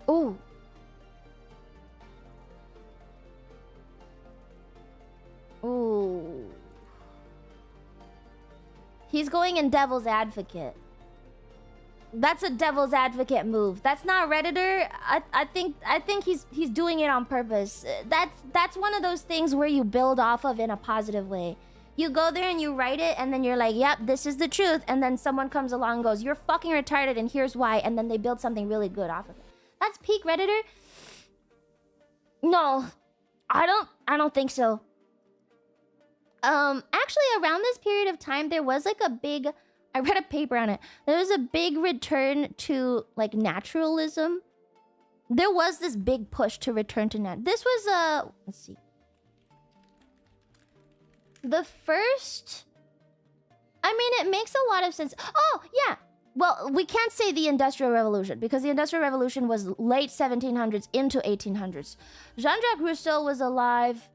Ooh. Ooh. He's going in devil's advocate. That's a devil's advocate move. That's not Redditor. I think he's doing it on purpose. That's one of those things where you build off of in a positive way. You go there and you write it and then you're like, yep, this is the truth. And then someone comes along and goes, you're fucking retarded and here's why. And then they build something really good off of it. That's peak Redditor. No, I don't think so. Actually, around this period of time, there was like a big... I read a paper on it. There was a big return to, like, naturalism. There was this big push to return to This was, let's see. The first... I mean, it makes a lot of sense. Oh, yeah! Well, we can't say the Industrial Revolution, because the Industrial Revolution was late 1700s into 1800s. Jean-Jacques Rousseau was alive...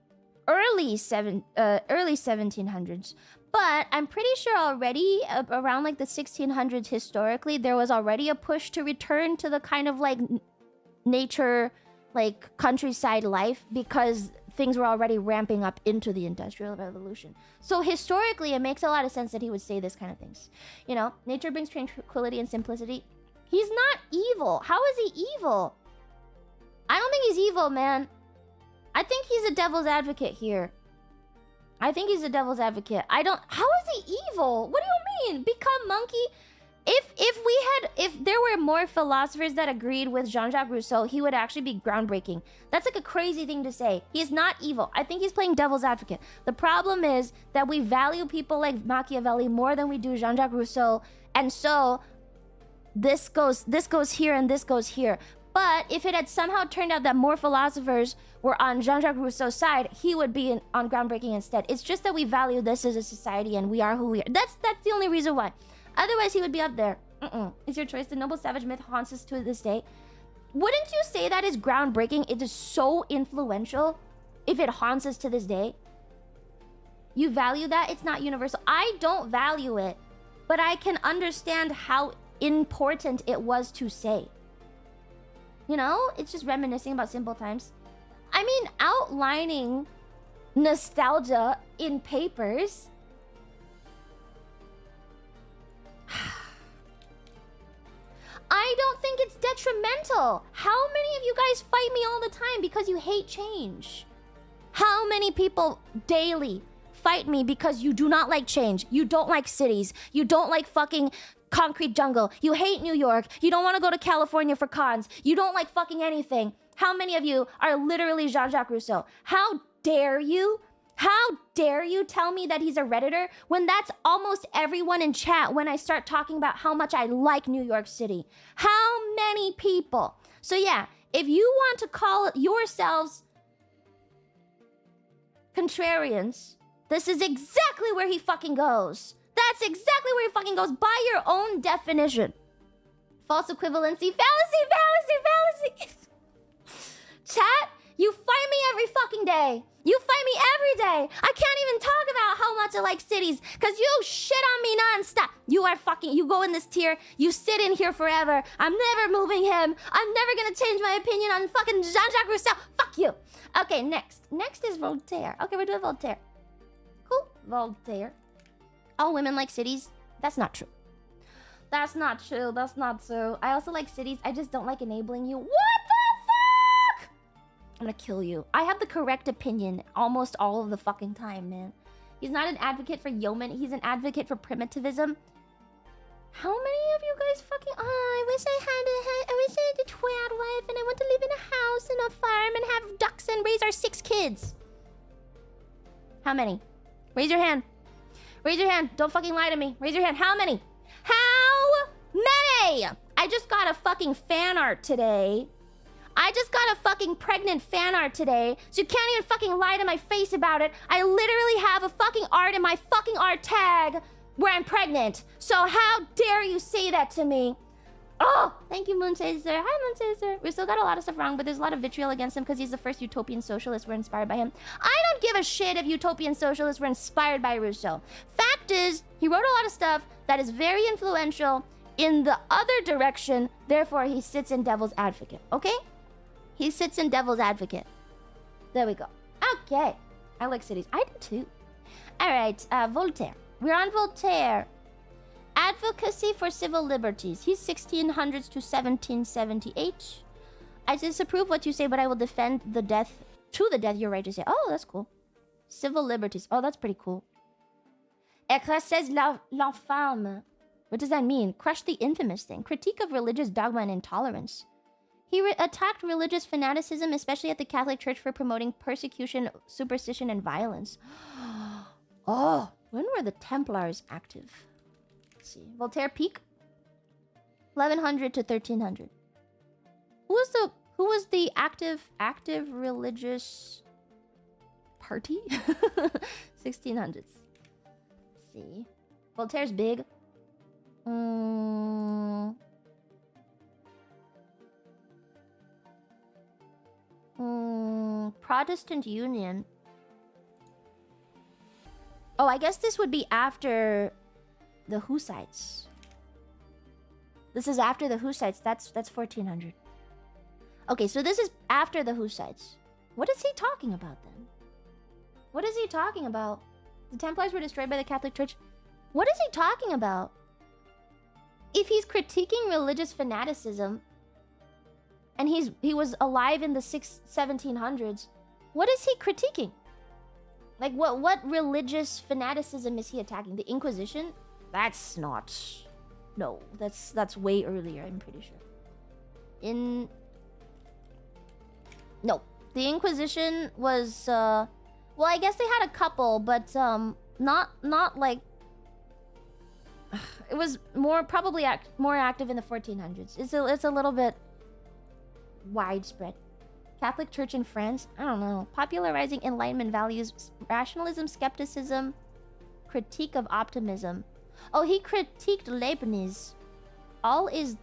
early 1700s, but I'm pretty sure already around like the 1600s historically there was already a push to return to the kind of like nature, like countryside life, because things were already ramping up into the Industrial Revolution. So historically it makes a lot of sense that he would say this kind of things. You know, nature brings tranquility and simplicity. He's not evil. How is he evil? I don't think he's evil, man. I think he's a devil's advocate here. I think he's a devil's advocate. How is he evil? What do you mean? Become monkey? If there were more philosophers that agreed with Jean-Jacques Rousseau, he would actually be groundbreaking. That's like a crazy thing to say. He's not evil. I think he's playing devil's advocate. The problem is that we value people like Machiavelli more than we do Jean-Jacques Rousseau, and so this goes here and this goes here. But if it had somehow turned out that more philosophers were on Jean-Jacques Rousseau's side, he would be on groundbreaking instead. It's just that we value this as a society and we are who we are. That's the only reason why. Otherwise, he would be up there. It's your choice. The noble savage myth haunts us to this day. Wouldn't you say that is groundbreaking? It is so influential if it haunts us to this day. You value that? It's not universal. I don't value it, but I can understand how important it was to say. You know, it's just reminiscing about simple times. I mean, outlining nostalgia in papers. I don't think it's detrimental. How many of you guys fight me all the time because you hate change? How many people daily fight me because you do not like change? You don't like cities. You don't like fucking concrete jungle. You hate New York. You don't want to go to California for cons. You don't like fucking anything. How many of you are literally Jean-Jacques Rousseau? How dare you? How dare you tell me that he's a Redditor when that's almost everyone in chat when I start talking about how much I like New York City? How many people? So yeah, if you want to call yourselves contrarians, this is exactly where he fucking goes. That's exactly where he fucking goes by your own definition. False equivalency, fallacy. Chat, you fight me every fucking day. You fight me every day. I can't even talk about how much I like cities because you shit on me nonstop. You are fucking, you go in this tier, you sit in here forever. I'm never moving him. I'm never gonna change my opinion on fucking Jean-Jacques Rousseau. Fuck you. Okay, next. Next is Voltaire. Okay, we're doing Voltaire. Cool. Voltaire. All women like cities. That's not true. That's not true. That's not true. I also like cities. I just don't like enabling you. What the fuck? I'm gonna kill you. I have the correct opinion almost all of the fucking time, man. He's not an advocate for yeoman. He's an advocate for primitivism. How many of you guys fucking... Oh, I wish I had a twad wife and I want to live in a house and a farm and have ducks and raise our 6 kids. How many? Raise your hand. Raise your hand. Don't fucking lie to me. Raise your hand. How many? How many? I just got a fucking fan art today. I just got a fucking pregnant fan art today, so you can't even fucking lie to my face about it. I literally have a fucking art in my fucking art tag where I'm pregnant. So how dare you say that to me? Oh, thank you, Moonchaser. Hi, Moonchaser. We still got a lot of stuff wrong, but there's a lot of vitriol against him because he's the first utopian socialist. We're inspired by him. I don't give a shit if utopian socialists were inspired by Rousseau. Fact is, he wrote a lot of stuff that is very influential in the other direction. Therefore, he sits in devil's advocate, okay? He sits in devil's advocate. There we go. Okay. I like cities. I do too. All right, Voltaire. We're on Voltaire. Advocacy for civil liberties. He's 1600s to 1778. I disapprove what you say, but I will defend the death, to the death, your right to say. Oh, that's cool. Civil liberties. Oh, that's pretty cool. Écrasez l'infâme. What does that mean? Crush the infamous thing. Critique of religious dogma and intolerance. He attacked religious fanaticism, especially at the Catholic Church, for promoting persecution, superstition, and violence. Oh, when were the Templars active? Let's see. Voltaire peak? 1100 to 1300. Who was the active religious party? 1600s. Let's see. Voltaire's big. Protestant Union. Oh, I guess this would be after the Hussites. This is after the Hussites. That's 1400. Okay, so this is after the Hussites. What is he talking about then? What is he talking about? The Templars were destroyed by the Catholic Church. What is he talking about? If he's critiquing religious fanaticism and he was alive in the 1700s, what is he critiquing? Like what religious fanaticism is he attacking? The Inquisition? That's not. No, that's way earlier, I'm pretty sure. No, the Inquisition was well, I guess they had a couple, but not like it was more probably more active in the 1400s. It's a little bit widespread. Catholic Church in France? I don't know. Popularizing Enlightenment values, rationalism, skepticism, critique of optimism. Oh, he critiqued Leibniz. All is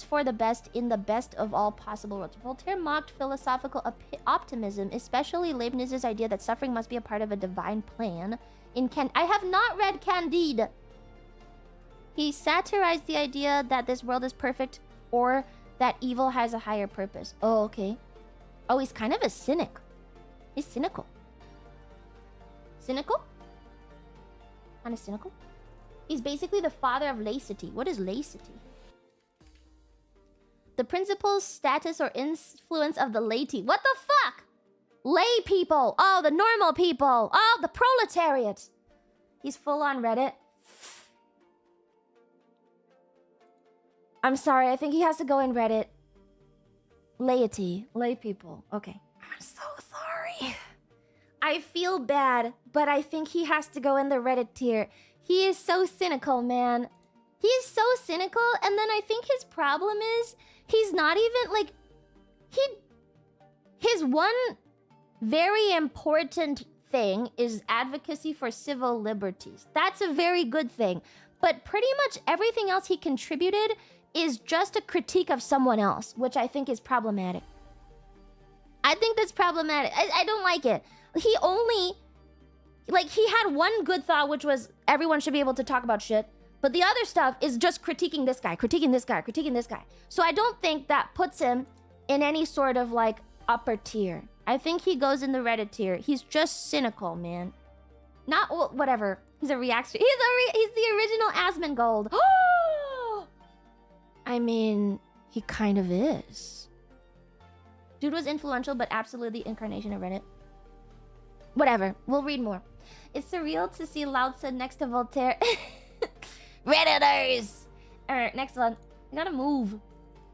for the best in the best of all possible worlds. Voltaire mocked philosophical optimism, especially Leibniz's idea that suffering must be a part of a divine plan. I have not read Candide. He satirized the idea that this world is perfect or that evil has a higher purpose. Oh, okay. Oh, he's kind of a cynic. He's cynical. Cynical? Kind of cynical? He's basically the father of laicity. What is laicity? The principles, status, or influence of the laity. What the fuck? lay people. Oh, the normal people. Oh, the proletariat. He's full on Reddit. I'm sorry, I think he has to go in Reddit. Laity. Lay people. Okay. I'm so sorry. I feel bad, but I think he has to go in the Reddit tier. He is so cynical, man. He is so cynical, and then I think his problem is he's not even like his one very important thing is advocacy for civil liberties. That's a very good thing. But pretty much everything else he contributed is just a critique of someone else, which I think is problematic. I think that's problematic. I don't like it. He only... Like, he had one good thought, which was everyone should be able to talk about shit. But the other stuff is just critiquing this guy, critiquing this guy, critiquing this guy. So I don't think that puts him in any sort of, like, upper tier. I think he goes in the Reddit tier. He's just cynical, man. Not... Well, whatever. He's a reactor. He's the original Asmongold. I mean, he kind of is. Dude was influential, but absolutely the incarnation of Reddit. Whatever. We'll read more. It's surreal to see Lao Tzu next to Voltaire. Redditors! Alright, next one. I gotta move.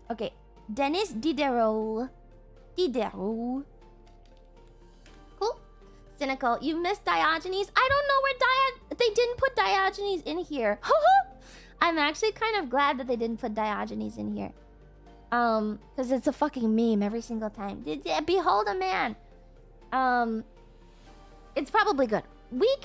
Okay. Dennis Diderot. Diderot. Cool. Cynical. You missed Diogenes? I don't know where they didn't put Diogenes in here. I'm actually kind of glad that they didn't put Diogenes in here. Because it's a fucking meme every single time. Behold a man. It's probably good. We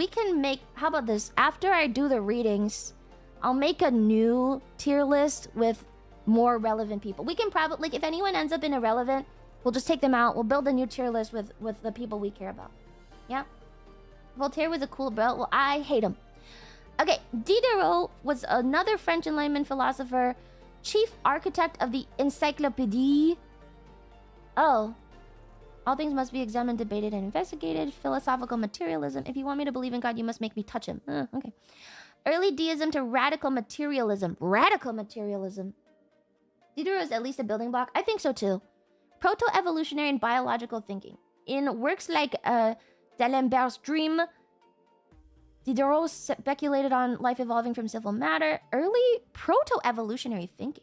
can make... How about this? After I do the readings, I'll make a new tier list with more relevant people. We can probably... Like, if anyone ends up in irrelevant, we'll just take them out. We'll build a new tier list with the people we care about. Yeah? Voltaire was a cool bro. Well, I hate him. Okay, Diderot was another French Enlightenment philosopher, chief architect of the Encyclopédie. Oh. All things must be examined, debated, and investigated. Philosophical materialism. If you want me to believe in God, you must make me touch him. Okay. Early deism to radical materialism. Radical materialism. Diderot is at least a building block. I think so too. Proto-evolutionary and biological thinking. In works like D'Alembert's Dream, Diderot speculated on life evolving from civil matter. Early proto-evolutionary thinking.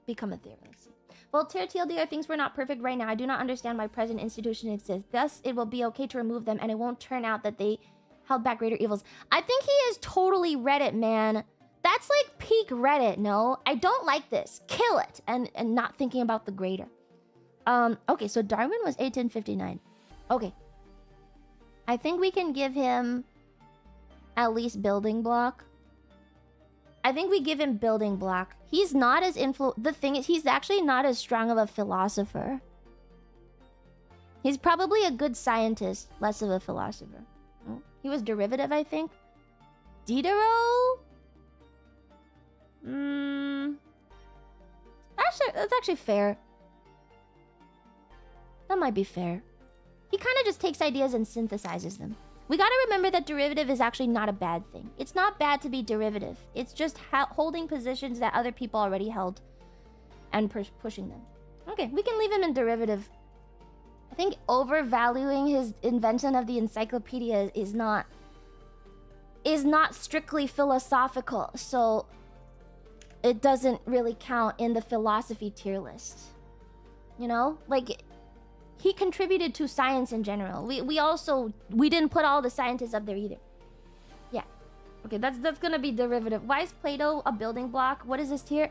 Become a theorist. Let's see. Voltaire TLDR thinks we're not perfect right now. I do not understand why present institutions exist. Thus, it will be okay to remove them, and it won't turn out that they held back greater evils. I think he is totally Reddit, man. That's like peak Reddit, no? I don't like this. Kill it. And not thinking about the greater. Okay, so Darwin was 1859. Okay. I think we can give him at least building block. I think we give him building block. He's not as the thing is, he's actually not as strong of a philosopher. He's probably a good scientist, less of a philosopher. He was derivative, I think. Diderot? Actually, that's actually fair. That might be fair. He kind of just takes ideas and synthesizes them. We gotta remember that derivative is actually not a bad thing. It's not bad to be derivative. It's just holding positions that other people already held and pushing them. Okay, we can leave him in derivative. I think overvaluing his invention of the encyclopedia is not strictly philosophical, so it doesn't really count in the philosophy tier list. You know? Like, he contributed to science in general. We didn't put all the scientists up there either. Yeah. Okay, that's gonna be derivative. Why is Plato a building block? What is this tier?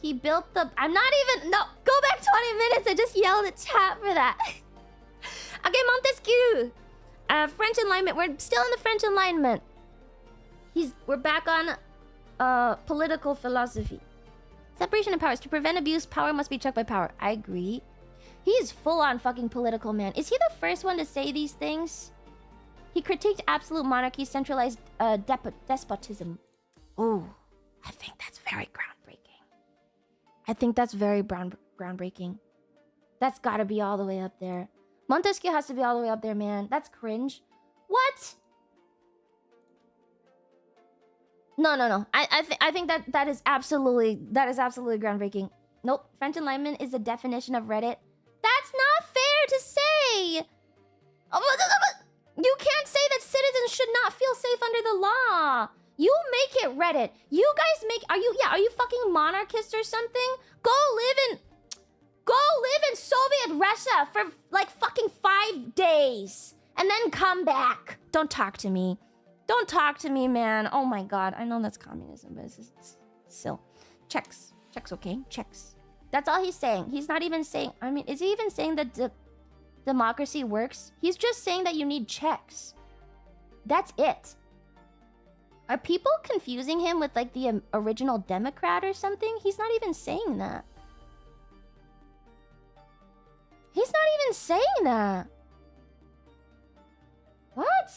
He built the... I'm not even... No! Go back 20 minutes! I just yelled at chat for that. Okay, Montesquieu. French Enlightenment. We're still in the French Enlightenment. We're back on political philosophy. Separation of powers. To prevent abuse, power must be checked by power. I agree. He's full-on fucking political, man. Is he the first one to say these things? He critiqued absolute monarchy, centralized despotism. Ooh, I think that's very groundbreaking. I think that's very groundbreaking. That's gotta be all the way up there. Montesquieu has to be all the way up there, man. That's cringe. What? No. I think that is absolutely groundbreaking. Nope. French Enlightenment is the definition of Reddit. That's not fair to say. You can't say that citizens should not feel safe under the law. You make it Reddit. You guys make... Are you fucking monarchists or something? Go live in Soviet Russia for like fucking 5 days. And then come back. Don't talk to me. Don't talk to me, man. Oh my god. I know that's communism, but it's still. Checks. Checks, okay? Checks. That's all he's saying. He's not even saying... I mean, is he even saying that democracy works? He's just saying that you need checks. That's it. Are people confusing him with like the original Democrat or something? He's not even saying that. He's not even saying that. What?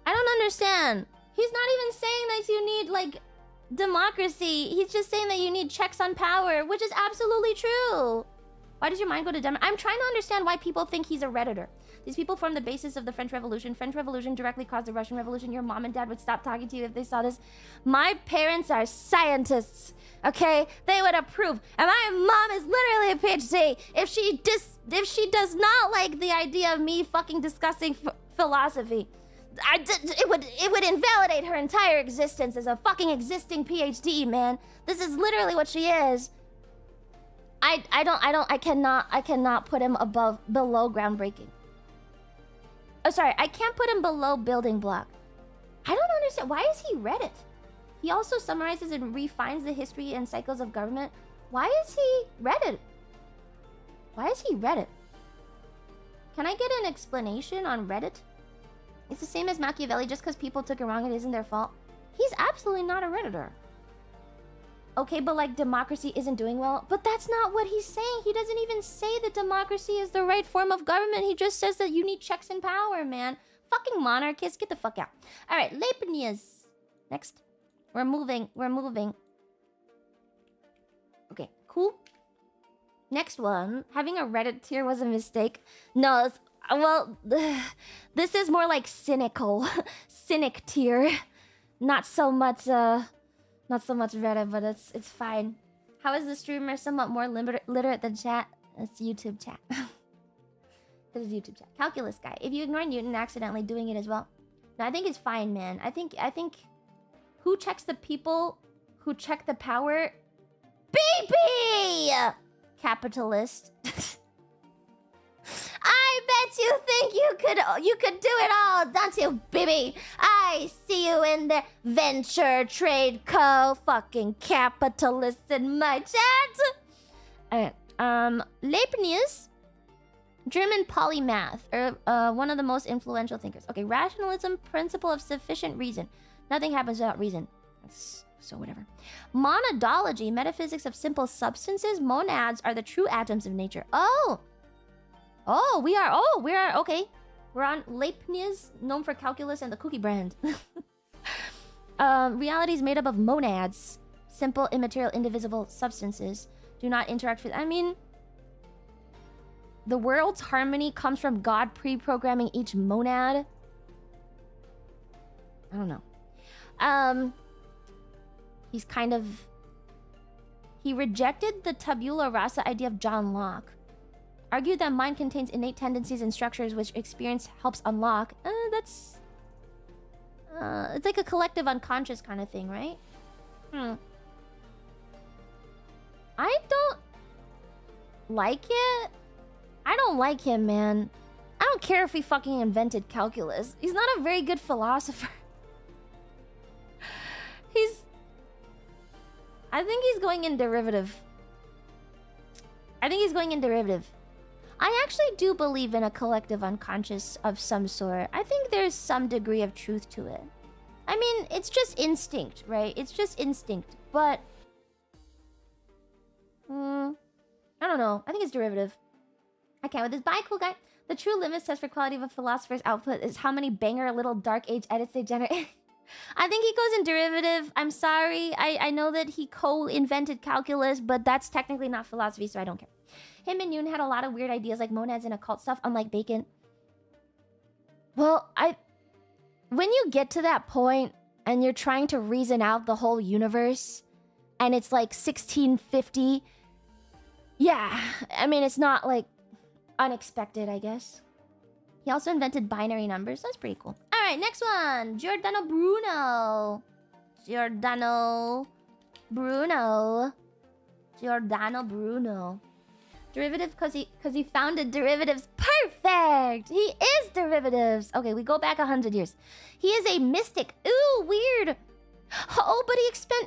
I don't understand. He's not even saying that you need like democracy. He's just saying that you need checks on power, which is absolutely true. Why does your mind go to Democrat? I'm trying to understand why people think he's a Redditor. These people formed the basis of the French Revolution. French Revolution directly caused the Russian Revolution. Your mom and dad would stop talking to you if they saw this. My parents are scientists, okay? They would approve. And my mom is literally a PhD. If she does not like the idea of me fucking discussing philosophy, it would invalidate her entire existence as a fucking existing PhD, man. This is literally what she is. I cannot put him below groundbreaking. Oh, sorry, I can't put him below building block. I don't understand. Why is he Reddit? He also summarizes and refines the history and cycles of government. Why is he Reddit? Why is he Reddit? Can I get an explanation on Reddit? It's the same as Machiavelli. Just because people took it wrong, it isn't their fault. He's absolutely not a Redditor. Okay, but like democracy isn't doing well. But that's not what he's saying. He doesn't even say that democracy is the right form of government. He just says that you need checks and power, man. Fucking monarchists, get the fuck out. All right, Leibniz. Next. We're moving. Okay, cool. Next one. Having a Reddit tier was a mistake. No, well, this is more like cynical. Cynic tier. Not so much Reddit, but it's fine. How is the streamer somewhat more literate than chat? It's YouTube chat. This is YouTube chat. Calculus guy. If you ignore Newton, accidentally doing it as well. No, I think it's fine, man. I think who checks the people who check the power? BB! Capitalist. I bet you think you could do it all, don't you, baby? I see you in there, venture trade co, fucking capitalists in my chat. Alright, Leibniz, German polymath, one of the most influential thinkers. Okay, rationalism, principle of sufficient reason. Nothing happens without reason. So whatever. Monadology, metaphysics of simple substances. Monads are the true atoms of nature. We are okay. We're on Leibniz, known for calculus and the cookie brand. Reality is made up of monads, simple, immaterial, indivisible substances. Do not interact with... I mean... The world's harmony comes from God pre-programming each monad. I don't know. He's kind of... He rejected the tabula rasa idea of John Locke. Argued that mind contains innate tendencies and structures which experience helps unlock. It's like a collective unconscious kind of thing, right? I don't like it. I don't like him, man. I don't care if he fucking invented calculus. He's not a very good philosopher. I think he's going in derivative. I actually do believe in a collective unconscious of some sort. I think there's some degree of truth to it. I mean, it's just instinct, right? It's just instinct. But... I don't know. I think it's derivative. I can't with this. Bye, cool guy. The true limit test for quality of a philosopher's output is how many banger little dark age edits they generate. I think he goes in derivative. I'm sorry. I know that he co-invented calculus, but that's technically not philosophy, so I don't care. Him and Yoon had a lot of weird ideas like monads and occult stuff, unlike Bacon. Well, when you get to that point, and you're trying to reason out the whole universe, and it's like 1650. Yeah, I mean, it's not like unexpected, I guess. He also invented binary numbers. That's pretty cool. All right, next one. Giordano Bruno. Giordano Bruno. Derivative because he founded derivatives. Perfect! He is derivatives. Okay, we go back 100 years. He is a mystic. Ooh, weird. Oh, but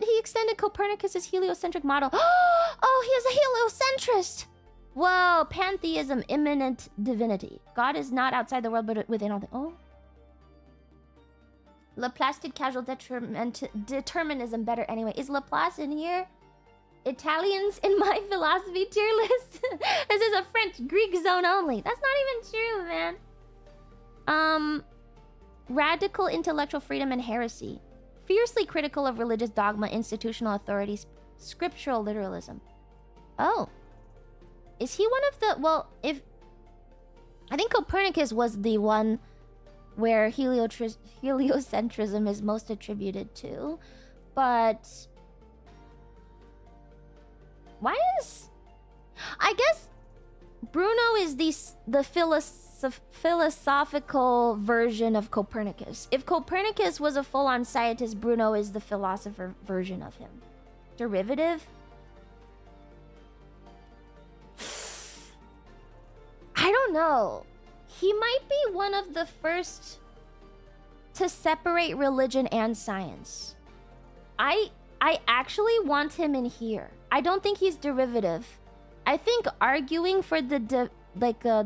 he extended Copernicus's heliocentric model. Oh, he is a heliocentrist. Whoa, pantheism, immanent divinity. God is not outside the world, but within all the... Oh. Laplace did causal determinism better anyway. Is Laplace in here? Italians in my philosophy tier list? This is a French-Greek zone only. That's not even true, man. Radical intellectual freedom and heresy. Fiercely critical of religious dogma, institutional authorities, scriptural literalism. Oh. Is he one of the... Well, if... I think Copernicus was the one where heliocentrism is most attributed to. But... Why is... I guess Bruno is the philosophical version of Copernicus. If Copernicus was a full-on scientist, Bruno is the philosopher version of him. Derivative? I don't know. He might be one of the first to separate religion and science. I actually want him in here. I don't think he's derivative. I think arguing for the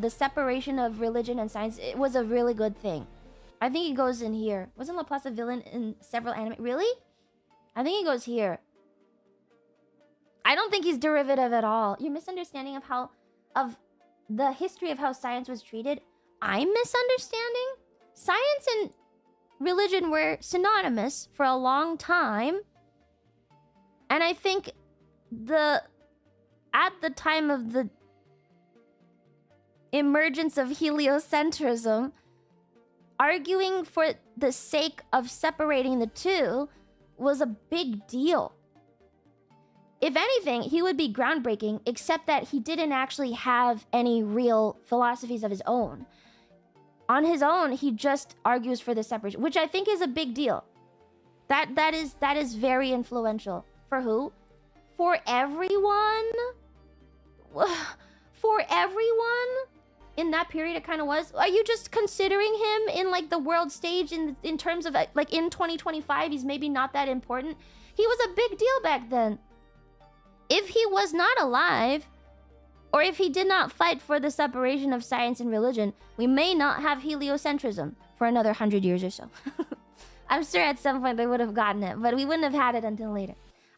separation of religion and science, it was a really good thing. I think he goes in here. Wasn't Laplace a villain in several anime? Really? I think he goes here. I don't think he's derivative at all. Your misunderstanding of the history of how science was treated, I'm misunderstanding. Science and religion were synonymous for a long time. And I think at the time of the emergence of heliocentrism, arguing for the sake of separating the two was a big deal. If anything, he would be groundbreaking, except that he didn't actually have any real philosophies of his own. On his own, he just argues for the separation, which I think is a big deal. That is very influential. For who? For everyone? For everyone? In that period, it kind of was. Are you just considering him in like the world stage in terms of like in 2025? He's maybe not that important. He was a big deal back then. If he was not alive, or if he did not fight for the separation of science and religion, we may not have heliocentrism for another 100 years or so. I'm sure at some point they would have gotten it, but we wouldn't have had it until later.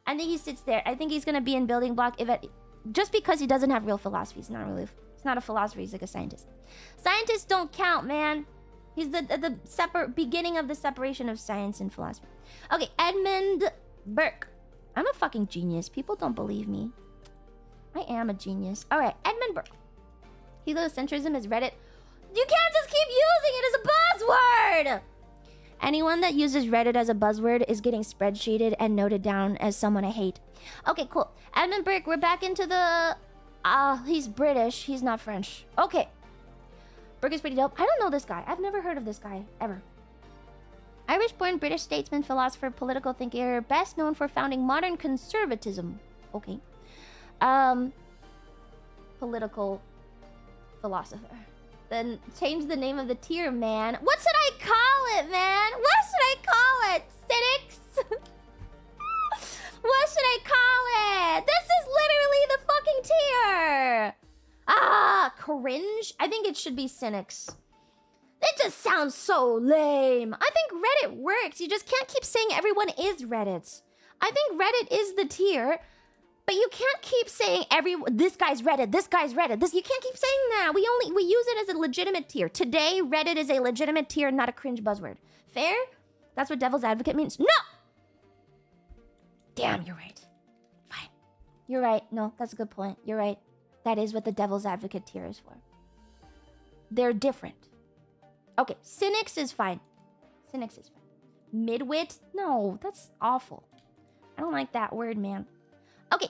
I think he sits there. I think he's going to be in building block just because he doesn't have real philosophy. He's not a philosopher. He's like a scientist. Scientists don't count, man. He's the beginning of the separation of science and philosophy. Okay, Edmund Burke. I'm a fucking genius. People don't believe me. I am a genius. All right, Edmund Burke. Heliocentrism is Reddit. You can't just keep using it as a buzzword. Anyone that uses Reddit as a buzzword is getting spreadsheeted and noted down as someone I hate. Okay, cool. Edmund Burke, we're back into the... he's British. He's not French. Okay. Burke is pretty dope. I don't know this guy. I've never heard of this guy, ever. Irish-born British statesman, philosopher, political thinker, best known for founding modern conservatism. Okay. Political philosopher. Then change the name of the tier, man. What should I call it, man? What should I call it? Cynics? What should I call it? This is literally the fucking tier. Cringe? I think it should be cynics. It just sounds so lame. I think Reddit works. You just can't keep saying everyone is Reddit. I think Reddit is the tier, but you can't keep saying this guy's Reddit, this guy's Reddit. You can't keep saying that. We use it as a legitimate tier. Today, Reddit is a legitimate tier, not a cringe buzzword. Fair? That's what devil's advocate means. No! Damn, you're right. Fine. You're right. No, that's a good point. You're right. That is what the devil's advocate tier is for. They're different. Okay, cynics is fine. Cynics is fine. Midwit? No, that's awful. I don't like that word, man. Okay.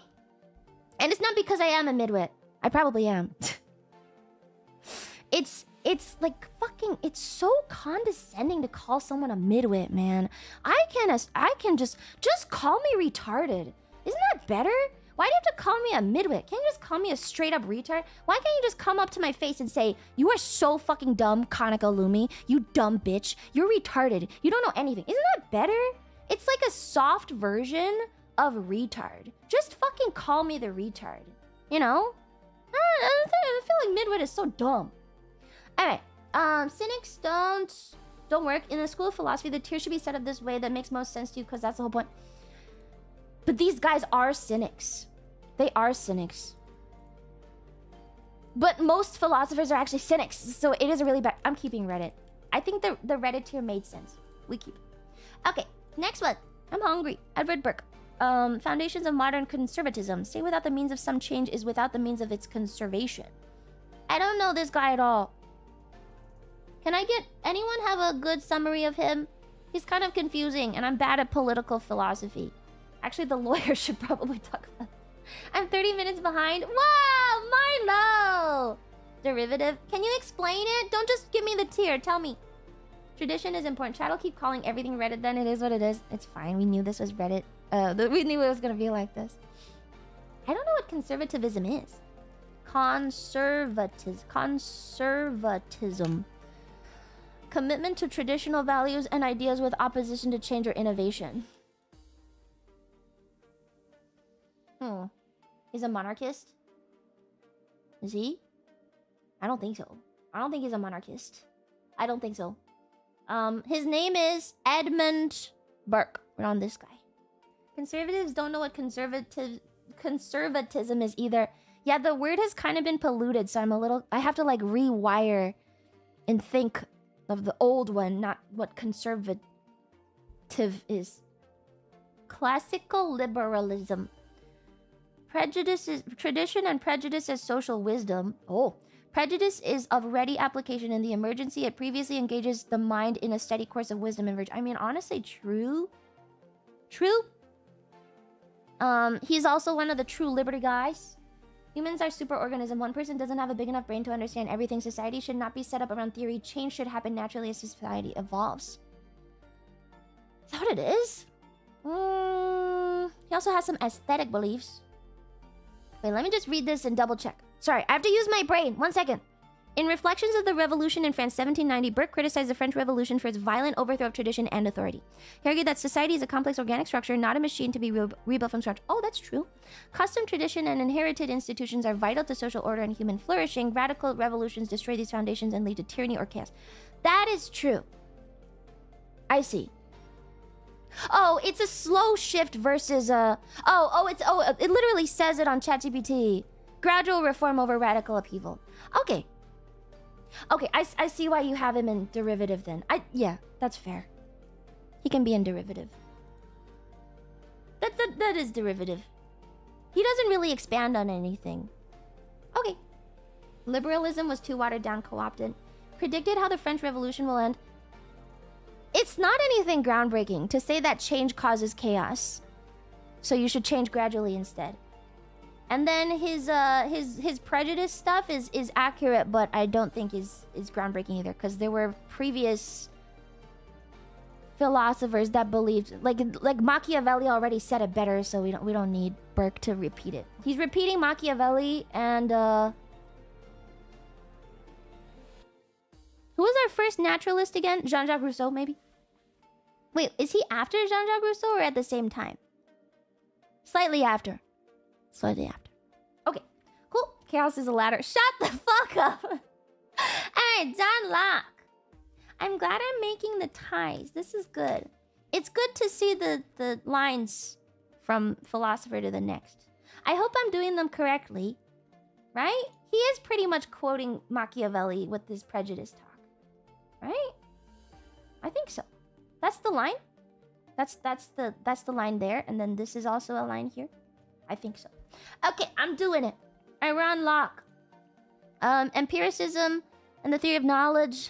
And it's not because I am a midwit. I probably am. It's like fucking, it's so condescending to call someone a midwit, man. I can just call me retarded. Isn't that better? Why do you have to call me a midwit? Can't you just call me a straight up retard? Why can't you just come up to my face and say, you are so fucking dumb, Kaneko Lumi. You dumb bitch. You're retarded. You don't know anything. Isn't that better? It's like a soft version of retard. Just fucking call me the retard. You know? I feel like midwit is so dumb. Alright. Cynics don't work. In the school of philosophy, the tier should be set up this way. That makes most sense to you because that's the whole point. But these guys are cynics. They are cynics. But most philosophers are actually cynics. So it is a really bad... I'm keeping Reddit. I think the Reddit tier made sense. We keep it. Okay, next one. I'm hungry. Edward Burke. Foundations of modern conservatism. Stay without the means of some change is without the means of its conservation. I don't know this guy at all. Can I get... anyone have a good summary of him? He's kind of confusing, and I'm bad at political philosophy. Actually, the lawyer should probably talk about it. I'm 30 minutes behind. Wow, Milo! Derivative. Can you explain it? Don't just give me the tier. Tell me. Tradition is important. Chat will keep calling everything Reddit, then it is what it is. It's fine. We knew this was Reddit. We knew it was gonna be like this. I don't know what conservatism is. Conservatism. Commitment to traditional values and ideas with opposition to change or innovation. He's a monarchist? Is he? I don't think so. I don't think he's a monarchist. I don't think so. His name is Edmund Burke. We're on this guy. Conservatives don't know what conservatism is either. Yeah, the word has kind of been polluted, so I have to like rewire and think of the old one, not what conservative is. Classical liberalism. Prejudice is tradition and prejudice as social wisdom. Oh. Prejudice is of ready application in the emergency. It previously engages the mind in a steady course of wisdom and virtue. I mean, honestly, true. True. He's also one of the true liberty guys. Humans are superorganism. One person doesn't have a big enough brain to understand everything. Society should not be set up around theory. Change should happen naturally as society evolves. Is that what it is? He also has some aesthetic beliefs. Wait, let me just read this and double check. Sorry, I have to use my brain. 1 second. In Reflections of the Revolution in France, 1790, Burke criticized the French Revolution for its violent overthrow of tradition and authority. He argued that society is a complex organic structure, not a machine to be rebuilt from scratch. Oh, that's true. Custom, tradition, and inherited institutions are vital to social order and human flourishing. Radical revolutions destroy these foundations and lead to tyranny or chaos. That is true. I see. Oh, it's a slow shift versus a... it literally says it on ChatGPT. Gradual reform over radical upheaval. Okay. Okay, I see why you have him in derivative then. Yeah, that's fair. He can be in derivative. That is derivative. He doesn't really expand on anything. Okay. Liberalism was too watered down, co-opted. Predicted how the French Revolution will end. It's not anything groundbreaking to say that change causes chaos. So you should change gradually instead. And then his prejudice stuff is accurate, but I don't think is groundbreaking either, because there were previous philosophers that believed like Machiavelli already said it better, so we don't need Burke to repeat it. He's repeating Machiavelli and who was our first naturalist again? Jean-Jacques Rousseau, maybe? Wait, is he after Jean-Jacques Rousseau or at the same time? Slightly after. Slightly after. Okay, cool. Chaos is a ladder. Shut the fuck up! Alright, John Locke. I'm glad I'm making the ties. This is good. It's good to see the lines from philosopher to the next. I hope I'm doing them correctly. Right? He is pretty much quoting Machiavelli with this prejudice talk. Right? I think so. That's the line. That's the line there, and then this is also a line here. I think so. Okay, I'm doing it. We're on Locke. Empiricism and the theory of knowledge.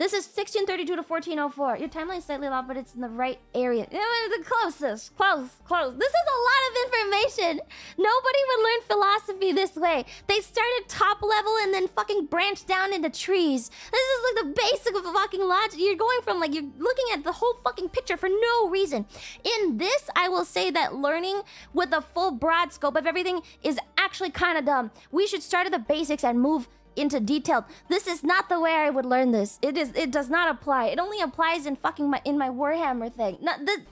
This is 1632 to 1404. Your timeline is slightly off, but it's in the right area. The closest. Close. This is a lot of information. Nobody would learn philosophy this way. They started top level and then fucking branched down into trees. This is like the basic of fucking logic. You're going from like, you're looking at the whole fucking picture for no reason. In this, I will say that learning with the full broad scope of everything is actually kind of dumb. We should start at the basics and move into detailed. This is not the way I would learn this. It does not apply. It only applies in fucking my Warhammer thing.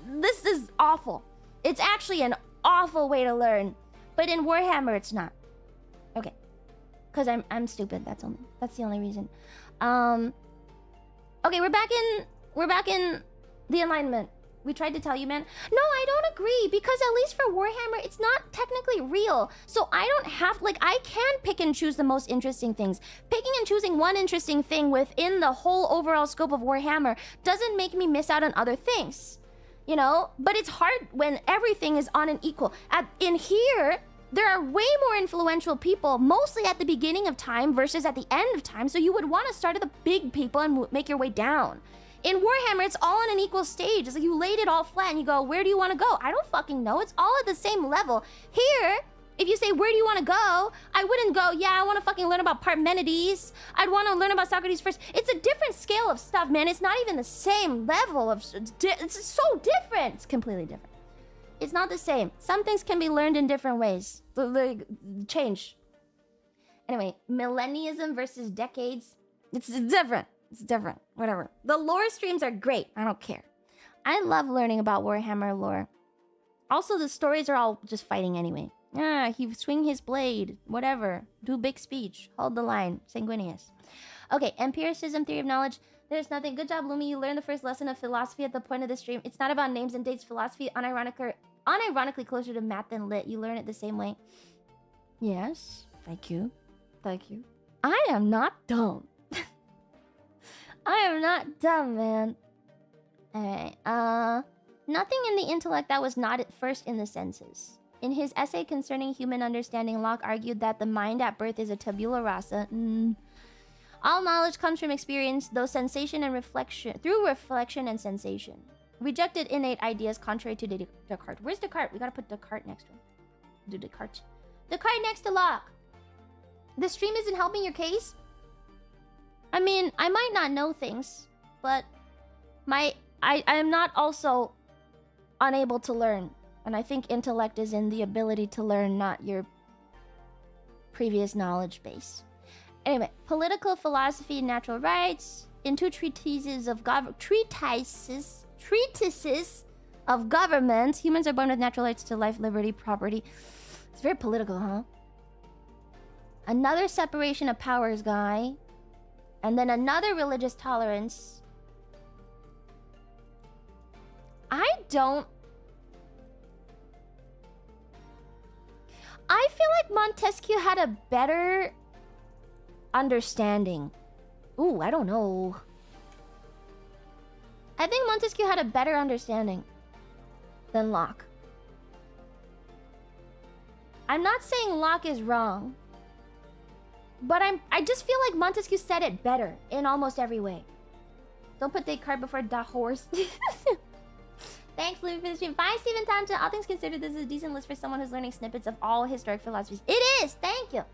This is awful. It's actually an awful way to learn. But in Warhammer it's not. Okay. Cuz I'm stupid. That's the only reason. Okay, we're back in the alignment. We tried to tell you, man. No, I don't agree, because at least for Warhammer, it's not technically real. So I don't have, like, I can pick and choose the most interesting things. Picking and choosing one interesting thing within the whole overall scope of Warhammer doesn't make me miss out on other things. You know? But it's hard when everything is on an equal. In here, there are way more influential people, mostly at the beginning of time versus at the end of time. So you would want to start at the big people and make your way down. In Warhammer, it's all on an equal stage. It's like you laid it all flat and you go, where do you want to go? I don't fucking know. It's all at the same level. Here, if you say, where do you want to go? I wouldn't go, yeah, I want to fucking learn about Parmenides. I'd want to learn about Socrates first. It's a different scale of stuff, man. It's not even the same level of... It's so different. It's completely different. It's not the same. Some things can be learned in different ways. Change. Anyway, millennialism versus decades. It's different. It's different. Whatever. The lore streams are great. I don't care. I love learning about Warhammer lore. Also, the stories are all just fighting anyway. He swing his blade. Whatever. Do big speech. Hold the line. Sanguinius. Okay, empiricism, theory of knowledge. There's nothing. Good job, Lumi. You learned the first lesson of philosophy at the point of the stream. It's not about names and dates. Philosophy, unironically closer to math than lit. You learn it the same way. Yes. Thank you. Thank you. I am not dumb. I am not dumb, man. Alright, nothing in the intellect that was not at first in the senses. In his essay concerning human understanding, Locke argued that the mind at birth is a tabula rasa. All knowledge comes from experience, though sensation and reflection, through reflection and sensation. Rejected innate ideas contrary to Descartes. Where's Descartes? We gotta put Descartes next to him. Do Descartes. Descartes next to Locke. The stream isn't helping your case? I mean, I might not know things, but I am not also unable to learn. And I think intellect is in the ability to learn, not your previous knowledge base. Anyway, political philosophy and natural rights. In two treatises of government, humans are born with natural rights to life, liberty, property. It's very political, huh? Another separation of powers guy. And then another religious tolerance. I feel like Montesquieu had a better understanding. Ooh, I don't know. I think Montesquieu had a better understanding than Locke. I'm not saying Locke is wrong. But I just feel like Montesquieu said it better in almost every way. Don't put Descartes before da horse. Thanks, Lumi, for the stream. Bye, Stephen Tangent. All things considered, this is a decent list for someone who's learning snippets of all historic philosophies. It is! Thank you!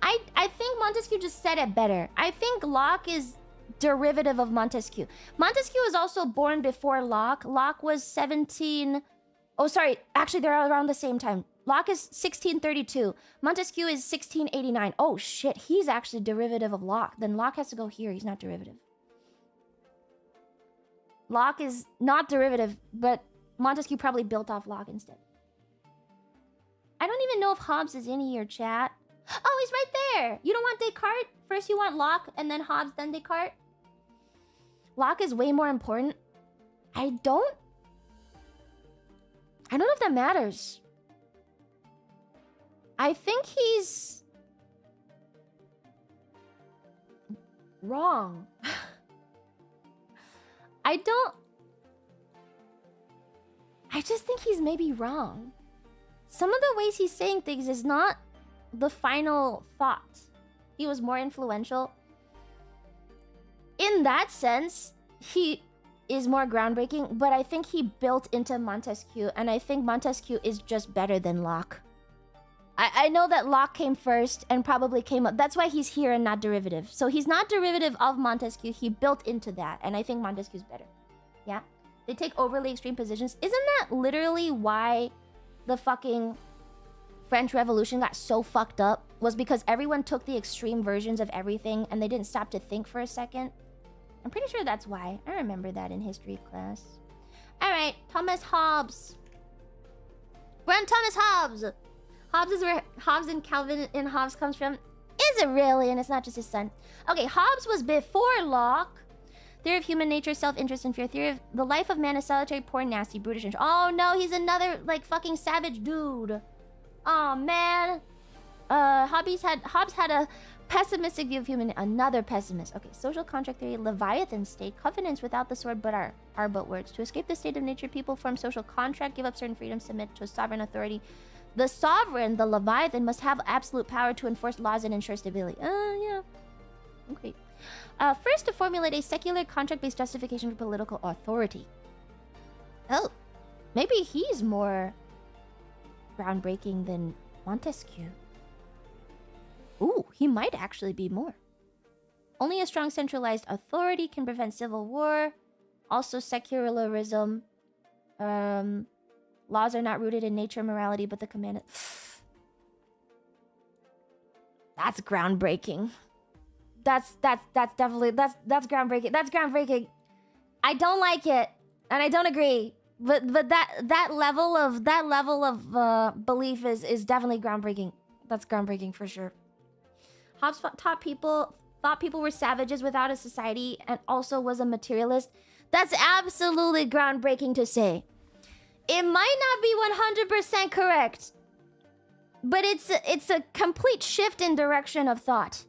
I think Montesquieu just said it better. I think Locke is derivative of Montesquieu. Montesquieu was also born before Locke. Locke was 17... Oh, sorry. Actually, they're around the same time. Locke is 1632. Montesquieu is 1689. Oh, shit. He's actually derivative of Locke. Then Locke has to go here. He's not derivative. Locke is not derivative, but Montesquieu probably built off Locke instead. I don't even know if Hobbes is in here, chat. Oh, he's right there. You don't want Descartes? First you want Locke, and then Hobbes, then Descartes? Locke is way more important. I don't know if that matters. I think he's wrong. I just think he's maybe wrong. Some of the ways he's saying things is not the final thought. He was more influential. in that sense, he is more groundbreaking, but I think he built into Montesquieu, and I think Montesquieu is just better than Locke. I know that Locke came first and probably came up. That's why he's here and not derivative. So he's not derivative of Montesquieu. He built into that, and I think Montesquieu's better. Yeah? They take overly extreme positions. Isn't that literally why the fucking French Revolution got so fucked up? Was because everyone took the extreme versions of everything and they didn't stop to think for a second? I'm pretty sure that's why. I remember that in history class. Alright, Thomas Hobbes. We're on Thomas Hobbes. Hobbes is where Hobbes and Calvin and Hobbes comes from. Is it really? And it's not just his son. Okay, Hobbes was before Locke. Theory of human nature, self-interest, and fear. Theory of the life of man is solitary, poor, nasty, brutish, and... Oh no, he's another, like, fucking savage dude. Oh man. Hobbes had a pessimistic view of human... Another pessimist. Okay, social contract theory, Leviathan state. Covenants without the sword but are but words. To escape the state of nature, people form social contract, give up certain freedoms, submit to a sovereign authority. The sovereign, the Leviathan, must have absolute power to enforce laws and ensure stability. Yeah. Okay. First, to formulate a secular contract-based justification for political authority. Oh, maybe he's more groundbreaking than Montesquieu. Ooh, he might actually be more. Only a strong centralized authority can prevent civil war. Also, secularism. Laws are not rooted in nature, morality, but the command. That's groundbreaking. That's definitely that's groundbreaking. That's groundbreaking. I don't like it, and I don't agree. But that level of belief is definitely groundbreaking. That's groundbreaking for sure. Hobbes thought people were savages without a society, and also was a materialist. That's absolutely groundbreaking to say. It might not be 100% correct, but it's a complete shift in direction of thought.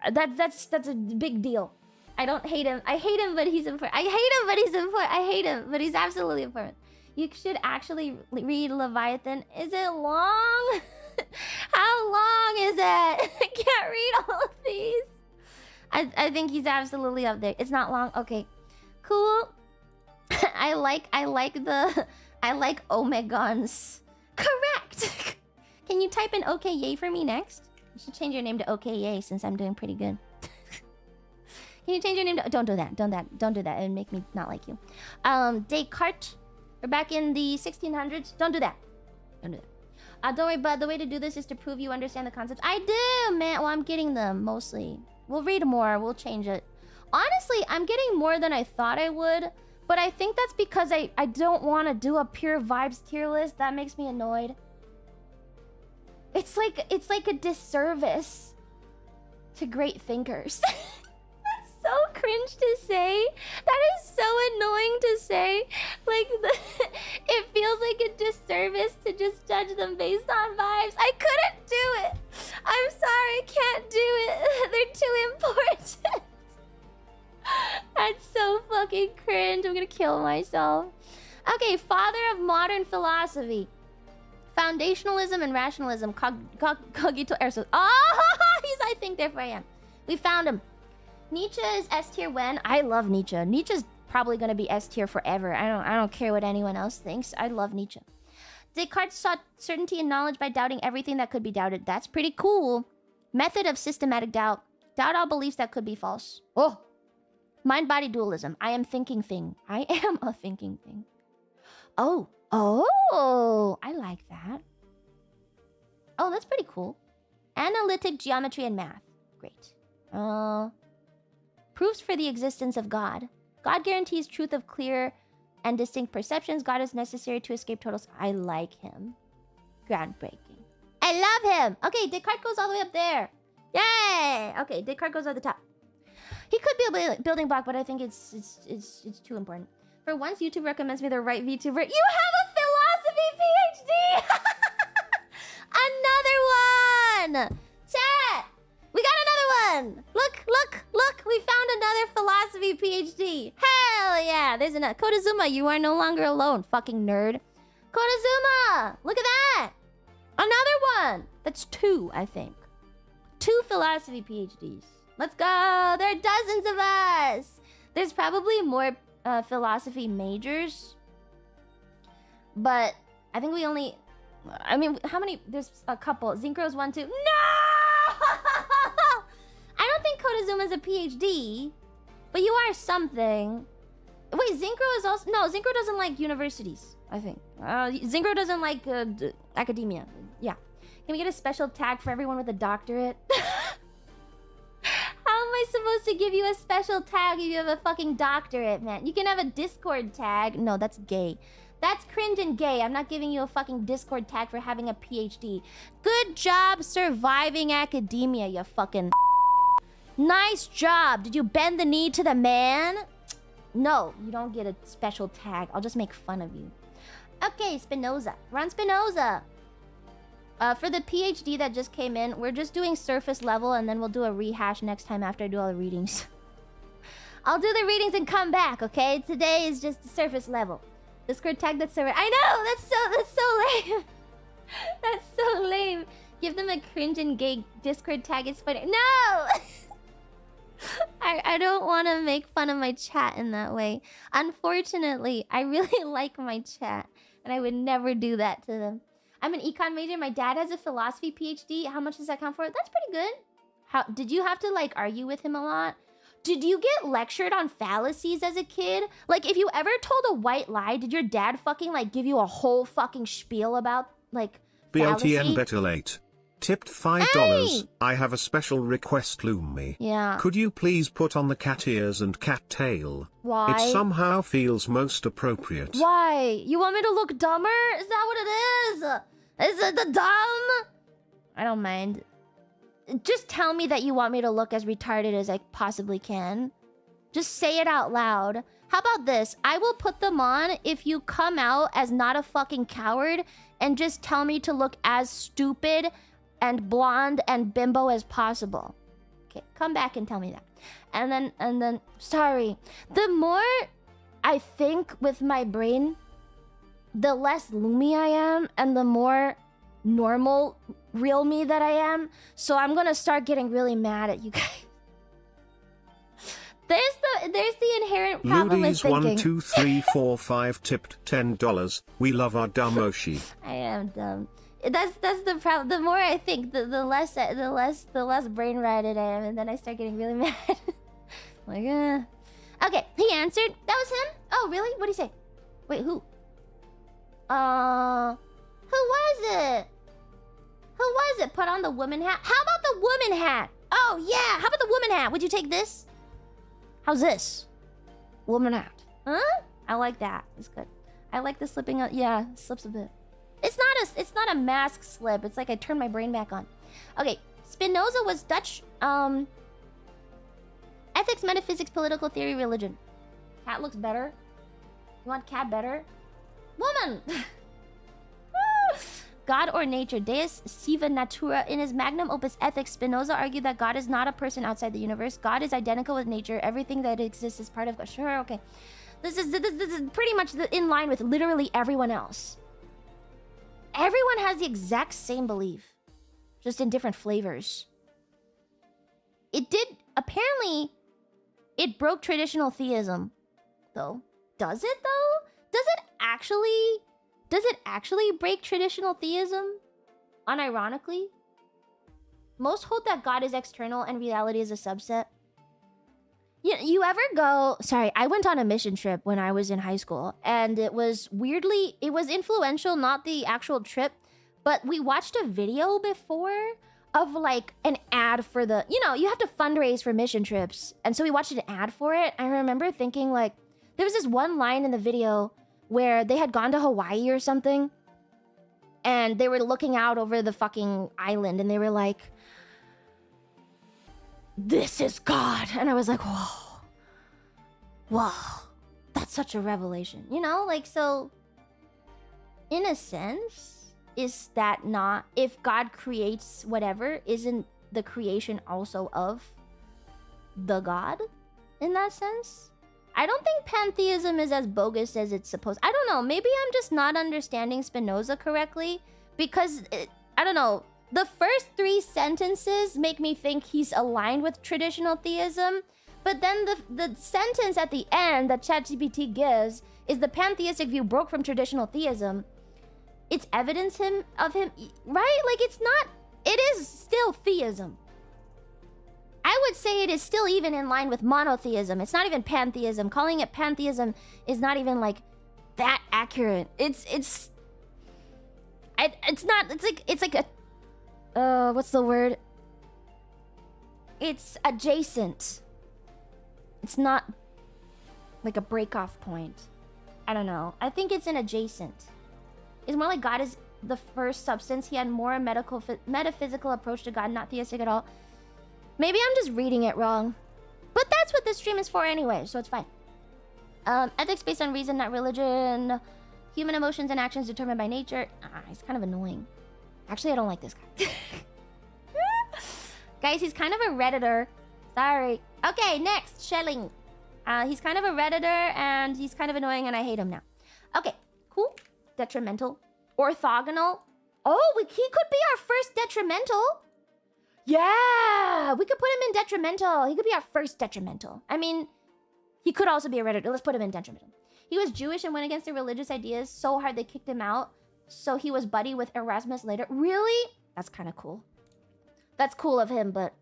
That's a big deal. I don't hate him. I hate him, but he's important. I hate him, but he's important. I hate him, but he's absolutely important. You should actually read Leviathan. Is it long? How long is it? I can't read all of these. I think he's absolutely up there. It's not long. Okay, cool. I like Omegons. Correct. Can you type in OK yay for me next? You should change your name to OK yay since I'm doing pretty good. Can you change your name to... Don't do that. Don't do that. It would make me not like you. Descartes. We're back in the 1600s. Don't do that. Don't do that. Don't worry, bud. The way to do this is to prove you understand the concepts. I do, man. Well, I'm getting them, mostly. We'll read more. We'll change it. Honestly, I'm getting more than I thought I would. But I think that's because I don't want to do a pure vibes tier list. That makes me annoyed. It's like a disservice to great thinkers. That's so cringe to say. That is so annoying to say. Like, it feels like a disservice to just judge them based on vibes. I couldn't do it. I'm sorry, I can't do it. They're too important. That's so fucking cringe. I'm gonna kill myself. Okay, father of modern philosophy. Foundationalism and rationalism. Cogito ergo. Oh, he's I think, therefore I am. We found him. Nietzsche is S tier when? I love Nietzsche. Nietzsche's probably gonna be S tier forever. I don't care what anyone else thinks. I love Nietzsche. Descartes sought certainty and knowledge by doubting everything that could be doubted. That's pretty cool. Method of systematic doubt. Doubt all beliefs that could be false. Oh. Mind-body dualism. I am thinking thing. I am a thinking thing. Oh. Oh. I like that. Oh, that's pretty cool. Analytic geometry and math. Great. Proofs for the existence of God. God guarantees truth of clear and distinct perceptions. God is necessary to escape totals. I like him. Groundbreaking. I love him. Okay, Descartes goes all the way up there. Yay! Okay, Descartes goes at the top. He could be a building block, but I think it's too important. For once, YouTube recommends me the right VTuber. You have a philosophy PhD! Another one! Chat! We got another one! Look! We found another philosophy PhD. Hell yeah! There's another. Kodazuma, you are no longer alone, fucking nerd. Kodazuma! Look at that! Another one! That's two, I think. 2 philosophy PhDs. Let's go! There are dozens of us! There's probably more philosophy majors. But I think we only... I mean, how many? There's a couple. Zincro's 1, 2. No! I don't think Kodazuma is a PhD. But you are something. Wait, Zincro is also... No, Zincro doesn't like universities, I think. Zincro doesn't like academia. Yeah. Can we get a special tag for everyone with a doctorate? How am I supposed to give you a special tag if you have a fucking doctorate, man? You can have a Discord tag. No, that's gay. That's cringe and gay. I'm not giving you a fucking Discord tag for having a PhD. Good job surviving academia, you fucking... Nice job. Did you bend the knee to the man? No, you don't get a special tag. I'll just make fun of you. Okay, Spinoza. We're on Spinoza. For the PhD that just came in, we're just doing surface level and then we'll do a rehash next time after I do all the readings. I'll do the readings and come back, okay? Today is just the surface level. Discord tag that's so... I know! That's so lame! That's so lame. Give them a cringe and gay Discord tag. It's funny. No! I don't want to make fun of my chat in that way. Unfortunately, I really like my chat. And I would never do that to them. I'm an econ major. My dad has a philosophy PhD. How much does that count for? That's pretty good. How did you have to like argue with him a lot? Did you get lectured on fallacies as a kid? Like if you ever told a white lie, did your dad fucking like give you a whole fucking spiel about like fallacy? BLTN better late. Tipped $5. Hey! I have a special request, Lumi. Yeah. Could you please put on the cat ears and cat tail? Why? It somehow feels most appropriate. Why? You want me to look dumber? Is that what it is? Is it the dumb? I don't mind. Just tell me that you want me to look as retarded as I possibly can. Just say it out loud. How about this? I will put them on if you come out as not a fucking coward and just tell me to look as stupid and blonde and bimbo as possible. Okay, come back and tell me that. And then, sorry. The more I think with my brain, the less Lumi I am and the more normal real me that I am. So I'm gonna start getting really mad at you guys. There's the inherent problem with thinking. 1, 2, 3, 4, 5 tipped $10. We love our Damoshi. I am dumb. That's the problem. The more I think, the less brain rotted I am, and then I start getting really mad. Like, okay, he answered. That was him. Oh, really? What did he say? Wait, who? Who was it? Who was it? Put on the woman hat. How about the woman hat? Oh yeah. How about the woman hat? Would you take this? How's this? Woman hat. Huh? I like that. It's good. I like the slipping. Yeah, slips a bit. It's not a mask slip. It's like I turned my brain back on. Okay, Spinoza was Dutch. Ethics, metaphysics, political theory, religion. Cat looks better. You want cat better? Woman. God or nature, Deus sive natura. In his magnum opus Ethics, Spinoza argued that God is not a person outside the universe. God is identical with nature. Everything that exists is part of God. Sure, okay. This is pretty much in line with literally everyone else. Everyone has the exact same belief, just in different flavors. Apparently, it broke traditional theism, though. Does it, though? Does it actually break traditional theism? Unironically? Most hold that God is external and reality is a subset. You ever go... Sorry, I went on a mission trip when I was in high school. And it was weirdly... It was influential, not the actual trip. But we watched a video before of like an ad for the... You know, you have to fundraise for mission trips. And so we watched an ad for it. I remember thinking like... There was this one line in the video where they had gone to Hawaii or something. And they were looking out over the fucking island. And they were like... This is God. And I was like, whoa. Whoa. That's such a revelation. You know, like, so... In a sense, is that not... If God creates whatever, isn't the creation also of the God? In that sense? I don't think pantheism is as bogus as it's supposed... I don't know. Maybe I'm just not understanding Spinoza correctly. Because, I don't know. The first 3 sentences make me think he's aligned with traditional theism, but then the sentence at the end that ChatGPT gives is the pantheistic view broke from traditional theism. It's evidence of him, right? Like, it's not... It is still theism. I would say it is still even in line with monotheism. It's not even pantheism. Calling it pantheism is not even, like, that accurate. It's not... It's like a... what's the word? It's adjacent. It's not like a break-off point. I don't know. I think it's an adjacent. It's more like God is the first substance. He had more metaphysical approach to God, not theistic at all. Maybe I'm just reading it wrong. But that's what this stream is for anyway, so it's fine. Ethics based on reason, not religion. Human emotions and actions determined by nature. He's kind of annoying. Actually, I don't like this guy. Guys, he's kind of a Redditor. Sorry. Okay, next. Shelling. He's kind of a Redditor, and he's kind of annoying, and I hate him now. Okay, cool. Detrimental. Orthogonal. Oh, he could be our first detrimental. Yeah! We could put him in detrimental. He could be our first detrimental. I mean, he could also be a Redditor. Let's put him in detrimental. He was Jewish and went against the religious ideas so hard they kicked him out. So he was buddy with Erasmus later. Really? That's kind of cool. That's cool of him, but...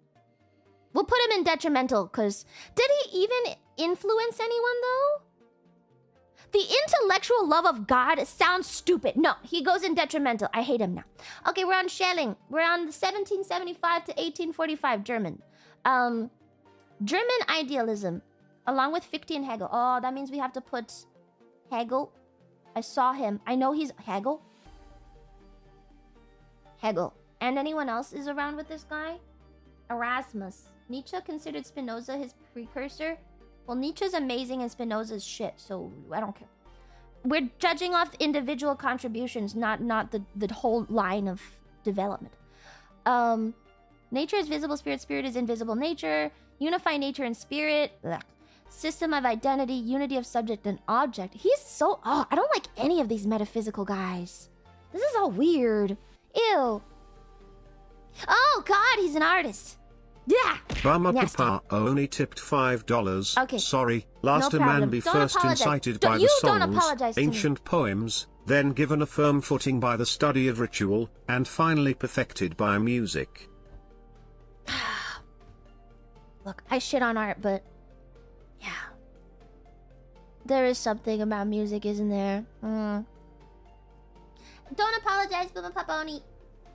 We'll put him in detrimental, because... Did he even influence anyone, though? The intellectual love of God sounds stupid. No, he goes in detrimental. I hate him now. Okay, we're on Schelling. We're on 1775 to 1845, German. German idealism, along with Fichte and Hegel. Oh, that means we have to put Hegel. I saw him. I know he's... Hegel? Hegel. And anyone else is around with this guy? Erasmus. Nietzsche considered Spinoza his precursor. Well, Nietzsche's amazing and Spinoza's shit, so I don't care. We're judging off individual contributions, not the whole line of development. Nature is visible, spirit is invisible nature. Unify nature and spirit. Ugh. System of identity, unity of subject and object. He's so... Oh, I don't like any of these metaphysical guys. This is all weird. Ew. Oh, God, he's an artist. Yeah. Bummer Papa only tipped $5. Okay. Sorry, last No a man problem. be Don't first apologize. incited Don't- by you the don't songs, apologize to me. ancient poems, then given a firm footing by the study of ritual, and finally perfected by music. Look, I shit on art, but... Yeah. There is something about music, isn't there? Don't apologize, Booba Paponi.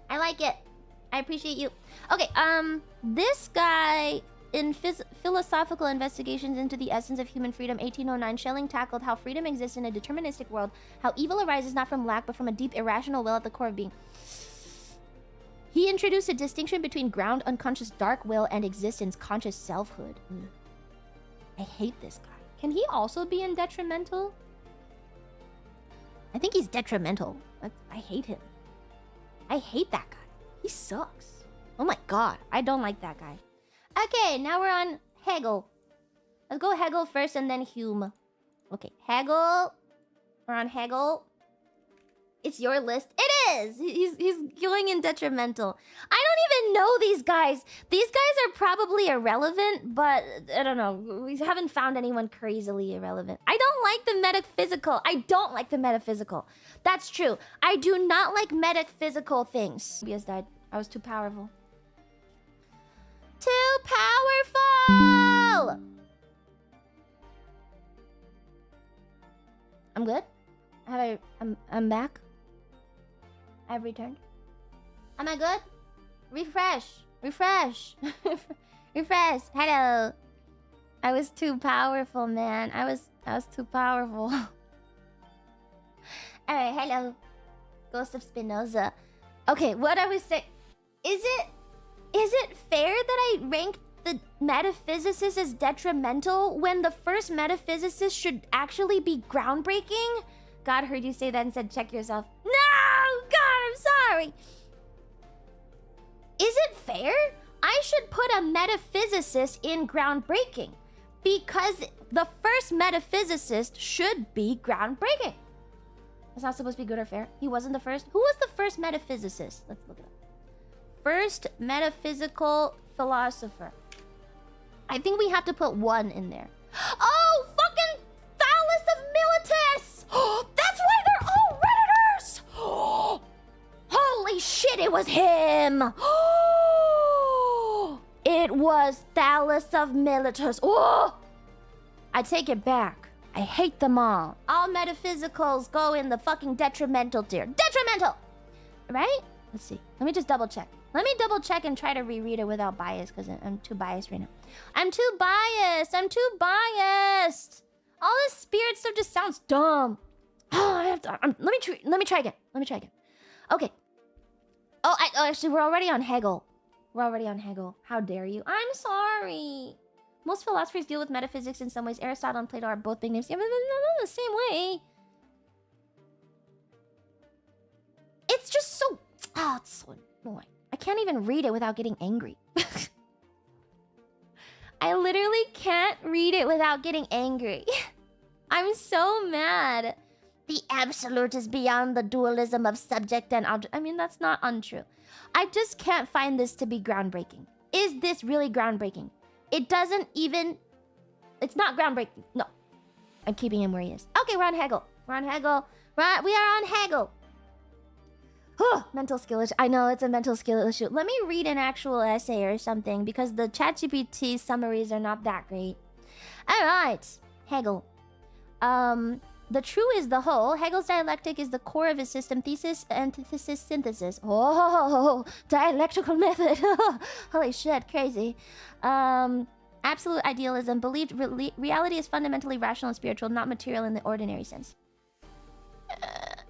I like it. I appreciate you. Okay, this guy in Philosophical Investigations into the Essence of Human Freedom, 1809, Schelling tackled how freedom exists in a deterministic world, how evil arises not from lack but from a deep irrational will at the core of being. He introduced a distinction between ground unconscious dark will and existence conscious selfhood. I hate this guy. Can he also be in detrimental? I think he's detrimental. I hate him. I hate that guy. He sucks. Oh my god. I don't like that guy. Okay, now we're on Hegel. Let's go Hegel first and then Hume. Okay, Hegel. We're on Hegel. It's your list. It is! He's going in detrimental. I don't even know these guys. These guys are probably irrelevant, but I don't know. We haven't found anyone crazily irrelevant. I don't like the metaphysical. I don't like the metaphysical. That's true. I do not like metaphysical things. He has died. I was too powerful. Too powerful! I'm good? I'm back? I've returned. Am I good? Refresh. Refresh. Refresh. Hello. I was too powerful, man. I was too powerful. Alright, hello. Ghost of Spinoza. Okay, what I was saying... Is it fair that I ranked the metaphysicist as detrimental when the first metaphysicist should actually be groundbreaking? God heard you say that and said, check yourself. No! God, I'm sorry. Is it fair? I should put a metaphysicist in groundbreaking because the first metaphysicist should be groundbreaking. It's not supposed to be good or fair. He wasn't the first. Who was the first metaphysicist? Let's look it up. first metaphysical philosopher. I think we have to put one in there. Oh, fucking Thales of Miletus! That's why they're all Redditors! Holy shit, it was him! It was Thales of Miletus. Oh! I take it back. I hate them all. All metaphysicals go in the fucking detrimental tier. Detrimental! Right? Let's see. Let me just double check. Let me double check and try to reread it without bias, because I'm too biased right now. I'm too biased. I'm too biased. All this spirit stuff just sounds dumb. Oh, I have to. Let me try again. Let me try again. Okay. Oh, actually, we're already on Hegel. We're already on Hegel. How dare you? I'm sorry. Most philosophers deal with metaphysics in some ways. Aristotle and Plato are both big names. Yeah, but not the same way. It's just so... Oh, it's so annoying. I can't even read it without getting angry. I literally can't read it without getting angry. I'm so mad. The absolute is beyond the dualism of subject and object. I mean, that's not untrue. I just can't find this to be groundbreaking. Is this really groundbreaking? It doesn't even... It's not groundbreaking. No. I'm keeping him where he is. Okay, we're on Hegel. We're on Hegel. Right, we are on Hegel. Mental skill issue. I know, it's a mental skill issue. Let me read an actual essay or something, because the ChatGPT summaries are not that great. Alright. Hegel. The true is the whole. Hegel's dialectic is the core of his system. Thesis, antithesis, synthesis. Oh, dialectical method. Holy shit, crazy. Absolute idealism. Believed reality is fundamentally rational and spiritual, not material in the ordinary sense.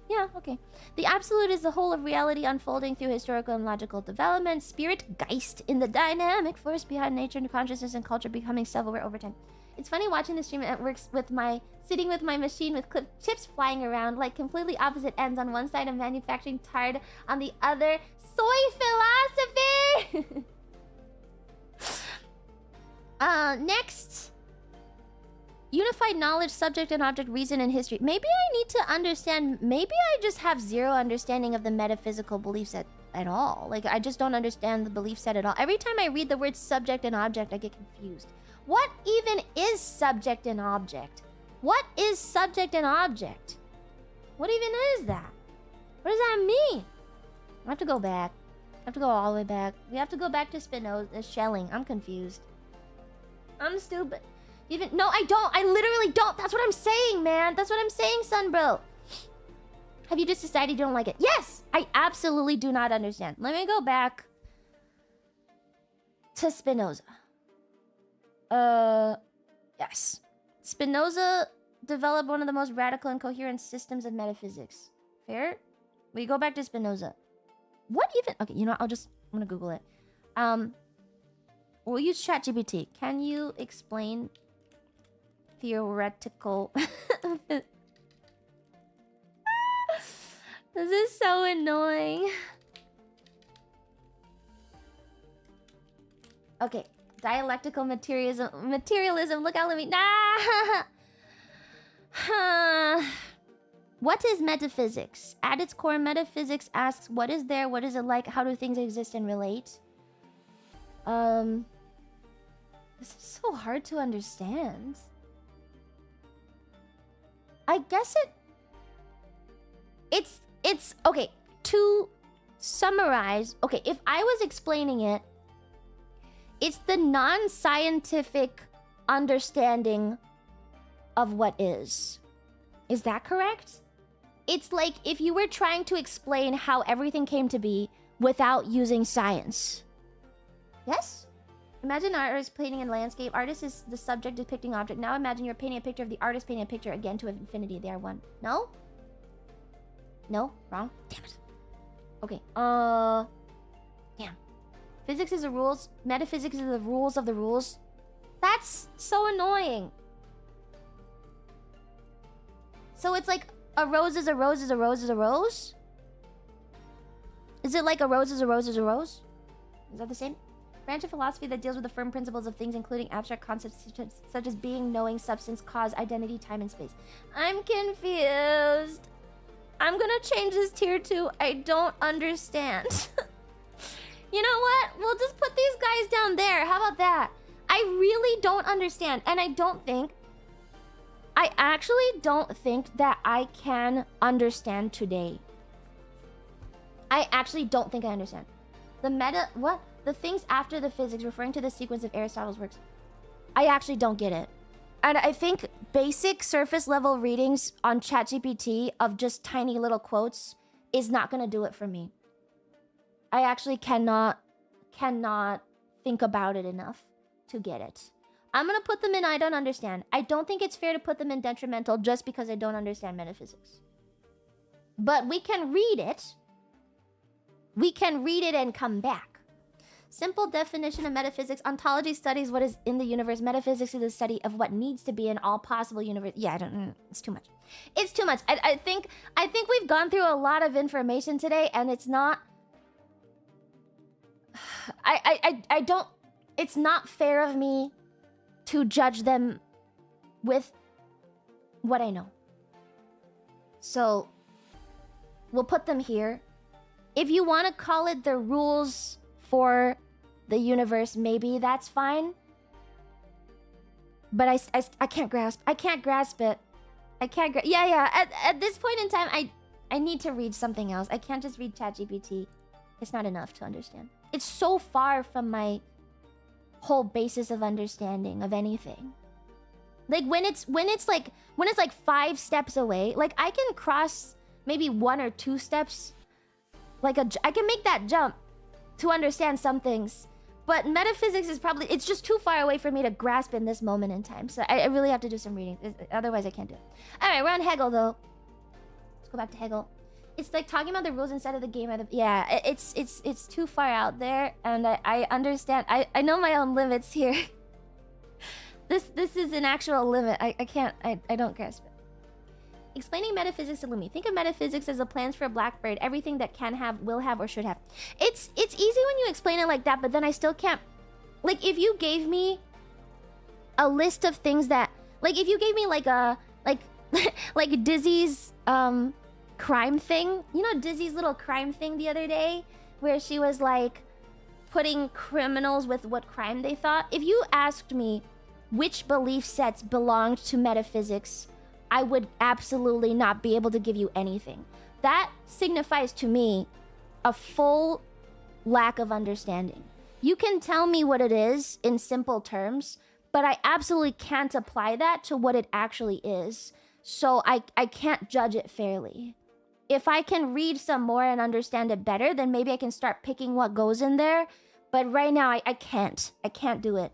Yeah, okay. The absolute is the whole of reality unfolding through historical and logical development. Spirit, Geist, in the dynamic force behind nature and consciousness and culture becoming self-aware over time. It's funny watching the stream. It works with sitting with my machine with chips flying around, like completely opposite ends. On one side of manufacturing tired, on the other, soy philosophy! Next. Unified knowledge, subject and object, reason and history. Maybe I need to understand, maybe I just have zero understanding of the metaphysical belief set at all. Like, I just don't understand the belief set at all. Every time I read the words subject and object, I get confused. What even is subject and object? What is subject and object? What even is that? What does that mean? I have to go back. I have to go all the way back. We have to go back to Spinoza, Schelling. I'm confused. I'm stupid. No, I don't. I literally don't. That's what I'm saying, man. That's what I'm saying, son, bro. Have you just decided you don't like it? Yes! I absolutely do not understand. Let me go back to Spinoza. Yes. Spinoza developed one of the most radical and coherent systems of metaphysics. Fair? We go back to Spinoza. What even? Okay, you know what? I'm gonna Google it. We'll use ChatGPT. Can you explain theoretical... This is so annoying. Okay. Dialectical materialism. Look out, let me... What is metaphysics? At its core, metaphysics asks, what is there? What is it like? How do things exist and relate? This is so hard to understand. I guess it's okay, to summarize. Okay, if I was explaining it, it's the non-scientific understanding of what is. Is that correct? It's like if you were trying to explain how everything came to be without using science. Yes? Imagine an artist painting a landscape. Artist is the subject depicting object. Now imagine you're painting a picture of the artist painting a picture again to infinity. They are one. No? No? Wrong? Damn it. Okay. Damn. Physics is the rules. Metaphysics is the rules of the rules. That's so annoying. So it's like a rose is a rose is a rose is a rose? Is it like a rose is a rose is a rose? Is that the same? Branch of philosophy that deals with the firm principles of things, including abstract concepts such as being, knowing, substance, cause, identity, time, and space. I'm confused. I'm gonna change this tier to I don't understand. You know what? We'll just put these guys down there. How about that? I really don't understand. And I actually don't think that I can understand today. I actually don't think I understand. The things after the physics, referring to the sequence of Aristotle's works. I actually don't get it. And I think basic surface level readings on ChatGPT of just tiny little quotes is not gonna do it for me. I actually cannot think about it enough to get it. I'm gonna put them in I don't understand. I don't think it's fair to put them in detrimental just because I don't understand metaphysics. But we can read it. We can read it and come back. Simple definition of metaphysics. Ontology studies what is in the universe. Metaphysics is the study of what needs to be in all possible universe. Yeah, I don't. It's too much. It's too much. I think we've gone through a lot of information today, and it's not. I don't. It's not fair of me to judge them with what I know. So we'll put them here. If you want to call it the rules for the universe, maybe that's fine. But I can't grasp. I can't grasp it. I can't grasp. Yeah. At this point in time, I need to read something else. I can't just read ChatGPT. It's not enough to understand. It's so far from my whole basis of understanding of anything. Like when it's like 5 steps away, like I can cross maybe 1 or 2 steps. Like I can make that jump to understand some things. But metaphysics is probably, it's just too far away for me to grasp in this moment in time. So I really have to do some reading. Otherwise I can't do it. Alright, we're on Hegel though. Let's go back to Hegel. It's like talking about the rules inside of the game. Yeah, it's too far out there, and I understand. I know my own limits here. This is an actual limit. I don't grasp it. Explaining metaphysics to Lumi. Think of metaphysics as the plans for a blackbird. Everything that can have, will have, or should have. It's easy when you explain it like that, but then I still can't. Like if you gave me a list of things that, like if you gave me like a like Dizzy's crime thing. You know Dizzy's little crime thing the other day, where she was like putting criminals with what crime they thought. If you asked me which belief sets belonged to metaphysics, I would absolutely not be able to give you anything. That signifies to me a full lack of understanding. You can tell me what it is in simple terms, but I absolutely can't apply that to what it actually is. So I can't judge it fairly. If I can read some more and understand it better, then maybe I can start picking what goes in there. But right now, I can't. I can't do it.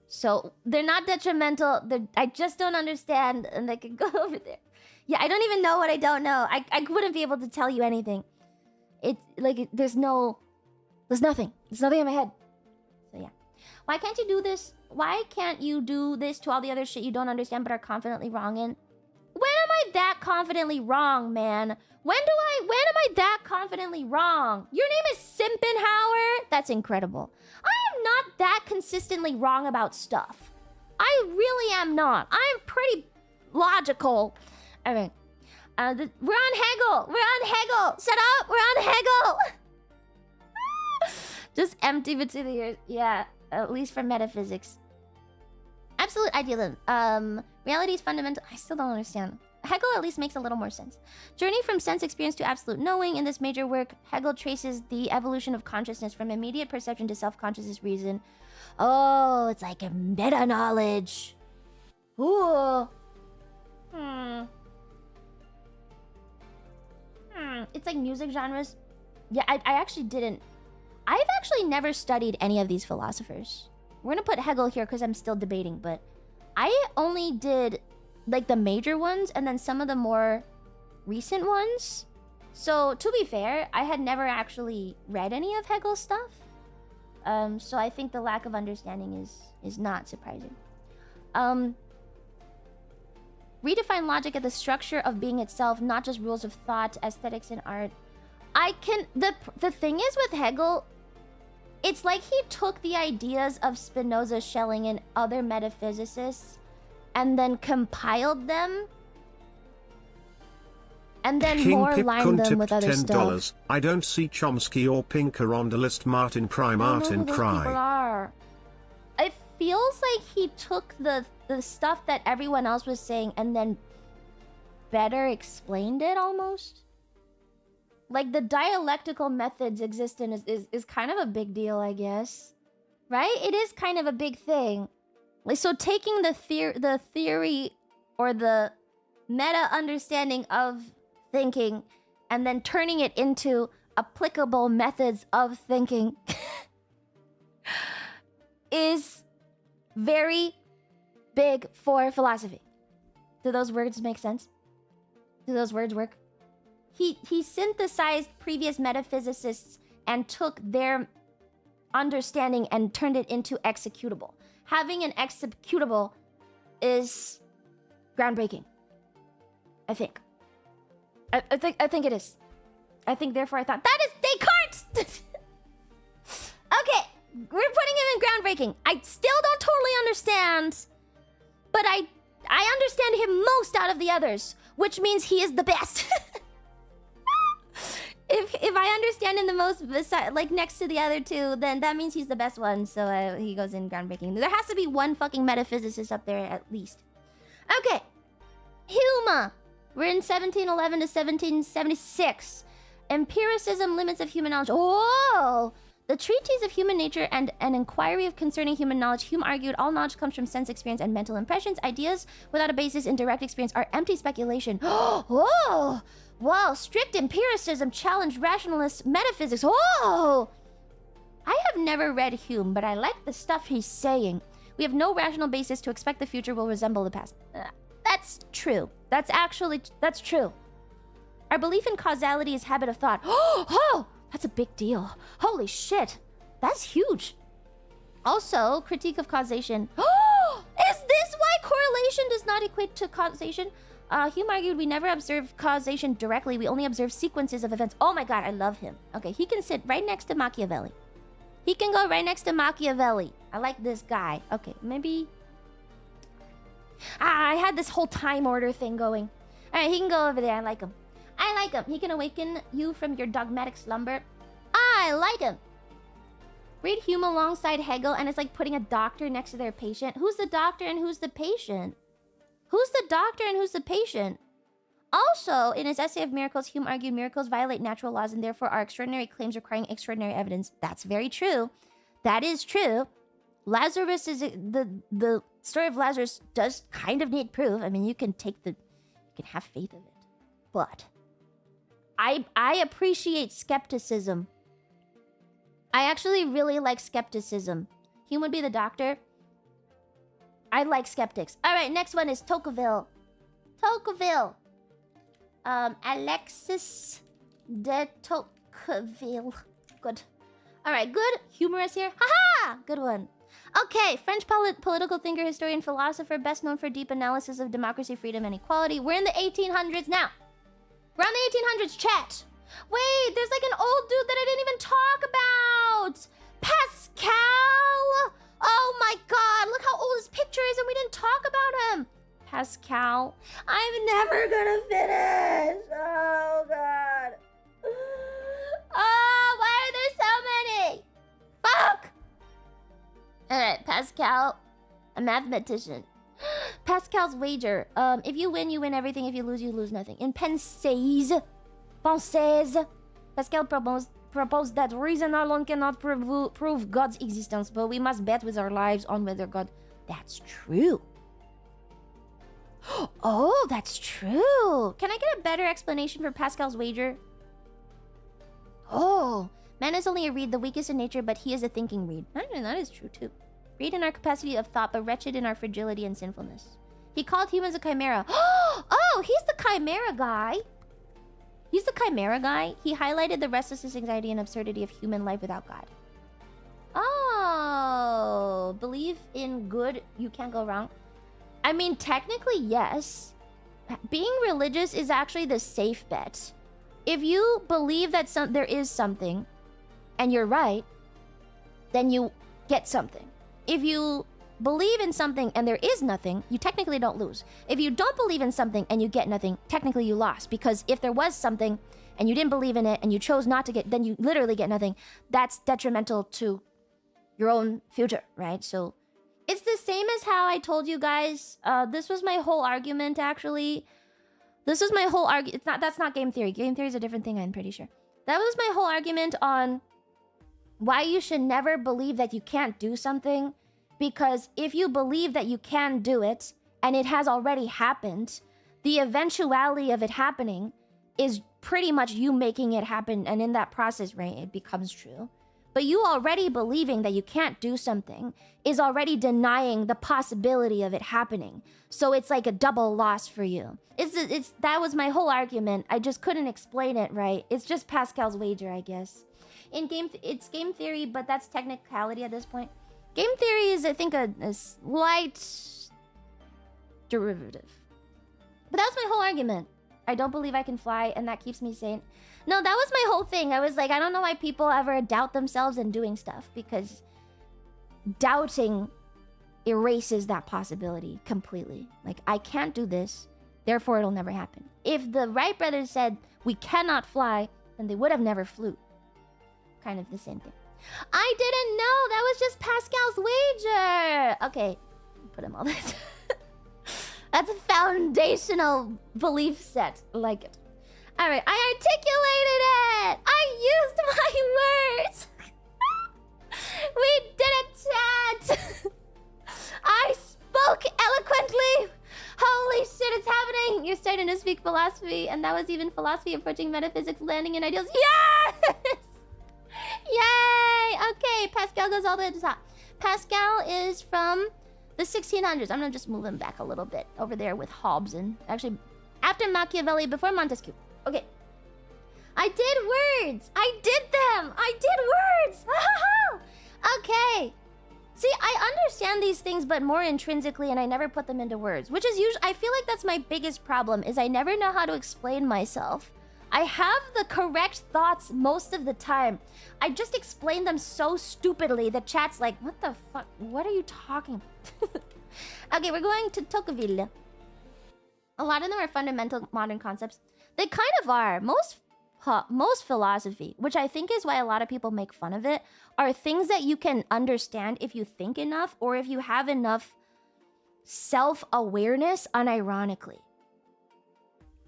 So they're not detrimental. I just don't understand, and they can go over there. Yeah, I don't even know what I don't know. I wouldn't be able to tell you anything. It's like there's nothing. There's nothing in my head. So yeah. Why can't you do this? Why can't you do this to all the other shit you don't understand but are confidently wrong in? When am I that confidently wrong, man? When am I that confidently wrong? Your name is Simpenhauer? That's incredible. I am not that consistently wrong about stuff. I really am not. I'm pretty logical. All right. We're on Hegel. We're on Hegel. Shut up. We're on Hegel. Just empty between the ears. Yeah, at least for metaphysics. Absolute idealism. Reality is fundamental. I still don't understand. Hegel at least makes a little more sense. Journey from sense experience to absolute knowing. In this major work, Hegel traces the evolution of consciousness from immediate perception to self-consciousness reason. Oh, it's like a meta-knowledge. Ooh. It's like music genres. Yeah, I actually didn't. I've actually never studied any of these philosophers. We're gonna put Hegel here because I'm still debating, but I only did like the major ones and then some of the more recent ones. So to be fair, I had never actually read any of Hegel's stuff. So I think the lack of understanding is not surprising. Redefine logic as the structure of being itself, not just rules of thought, aesthetics, and art. The thing is with Hegel, it's like he took the ideas of Spinoza, Schelling, and other metaphysicists and then compiled them and then King more Pip line Kun them tipped with other $10. stuff. I don't see Chomsky or Pinker on the list. Martin cry, Martin cry. Are. It feels like he took the stuff that everyone else was saying and then better explained it almost. Like the dialectical methods existing is kind of a big deal, I guess. Right? It is kind of a big thing. Like, so taking the theory or the meta understanding of thinking and then turning it into applicable methods of thinking is very big for philosophy. Do those words make sense? Do those words work? He synthesized previous metaphysicists and took their understanding and turned it into executable. Having an executable is groundbreaking. I think. I think it is. I think therefore I thought that is Descartes. Okay, we're putting him in groundbreaking. I still don't totally understand, but I understand him most out of the others, which means he is the best. If I understand him the most, beside, like next to the other two, then that means he's the best one. So he goes in groundbreaking. There has to be one fucking metaphysicist up there at least. Okay, Hume. We're in 1711 to 1776. Empiricism, limits of human knowledge. Oh, the treatise of human nature and an inquiry of concerning human knowledge. Hume argued all knowledge comes from sense experience and mental impressions. Ideas without a basis in direct experience are empty speculation. Oh. Whoa, strict empiricism challenged rationalist metaphysics. Oh! I have never read Hume, but I like the stuff he's saying. We have no rational basis to expect the future will resemble the past. That's true. That's true. Our belief in causality is habit of thought. Oh! That's a big deal. Holy shit. That's huge. Also, critique of causation. Oh! Is this why correlation does not equate to causation? Hume argued we never observe causation directly. We only observe sequences of events. Oh my god, I love him. Okay, he can sit right next to Machiavelli. He can go right next to Machiavelli. I like this guy. Okay, maybe... I had this whole time order thing going. Alright, he can go over there. I like him. I like him. He can awaken you from your dogmatic slumber. I like him. Read Hume alongside Hegel, and it's like putting a doctor next to their patient. Who's the doctor and who's the patient? Who's the doctor and who's the patient? Also, in his essay of miracles, Hume argued miracles violate natural laws and therefore are extraordinary claims requiring extraordinary evidence. That's very true. That is true. Lazarus is... The story of Lazarus does kind of need proof. I mean, you can have faith in it. But I appreciate skepticism. I actually really like skepticism. Hume would be the doctor. I like skeptics. All right, next one is Tocqueville. Tocqueville. Alexis de Tocqueville. Good. All right, good. Humorous here. Haha! Good one. Okay, French political thinker, historian, philosopher, best known for deep analysis of democracy, freedom, and equality. We're in the 1800s now. We're on the 1800s, chat. Wait, there's like an old dude that I didn't even talk about. Pascal. Oh my god, look how old his picture is and we didn't talk about him. Pascal. I'm never gonna finish. Oh god. Oh, why are there so many? Fuck. Alright, Pascal. A mathematician. Pascal's wager. If you win everything. If you lose nothing. In Pensées, Pascal proposed that reason alone cannot prove God's existence, but we must bet with our lives on whether God... That's true. Oh, that's true. Can I get a better explanation for Pascal's wager? Oh, man is only a reed, the weakest in nature, but he is a thinking reed. That is true too. Reed in our capacity of thought, but wretched in our fragility and sinfulness. He called humans a chimera. Oh, he's the chimera guy. He's the chimera guy. He highlighted the restlessness, anxiety, and absurdity of human life without God. Oh, believe in good, you can't go wrong. I mean, technically, yes. Being religious is actually the safe bet. If you believe that there is something, and you're right, then you get something. If you believe in something and there is nothing, you technically don't lose. If you don't believe in something and you get nothing, technically you lost. Because if there was something and you didn't believe in it and you chose not to get, then you literally get nothing. That's detrimental to your own future, right? So it's the same as how I told you guys. This was my whole argument, actually. This was my whole argument. That's not game theory. Game theory is a different thing, I'm pretty sure. That was my whole argument on why you should never believe that you can't do something. Because if you believe that you can do it and it has already happened, the eventuality of it happening is pretty much you making it happen. And in that process, right, it becomes true. But you already believing that you can't do something is already denying the possibility of it happening. So it's like a double loss for you. That was my whole argument. I just couldn't explain it right. It's just Pascal's wager, I guess. It's game theory, but that's technicality at this point. Game theory is, I think, a slight derivative. But that was my whole argument. I don't believe I can fly, and that keeps me sane. No, that was my whole thing. I was like, I don't know why people ever doubt themselves in doing stuff, because doubting erases that possibility completely. Like, I can't do this, therefore it'll never happen. If the Wright brothers said we cannot fly, then they would have never flew. Kind of the same thing. I didn't know! That was just Pascal's wager! Okay, put him all this. That's a foundational belief set. Like it. Alright, I articulated it! I used my words! We did it, chat! I spoke eloquently! Holy shit, it's happening! You're starting to speak philosophy, and that was even philosophy approaching metaphysics, landing in ideals. Yes! Yay! Okay, Pascal goes all the way to the top. Pascal is from the 1600s. I'm gonna just move him back a little bit over there with Hobbes and actually after Machiavelli, before Montesquieu. Okay. I did words! I did them! I did words! Okay. See, I understand these things, but more intrinsically, and I never put them into words. Which is usually, I feel like that's my biggest problem, is I never know how to explain myself. I have the correct thoughts most of the time. I just explain them so stupidly that chat's like, what the fuck? What are you talking about? Okay, we're going to Tocqueville. A lot of them are fundamental modern concepts. They kind of are. Most philosophy, which I think is why a lot of people make fun of it, are things that you can understand if you think enough or if you have enough self-awareness unironically.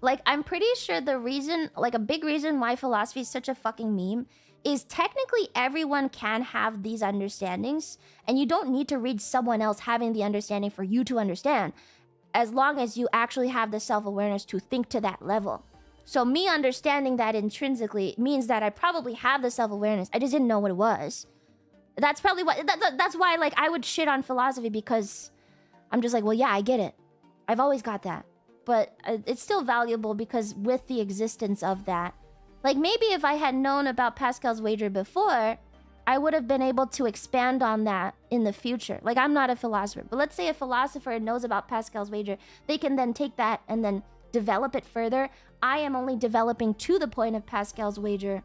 Like, I'm pretty sure the reason, like a big reason why philosophy is such a fucking meme is technically everyone can have these understandings, and you don't need to read someone else having the understanding for you to understand, as long as you actually have the self-awareness to think to that level. So me understanding that intrinsically means that I probably have the self-awareness. I just didn't know what it was. That's probably what... That's why, like, I would shit on philosophy, because I'm just like, well, yeah, I get it. I've always got that. But it's still valuable because with the existence of that... Like, maybe if I had known about Pascal's wager before, I would have been able to expand on that in the future. Like, I'm not a philosopher, but let's say a philosopher knows about Pascal's wager. They can then take that and then develop it further. I am only developing to the point of Pascal's wager,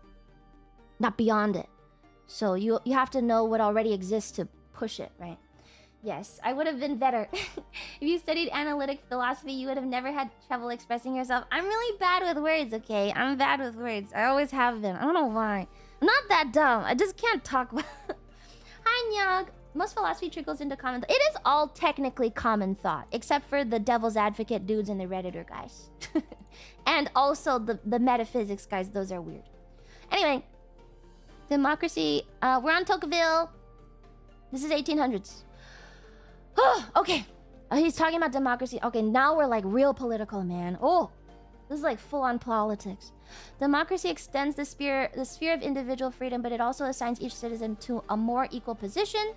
not beyond it. So you have to know what already exists to push it, right? Yes, I would have been better. If you studied analytic philosophy, you would have never had trouble expressing yourself. I'm really bad with words, okay? I'm bad with words. I always have been. I don't know why. I'm not that dumb. I just can't talk. Hi, Nyog. Most philosophy trickles into common thought. It is all technically common thought, except for the devil's advocate dudes and the Redditor guys. And also the metaphysics guys. Those are weird. Anyway. Democracy. We're on Tocqueville. This is 1800s. Oh, okay. He's talking about democracy. Okay, now we're like real political, man. Oh, this is like full-on politics. Democracy extends the sphere of individual freedom, but it also assigns each citizen to a more equal position.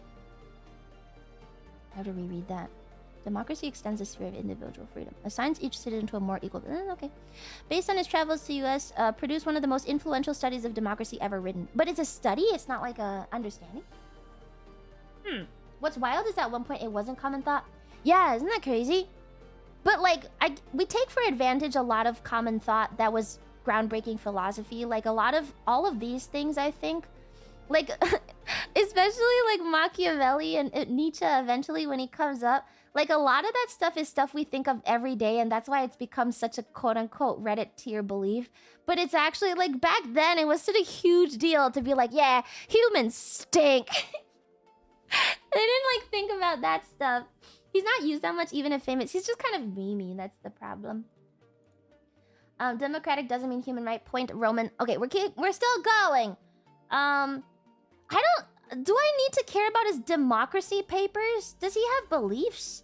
How to reread that? Democracy extends the sphere of individual freedom, assigns each citizen to a more equal... Okay. Based on his travels to the US, produced one of the most influential studies of democracy ever written. But it's a study? It's not like a understanding? What's wild is that at one point it wasn't common thought. Yeah, isn't that crazy? But like, we take for advantage a lot of common thought that was groundbreaking philosophy. Like all of these things, I think. Like, isn't Especially like Machiavelli and Nietzsche eventually when he comes up. Like a lot of that stuff is stuff we think of every day, and that's why it's become such a quote-unquote Reddit tier belief. But it's actually like back then it was such a huge deal to be like, yeah, humans stink. They didn't like think about that stuff. He's not used that much even if famous. He's just kind of memey, that's the problem. Democratic doesn't mean human right. Point Roman. Okay, we're still going. Do I need to care about his democracy papers? Does he have beliefs?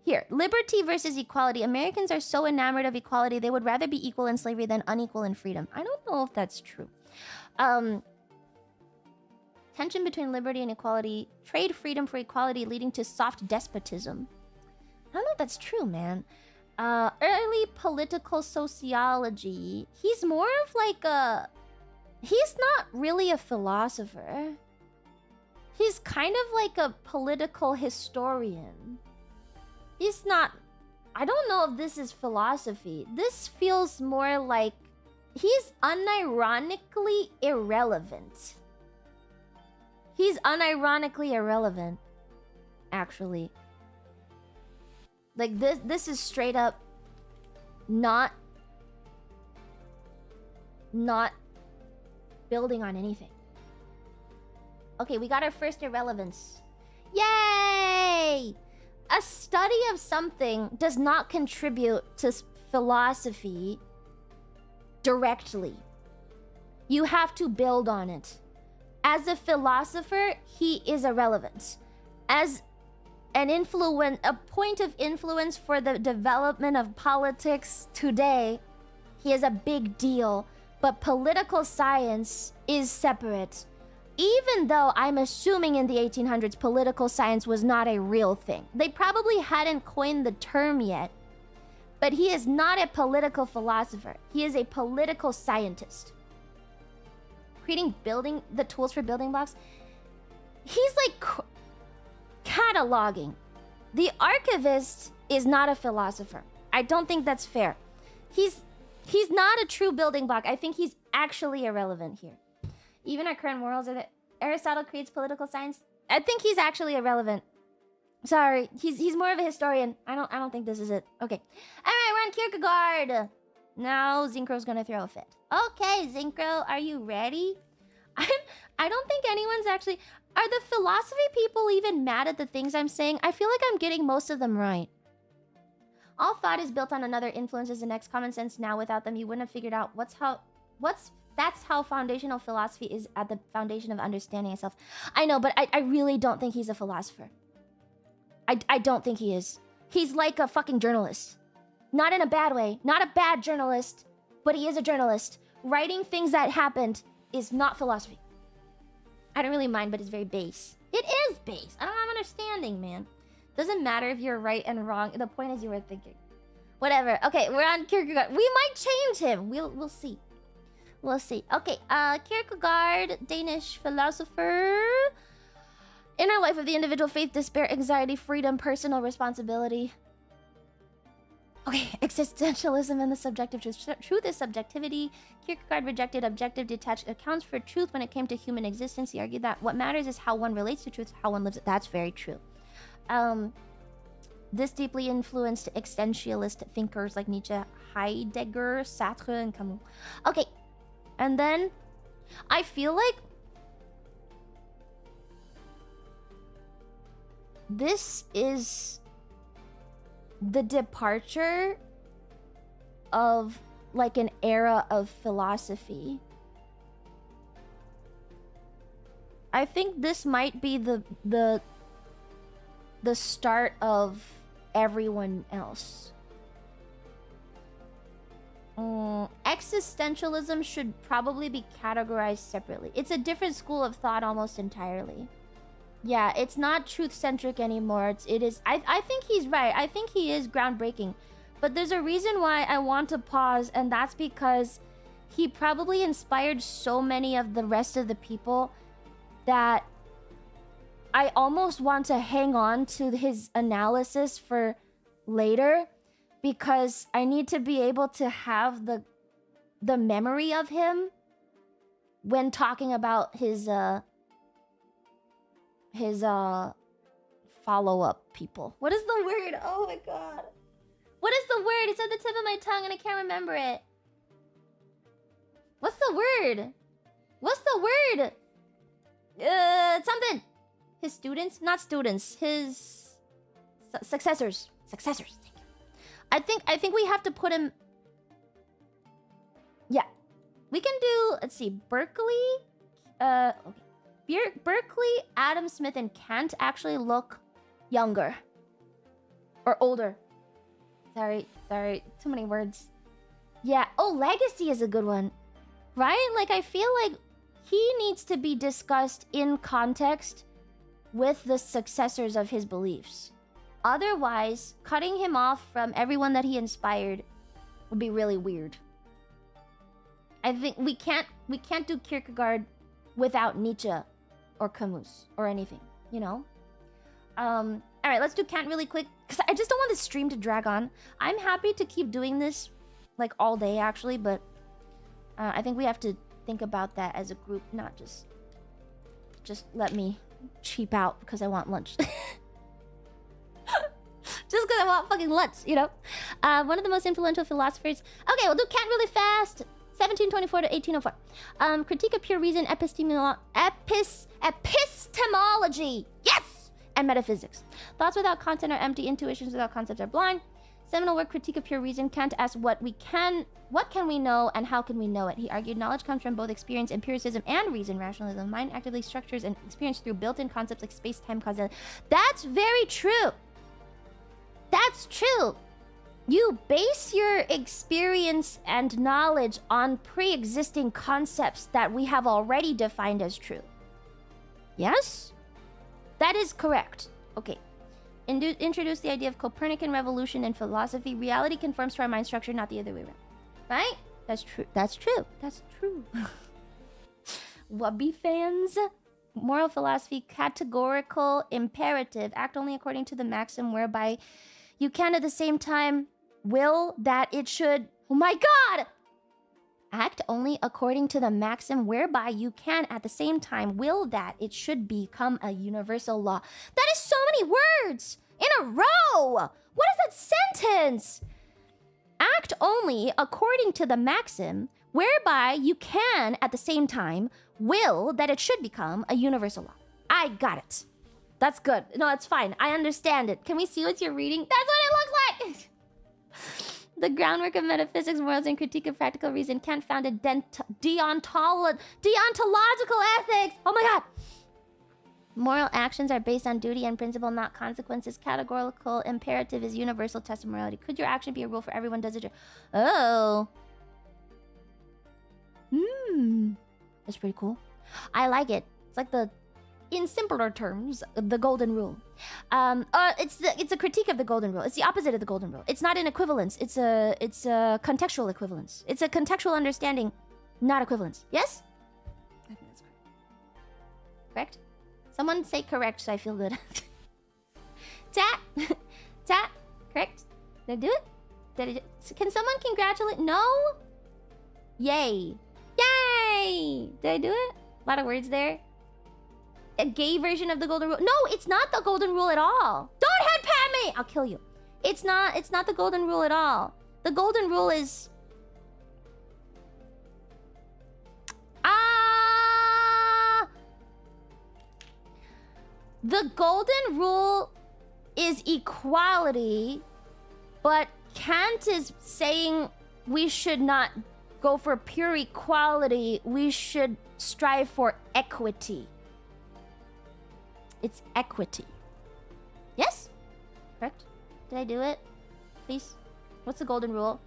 Here, liberty versus equality. Americans are so enamored of equality, they would rather be equal in slavery than unequal in freedom. I don't know if that's true. Tension between liberty and equality. Trade freedom for equality leading to soft despotism. I don't know if that's true, man. Early political sociology. He's more of like a... He's not really a philosopher. He's kind of like a political historian. He's not... I don't know if this is philosophy. This feels more like... He's unironically irrelevant. He's unironically irrelevant, actually. Like, this is straight up... Not building on anything. Okay, we got our first irrelevance. Yay! A study of something does not contribute to philosophy directly. You have to build on it. As a philosopher, he is irrelevant. As a point of influence for the development of politics today, he is a big deal. But political science is separate. Even though I'm assuming in the 1800s political science was not a real thing. They probably hadn't coined the term yet. But he is not a political philosopher. He is a political scientist. Creating the tools for building blocks. He's like cataloging. The archivist is not a philosopher. I don't think that's fair. He's not a true building block. I think he's actually irrelevant here. Even our current morals are that Aristotle creates political science. I think he's actually irrelevant. Sorry, he's more of a historian. I don't think this is it. Okay. Alright, we're on Kierkegaard. Now Zincro's gonna throw a fit. Okay, Zincro, are you ready? I don't think anyone's actually... Are the philosophy people even mad at the things I'm saying? I feel like I'm getting most of them right. All thought is built on another influences and next common sense. Now without them, you wouldn't have figured out that's how foundational philosophy is at the foundation of understanding itself. I know, but I really don't think he's a philosopher. I don't think he is. He's like a fucking journalist. Not in a bad way. Not a bad journalist, but he is a journalist. Writing things that happened is not philosophy. I don't really mind, but it's very base. It is base. I don't have understanding, man. Doesn't matter if you're right and wrong. The point is you were thinking. Whatever. Okay, we're on Kierkegaard. We might change him. We'll see. We'll see. Okay, Kierkegaard, Danish philosopher. Inner life of the individual, faith, despair, anxiety, freedom, personal responsibility. Okay, existentialism and the subjective truth. Truth is subjectivity. Kierkegaard rejected objective detached accounts for truth when it came to human existence. He argued that what matters is how one relates to truth, how one lives it. That's very true. This deeply influenced existentialist thinkers like Nietzsche, Heidegger, Sartre, and Camus. Okay, and then I feel like this is the departure of like an era of philosophy. I think this might be the start of everyone else. Existentialism should probably be categorized separately. It's a different school of thought almost entirely. Yeah, it's not truth-centric anymore. It is... I think he's right. I think he is groundbreaking. But there's a reason why I want to pause, and that's because he probably inspired so many of the rest of the people that I almost want to hang on to his analysis for later, because I need to be able to have the memory of him when talking about his his follow-up people. What is the word? Oh my god. What is the word? It's at the tip of my tongue and I can't remember it. What's the word? What's the word? Something. His students? Not students. His successors. Successors. Thank you. I think we have to put him... Yeah. We can do... Let's see. Berkeley. Okay. Berkeley, Adam Smith, and Kant actually look younger. Or older. Sorry. Too many words. Yeah. Oh, Legacy is a good one. Right? Like, I feel like he needs to be discussed in context with the successors of his beliefs. Otherwise, cutting him off from everyone that he inspired would be really weird. I think we can't do Kierkegaard without Nietzsche or Camus or anything, you know? Alright, let's do Kant really quick, because I just don't want this stream to drag on. I'm happy to keep doing this, like, all day, actually, but I think we have to think about that as a group, not just let me cheap out because I want lunch. Just because I want fucking lunch, you know? One of the most influential philosophers... Okay, we'll do Kant really fast. 1724 to 1804. Critique of pure reason, epistemology. Yes! And metaphysics. Thoughts without content are empty. Intuitions without concepts are blind. Seminal work, Critique of Pure Reason. Kant asked what can we know and how can we know it? He argued knowledge comes from both experience, empiricism, and reason, rationalism. Mind actively structures and experience through built-in concepts like space-time, causality. That's very true. That's true. You base your experience and knowledge on pre-existing concepts that we have already defined as true. Yes? That is correct. Okay. Introduce the idea of Copernican revolution in philosophy. Reality conforms to our mind structure, not the other way around. Right? That's true. That's true. That's true. Wubby fans. Moral philosophy. Categorical imperative. Act only according to the maxim whereby you can at the same time will that it should... Oh my god! Act only according to the maxim whereby you can at the same time will that it should become a universal law. That is so many words in a row! What is that sentence? Act only according to the maxim whereby you can at the same time will that it should become a universal law. I got it. That's good. No, it's fine. I understand it. Can we see what you're reading? That's what it looks like! The groundwork of metaphysics, morals, and critique of practical reason. Kant founded deontological ethics. Oh my god. Moral actions are based on duty and principle, not consequences. Categorical imperative is universal test of morality. Could your action be a rule for everyone? Does it? Oh. That's pretty cool. I like it. It's like the... In simpler terms, the golden rule. It's a critique of the golden rule. It's the opposite of the golden rule. It's not an equivalence. It's a contextual equivalence. It's a contextual understanding, not equivalence. Yes? I think that's correct. Someone say correct so I feel good. Chat. Chat. Correct? Did I do it? Can someone congratulate? No? Yay. Yay! Did I do it? A lot of words there. A gay version of the golden rule. No, it's not the golden rule at all. Don't head pat me! I'll kill you. It's not the golden rule at all. The golden rule is... The golden rule is equality, but Kant is saying we should not go for pure equality. We should strive for equity. It's equity. Yes? Correct? Did I do it? Please? What's the golden rule?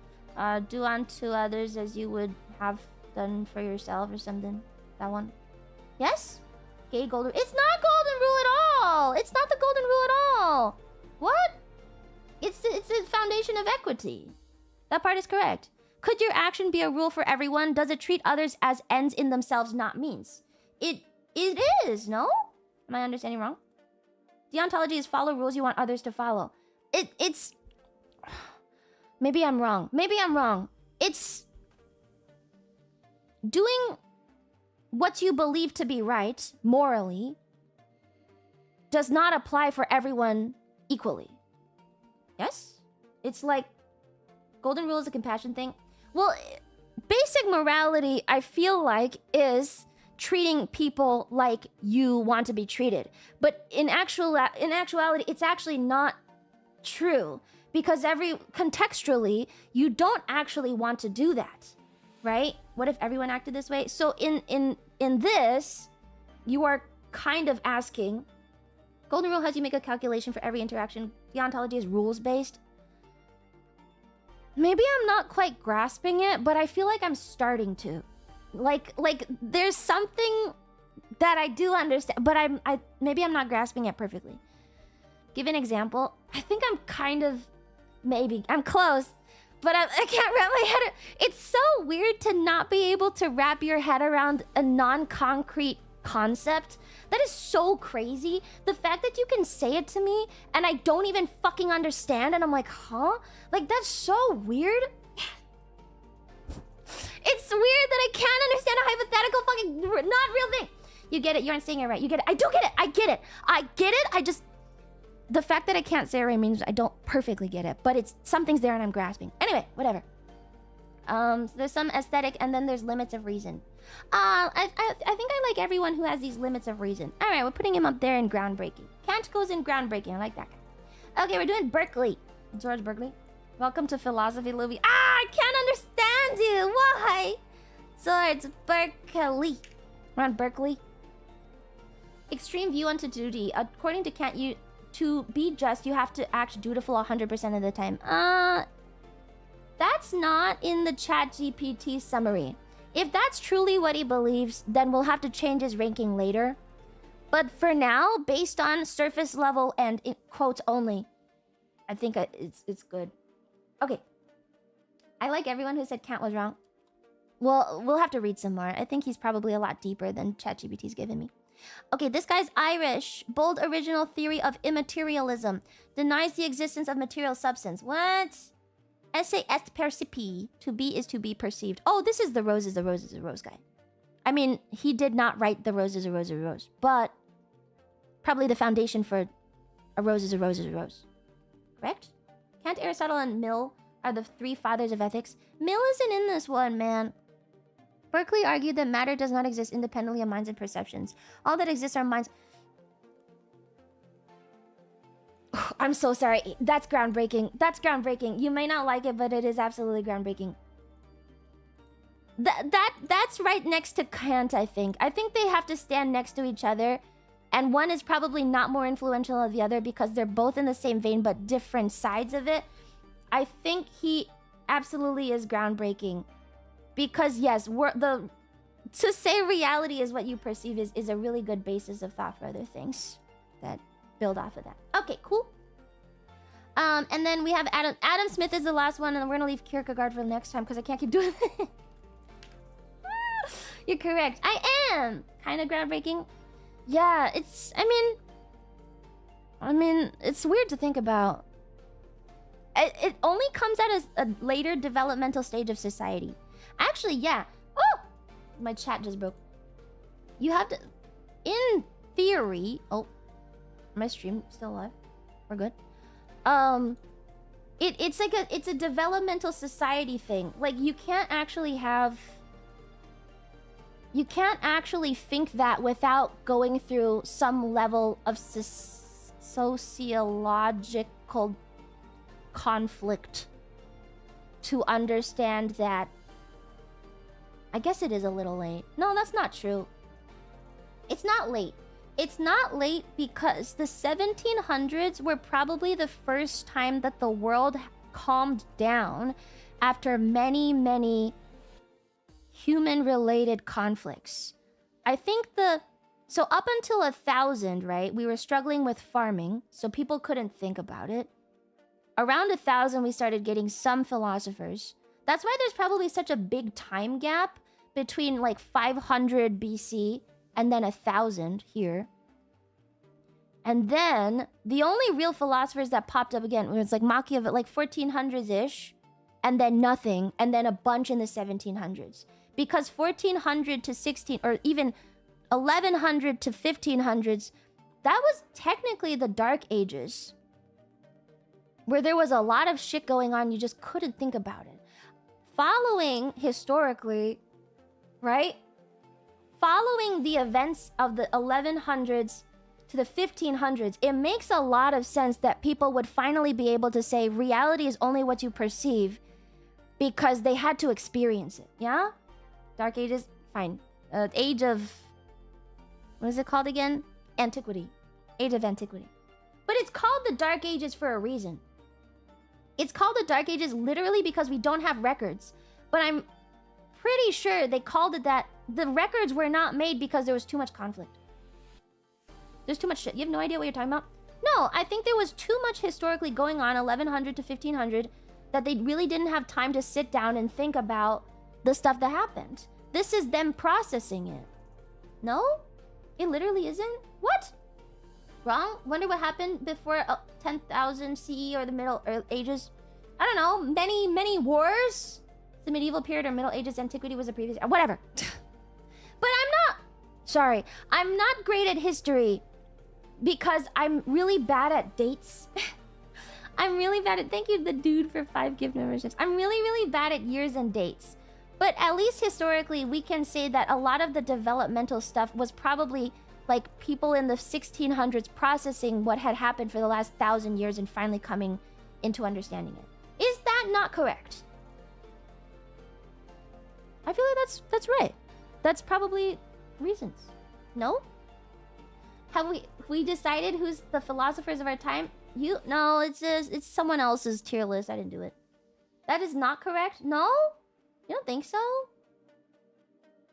Do unto others as you would have done for yourself or something. That one. Yes? Okay, golden... It's not golden rule at all! It's not the golden rule at all! What? It's the foundation of equity. That part is correct. Could your action be a rule for everyone? Does it treat others as ends in themselves, not means? It is, no? Am I understanding wrong? Deontology is follow rules you want others to follow. It's... Maybe I'm wrong. Maybe I'm wrong. It's... doing what you believe to be right, morally, does not apply for everyone equally. Yes? It's like golden rule is a compassion thing. Well, basic morality, I feel like, is treating people like you want to be treated. But in actuality, it's actually not true. Because contextually, you don't actually want to do that. Right? What if everyone acted this way? So in this, you are kind of asking, golden rule has you make a calculation for every interaction. The ontology is rules-based. Maybe I'm not quite grasping it, but I feel like I'm starting to. Like there's something that I do understand, but maybe I'm not grasping it perfectly. Give an example. I think I'm kind of, maybe, I'm close, but I can't wrap my head. It's so weird to not be able to wrap your head around a non-concrete concept. That is so crazy. The fact that you can say it to me and I don't even fucking understand, and I'm like, huh? Like, that's so weird. It's weird that I can't understand a hypothetical fucking not real thing. You get it. You aren't saying it right. You get it. I do get it. I get it. I get it. I just... The fact that I can't say it right means I don't perfectly get it. But it's... Something's there and I'm grasping. Anyway, whatever. So there's some aesthetic and then there's limits of reason. I think I like everyone who has these limits of reason. Alright, we're putting him up there in groundbreaking. Kant goes in groundbreaking. I like that guy. Okay, we're doing Berkeley. George Berkeley. Welcome to Philosophy, Lumi. I can't understand you. Why? George Berkeley. We're on Berkeley. Extreme view onto duty. According to Kant, to be just, you have to act dutiful 100% of the time. That's not in the ChatGPT summary. If that's truly what he believes, then we'll have to change his ranking later. But for now, based on surface level and in quotes only, I think it's good. Okay. I like everyone who said Kant was wrong. Well, we'll have to read some more. I think he's probably a lot deeper than ChatGPT's given me. Okay, this guy's Irish. Bold original theory of immaterialism. Denies the existence of material substance. What? Esse est percipi. To be is to be perceived. Oh, this is the rose is a rose is a rose guy. I mean, he did not write the rose is a rose is a rose. But probably the foundation for a rose is a rose is a rose. Correct? Kant, Aristotle, and Mill are the three fathers of ethics. Mill isn't in this one, man. Berkeley argued that matter does not exist independently of minds and perceptions. All that exists are minds... I'm so sorry. That's groundbreaking. That's groundbreaking. You may not like it, but it is absolutely groundbreaking. That's right next to Kant, I think. I think they have to stand next to each other. And one is probably not more influential than the other because they're both in the same vein, but different sides of it. I think he absolutely is groundbreaking. Because, yes, to say reality is what you perceive is a really good basis of thought for other things that build off of that. Okay, cool. And then we have Adam. Adam Smith is the last one, and we're going to leave Kierkegaard for the next time because I can't keep doing it. You're correct. I am! Kind of groundbreaking. Yeah, it's... I mean, it's weird to think about. It only comes at a later developmental stage of society. Actually, yeah. Oh! My chat just broke. You have to... In theory... Oh. My stream still alive. We're good. It's like it's a developmental society thing. Like, you can't actually have... You can't actually think that without going through some level of sociological conflict to understand that. I guess it is a little late. No, that's not true. It's not late. It's not late because the 1700s were probably the first time that the world calmed down after many, many human-related conflicts. I think so up until 1000, right, we were struggling with farming, so people couldn't think about it. Around 1000, we started getting some philosophers. That's why there's probably such a big time gap between like 500 BC and then 1000 here. And then the only real philosophers that popped up again was like Machiavelli, like 1400s-ish, and then nothing, and then a bunch in the 1700s. Because 1400 to 16, or even 1100 to 1500s that was technically the Dark Ages, where there was a lot of shit going on, you just couldn't think about it. Following historically, right? Following the events of the 1100s to the 1500s, it makes a lot of sense that people would finally be able to say reality is only what you perceive, because they had to experience it, yeah? Dark Ages, fine. Age of... what is it called again? Antiquity. Age of Antiquity. But it's called the Dark Ages for a reason. It's called the Dark Ages literally because we don't have records. But I'm pretty sure they called it that. The records were not made because there was too much conflict. There's too much shit. You have no idea what you're talking about? No, I think there was too much historically going on 1100 to 1500 that they really didn't have time to sit down and think about the stuff that happened. This is them processing it. No? It literally isn't? What? Wrong? Wonder what happened before 10,000 CE or the Middle Ages? I don't know. Many wars? The medieval period or Middle Ages antiquity was a previous... whatever. But I'm not... sorry. I'm not great at history because I'm really bad at dates. I'm really bad at... thank you, the dude, for 5 gift memberships. I'm really bad at years and dates. But at least historically, we can say that a lot of the developmental stuff was probably like people in the 1600s processing what had happened for the last 1,000 years and finally coming into understanding it. Is that not correct? I feel like that's right. That's probably reasons. No? Have we decided who's the philosophers of our time? No, it's someone else's tier list. I didn't do it. That is not correct? No? You don't think so?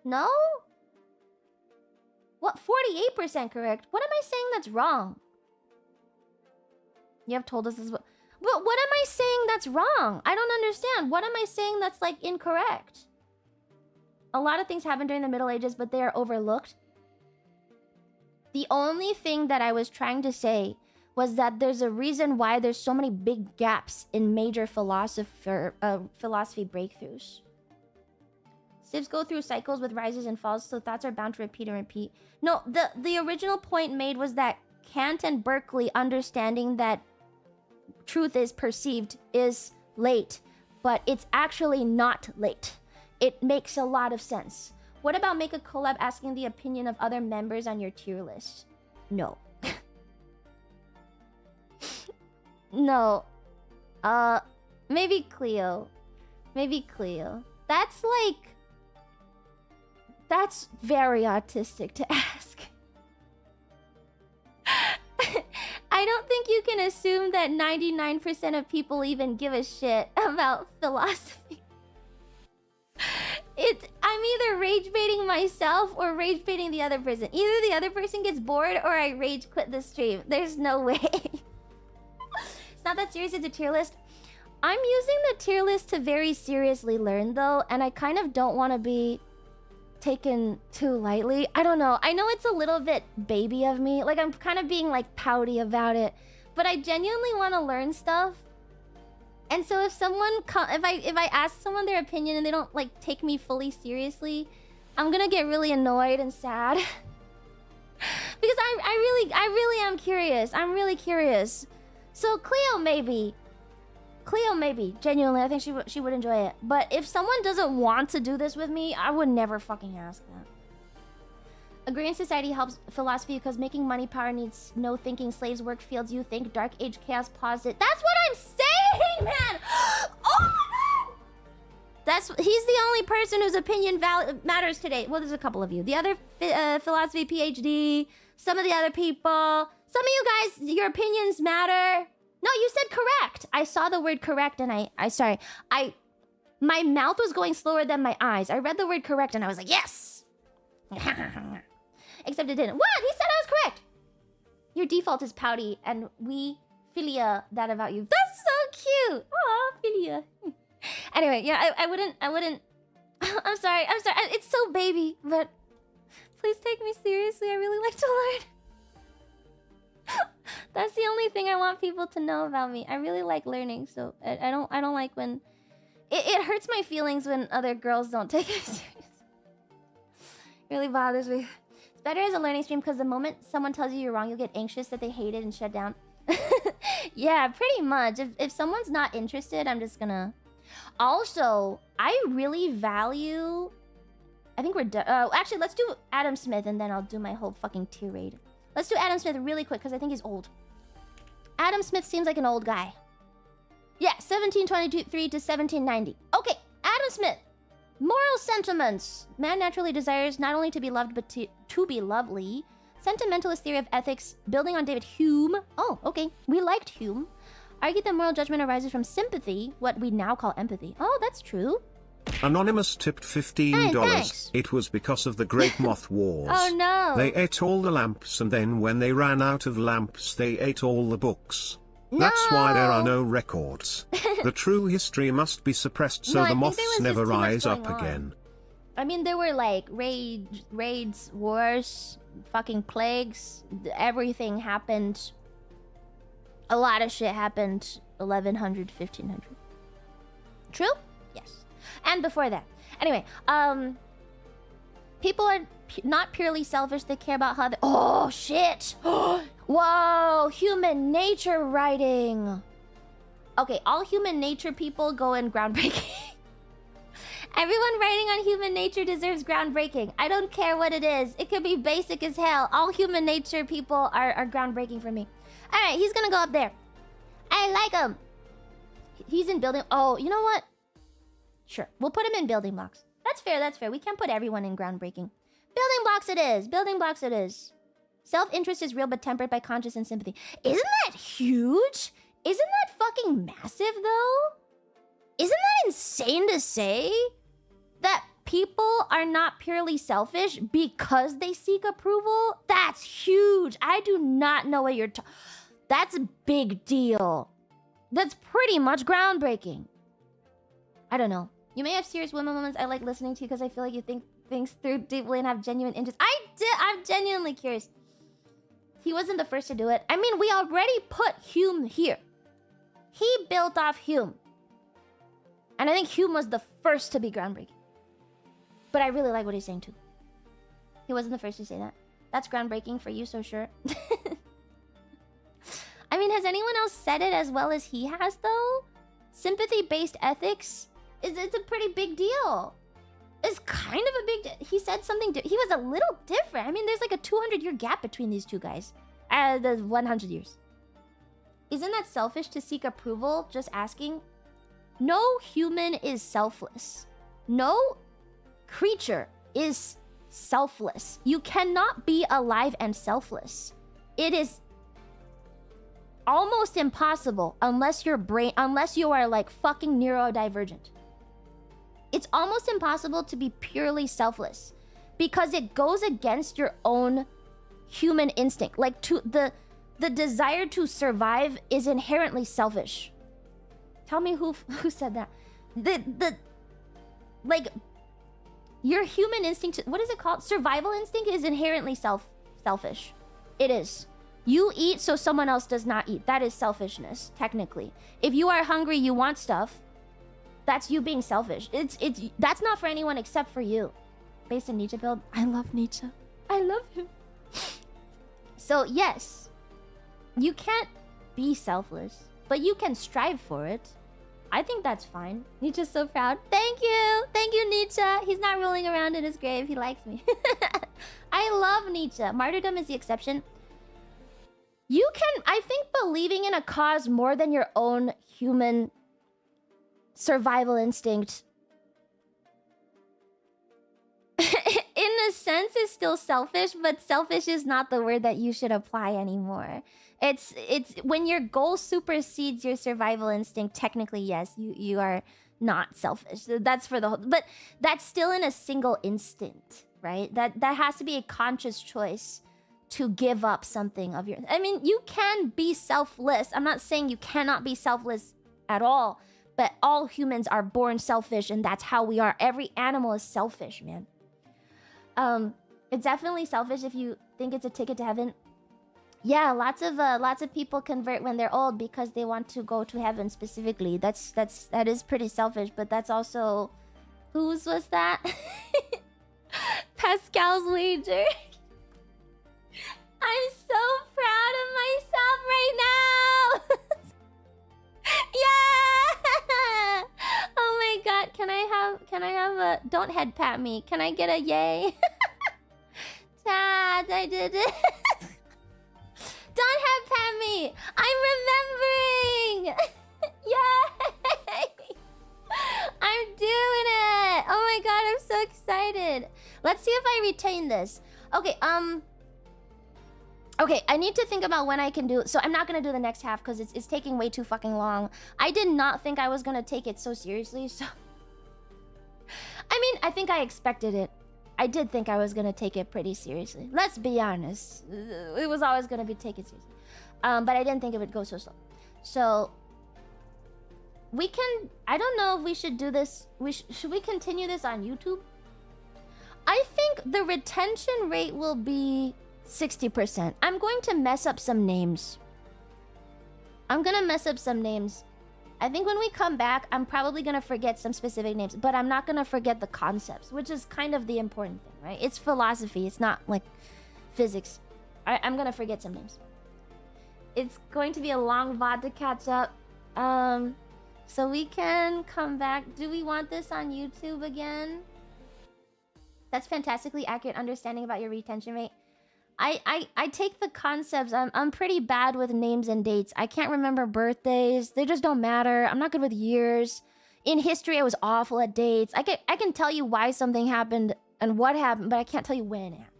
No? What? 48% correct? What am I saying that's wrong? You have told us this, but what am I saying that's wrong? I don't understand. What am I saying that's like incorrect? A lot of things happened during the Middle Ages, but they are overlooked. The only thing that I was trying to say was that there's a reason why there's so many big gaps in major philosophy breakthroughs. Civs go through cycles with rises and falls, so thoughts are bound to repeat and repeat. No, the original point made was that Kant and Berkeley understanding that truth is perceived is late, but it's actually not late. It makes a lot of sense. What about make a collab asking the opinion of other members on your tier list? No. No. Maybe Cleo. Maybe Cleo. That's like... that's very autistic to ask. I don't think you can assume that 99% of people even give a shit about philosophy. I'm either rage baiting myself or rage baiting the other person. Either the other person gets bored or I rage quit the stream. There's no way. It's not that serious, it's a tier list. I'm using the tier list to very seriously learn though, and I kind of don't want to be taken too lightly. I don't know. I know it's a little bit baby of me. Like I'm kind of being like pouty about it, but I genuinely want to learn stuff. And so if someone if I ask someone their opinion and they don't like take me fully seriously, I'm gonna get really annoyed and sad. Because I really am curious. I'm really curious. So Cleo maybe, genuinely, I think she would enjoy it. But if someone doesn't want to do this with me, I would never fucking ask that. Agrarian society helps philosophy because making money power needs no thinking. Slaves work fields you think. Dark age chaos paused it. That's what I'm saying, man! Oh my god! He's the only person whose opinion matters today. Well, there's a couple of you. The other philosophy PhD, some of the other people. Some of you guys, your opinions matter. No, you said correct. I saw the word correct and my mouth was going slower than my eyes. I read the word correct and I was like, yes! Except it didn't. What? He said I was correct! Your default is pouty and we philia that about you. That's so cute! Aw, philia. Anyway, yeah, I wouldn't... I'm sorry. It's so baby, but please take me seriously. I really like to learn. That's the only thing I want people to know about me. I really like learning, so I don't like when... It hurts my feelings when other girls don't take me serious. It really bothers me. It's better as a learning stream because the moment someone tells you you're wrong, you'll get anxious that they hate it and shut down. Yeah, pretty much. If someone's not interested, I'm just gonna... Also, I really value... I think we're done. Actually, let's do Adam Smith and then I'll do my whole fucking tirade. Let's do Adam Smith really quick because I think he's old. Adam Smith seems like an old guy. Yeah, 1723 to 1790. Okay, Adam Smith. Moral sentiments. Man naturally desires not only to be loved, but to be lovely. Sentimentalist theory of ethics, building on David Hume. Oh, okay. We liked Hume. Argued that moral judgment arises from sympathy, what we now call empathy. Oh, that's true. Anonymous tipped $15. It was because of the Great Moth Wars. Oh no. They ate all the lamps and then when they ran out of lamps they ate all the books. No! That's why there are no records. The true history must be suppressed so the moths never rise up again. I mean, there were like raids, wars, fucking plagues. Everything happened. A lot of shit happened 1100, 1500. True? Yes. And before that. Anyway, people are not purely selfish. They care about how they... Oh, shit! Whoa! Human nature writing! Okay, all human nature people go in groundbreaking. Everyone writing on human nature deserves groundbreaking. I don't care what it is. It could be basic as hell. All human nature people are groundbreaking for me. Alright, he's gonna go up there. I like him. He's in building... Oh, you know what? Sure, we'll put him in building blocks. That's fair, that's fair. We can't put everyone in groundbreaking. Building blocks it is. Building blocks it is. Self-interest is real but tempered by conscience and sympathy. Isn't that huge? Isn't that fucking massive, though? Isn't that insane to say? That people are not purely selfish because they seek approval? That's huge. I do not know what you're talking... That's a big deal. That's pretty much groundbreaking. I don't know. You may have serious women moments. I like listening to you because I feel like you think things through deeply and have genuine interest. I'm genuinely curious. He wasn't the first to do it. I mean, we already put Hume here. He built off Hume. And I think Hume was the first to be groundbreaking. But I really like what he's saying too. He wasn't the first to say that. That's groundbreaking for you, so sure. I mean, has anyone else said it as well as he has, though? Sympathy-based ethics? It's a pretty big deal. It's kind of a big deal. He said something... He was a little different. I mean, there's like a 200-year gap between these two guys. The 100 years. Isn't that selfish to seek approval? Just asking. No human is selfless. No creature is selfless. You cannot be alive and selfless. It is almost impossible unless you are like fucking neurodivergent. It's almost impossible to be purely selfless because it goes against your own human instinct. Like the desire to survive is inherently selfish. Tell me who said that. Like your human instinct, what is it called? Survival instinct is inherently selfish. It is. You eat so someone else does not eat. That is selfishness, technically. If you are hungry, you want stuff. That's you being selfish. That's not for anyone except for you. Based on Nietzsche build. I love Nietzsche. I love him. So yes, you can't be selfless, but you can strive for it. I think that's fine. Nietzsche's so proud. Thank you, Nietzsche. He's not rolling around in his grave. He likes me. I love Nietzsche. Martyrdom is the exception. You can, I think, believing in a cause more than your own human survival instinct in a sense is still selfish, but selfish is not the word that you should apply anymore. It's when your goal supersedes your survival instinct, technically yes, you are not selfish. That's for the whole, but that's still in a single instant, right? That has to be a conscious choice to give up something of your... I mean, you can be selfless. I'm not saying you cannot be selfless at all, but all humans are born selfish, and that's how we are. Every animal is selfish, man. It's definitely selfish if you think it's a ticket to heaven. Yeah, lots of people convert when they're old because they want to go to heaven specifically. That is pretty selfish, but that's also... Whose was that? Pascal's wager. don't head pat me. Can I get a yay? Chat, I did it. Don't head pat me. I'm remembering. Yay! I'm doing it. Oh my god, I'm so excited. Let's see if I retain this. Okay, okay, I need to think about when I can do it. So I'm not gonna do the next half because it's taking way too fucking long. I did not think I was gonna take it so seriously, so... I mean, I think I expected it. I did think I was gonna take it pretty seriously. Let's be honest. It was always gonna be taken seriously. But I didn't think it would go so slow. So... we can... I don't know if we should do this... should we continue this on YouTube? I think the retention rate will be 60%. I'm going to mess up some names. I'm gonna mess up some names. I think when we come back, I'm probably gonna forget some specific names, but I'm not gonna forget the concepts, which is kind of the important thing, right? It's philosophy, it's not like physics. I'm gonna forget some names. It's going to be a long VOD to catch up. So we can come back. Do we want this on YouTube again? That's fantastically accurate understanding about your retention rate. I take the concepts. I'm pretty bad with names and dates. I can't remember birthdays. They just don't matter. I'm not good with years. In history, I was awful at dates. I can tell you why something happened and what happened, but I can't tell you when it happened.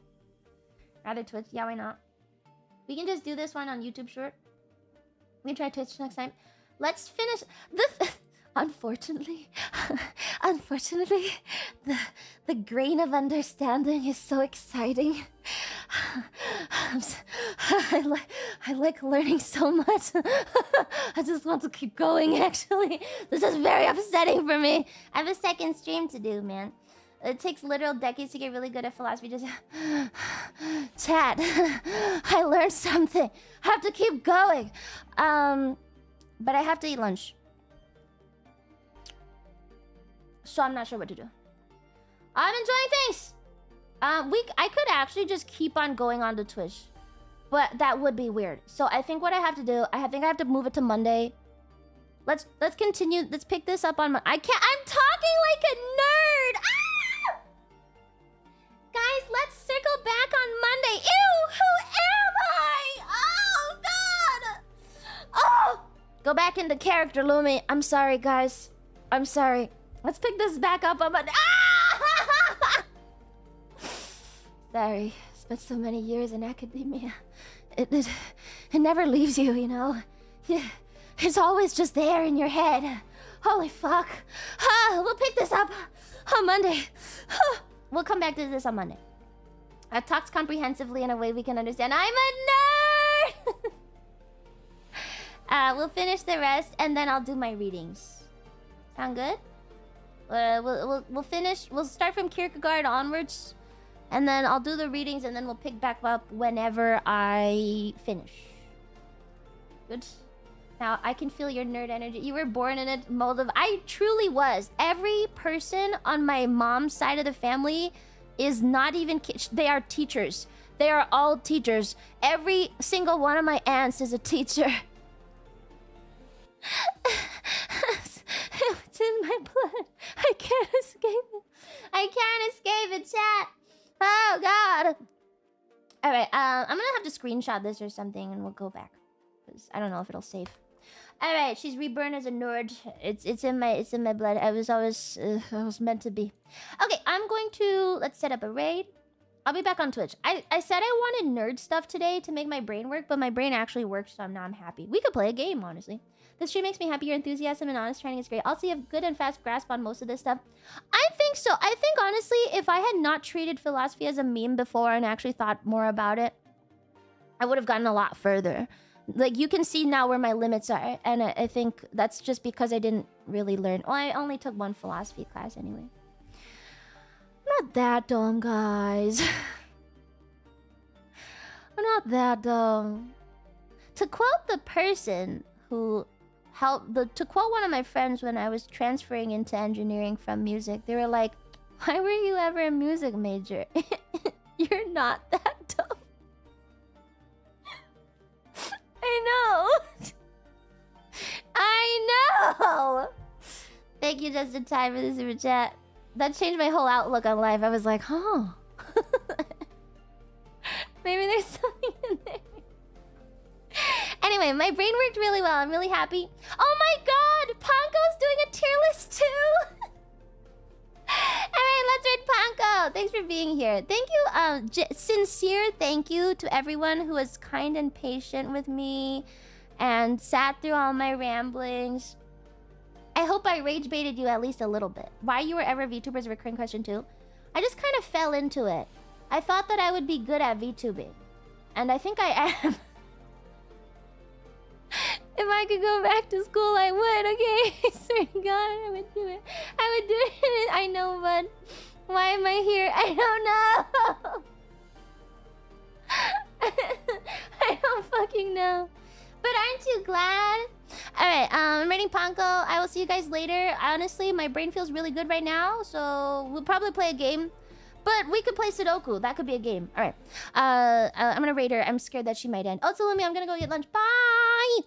Rather Twitch? Yeah, why not? We can just do this one on YouTube short. We can try Twitch next time. Let's finish this. Unfortunately, the grain of understanding is so exciting. I like learning so much. I just want to keep going, actually. This is very upsetting for me. I have a second stream to do, man. It takes literal decades to get really good at philosophy. Just... Chat, I learned something. I have to keep going. But I have to eat lunch. So I'm not sure what to do. I'm enjoying things. I could actually just keep on going on to Twitch, but that would be weird. So I think what I have to do, I think I have to move it to Monday. Let's continue. Let's pick this up on I'm talking like a nerd. Ah! Guys, let's circle back on Monday. Ew, who am I? Oh god. Oh, go back into character, Lumi. I'm sorry, guys. I'm sorry. Let's pick this back up on Monday. Ah! Sorry, spent so many years in academia. It never leaves you, you know. It's always just there in your head. Holy fuck. We'll pick this up on Monday. We'll come back to this on Monday. I've talked comprehensively in a way we can understand. I'm a nerd! We'll finish the rest and then I'll do my readings. Sound good? We'll finish. We'll start from Kierkegaard onwards. And then I'll do the readings and then we'll pick back up whenever I finish. Good. Now, I can feel your nerd energy. You were born in a mold of... I truly was. Every person on my mom's side of the family is not even... They are teachers. They are all teachers. Every single one of my aunts is a teacher. It's in my blood. I can't escape it. I can't escape it, chat. Oh, God. All right, I'm gonna have to screenshot this or something and we'll go back. Because I don't know if it'll save. All right, she's reborn as a nerd. It's in my blood. I was meant to be. Okay, I'm going to... Let's set up a raid. I'll be back on Twitch. I said I wanted nerd stuff today to make my brain work, but my brain actually works, so now I'm happy. We could play a game, honestly. This stream makes me happy. Your enthusiasm and honest training is great. Also, you have good and fast grasp on most of this stuff. I think so. I think, honestly, if I had not treated philosophy as a meme before and actually thought more about it, I would have gotten a lot further. Like, you can see now where my limits are. And I think that's just because I didn't really learn. Well, I only took one philosophy class anyway. Not that dumb, guys. I'm not that dumb. To quote the person who... to quote one of my friends when I was transferring into engineering from music, they were like, why were you ever a music major? You're not that dumb. I know. I know. Thank you just in time for the super chat. That changed my whole outlook on life. I was like, huh. Maybe there's something in there. Anyway, my brain worked really well. I'm really happy. Oh my god! Panko's doing a tier list too! Alright, let's read Panko. Thanks for being here. Thank you, sincere thank you to everyone who was kind and patient with me and sat through all my ramblings. I hope I rage baited you at least a little bit. Why you were ever VTubers, a recurring question too? I just kind of fell into it. I thought that I would be good at VTubing. And I think I am. If I could go back to school, I would, okay? I swear to God, I would do it. I would do it. I know, but why am I here? I don't know. I don't fucking know. But aren't you glad? Alright, I'm reading Panko. I will see you guys later. Honestly, my brain feels really good right now, so we'll probably play a game. But we could play Sudoku. That could be a game. Alright. I'm gonna rate her. I'm scared that she might end. Oh, Lumi, I'm gonna go get lunch. Bye!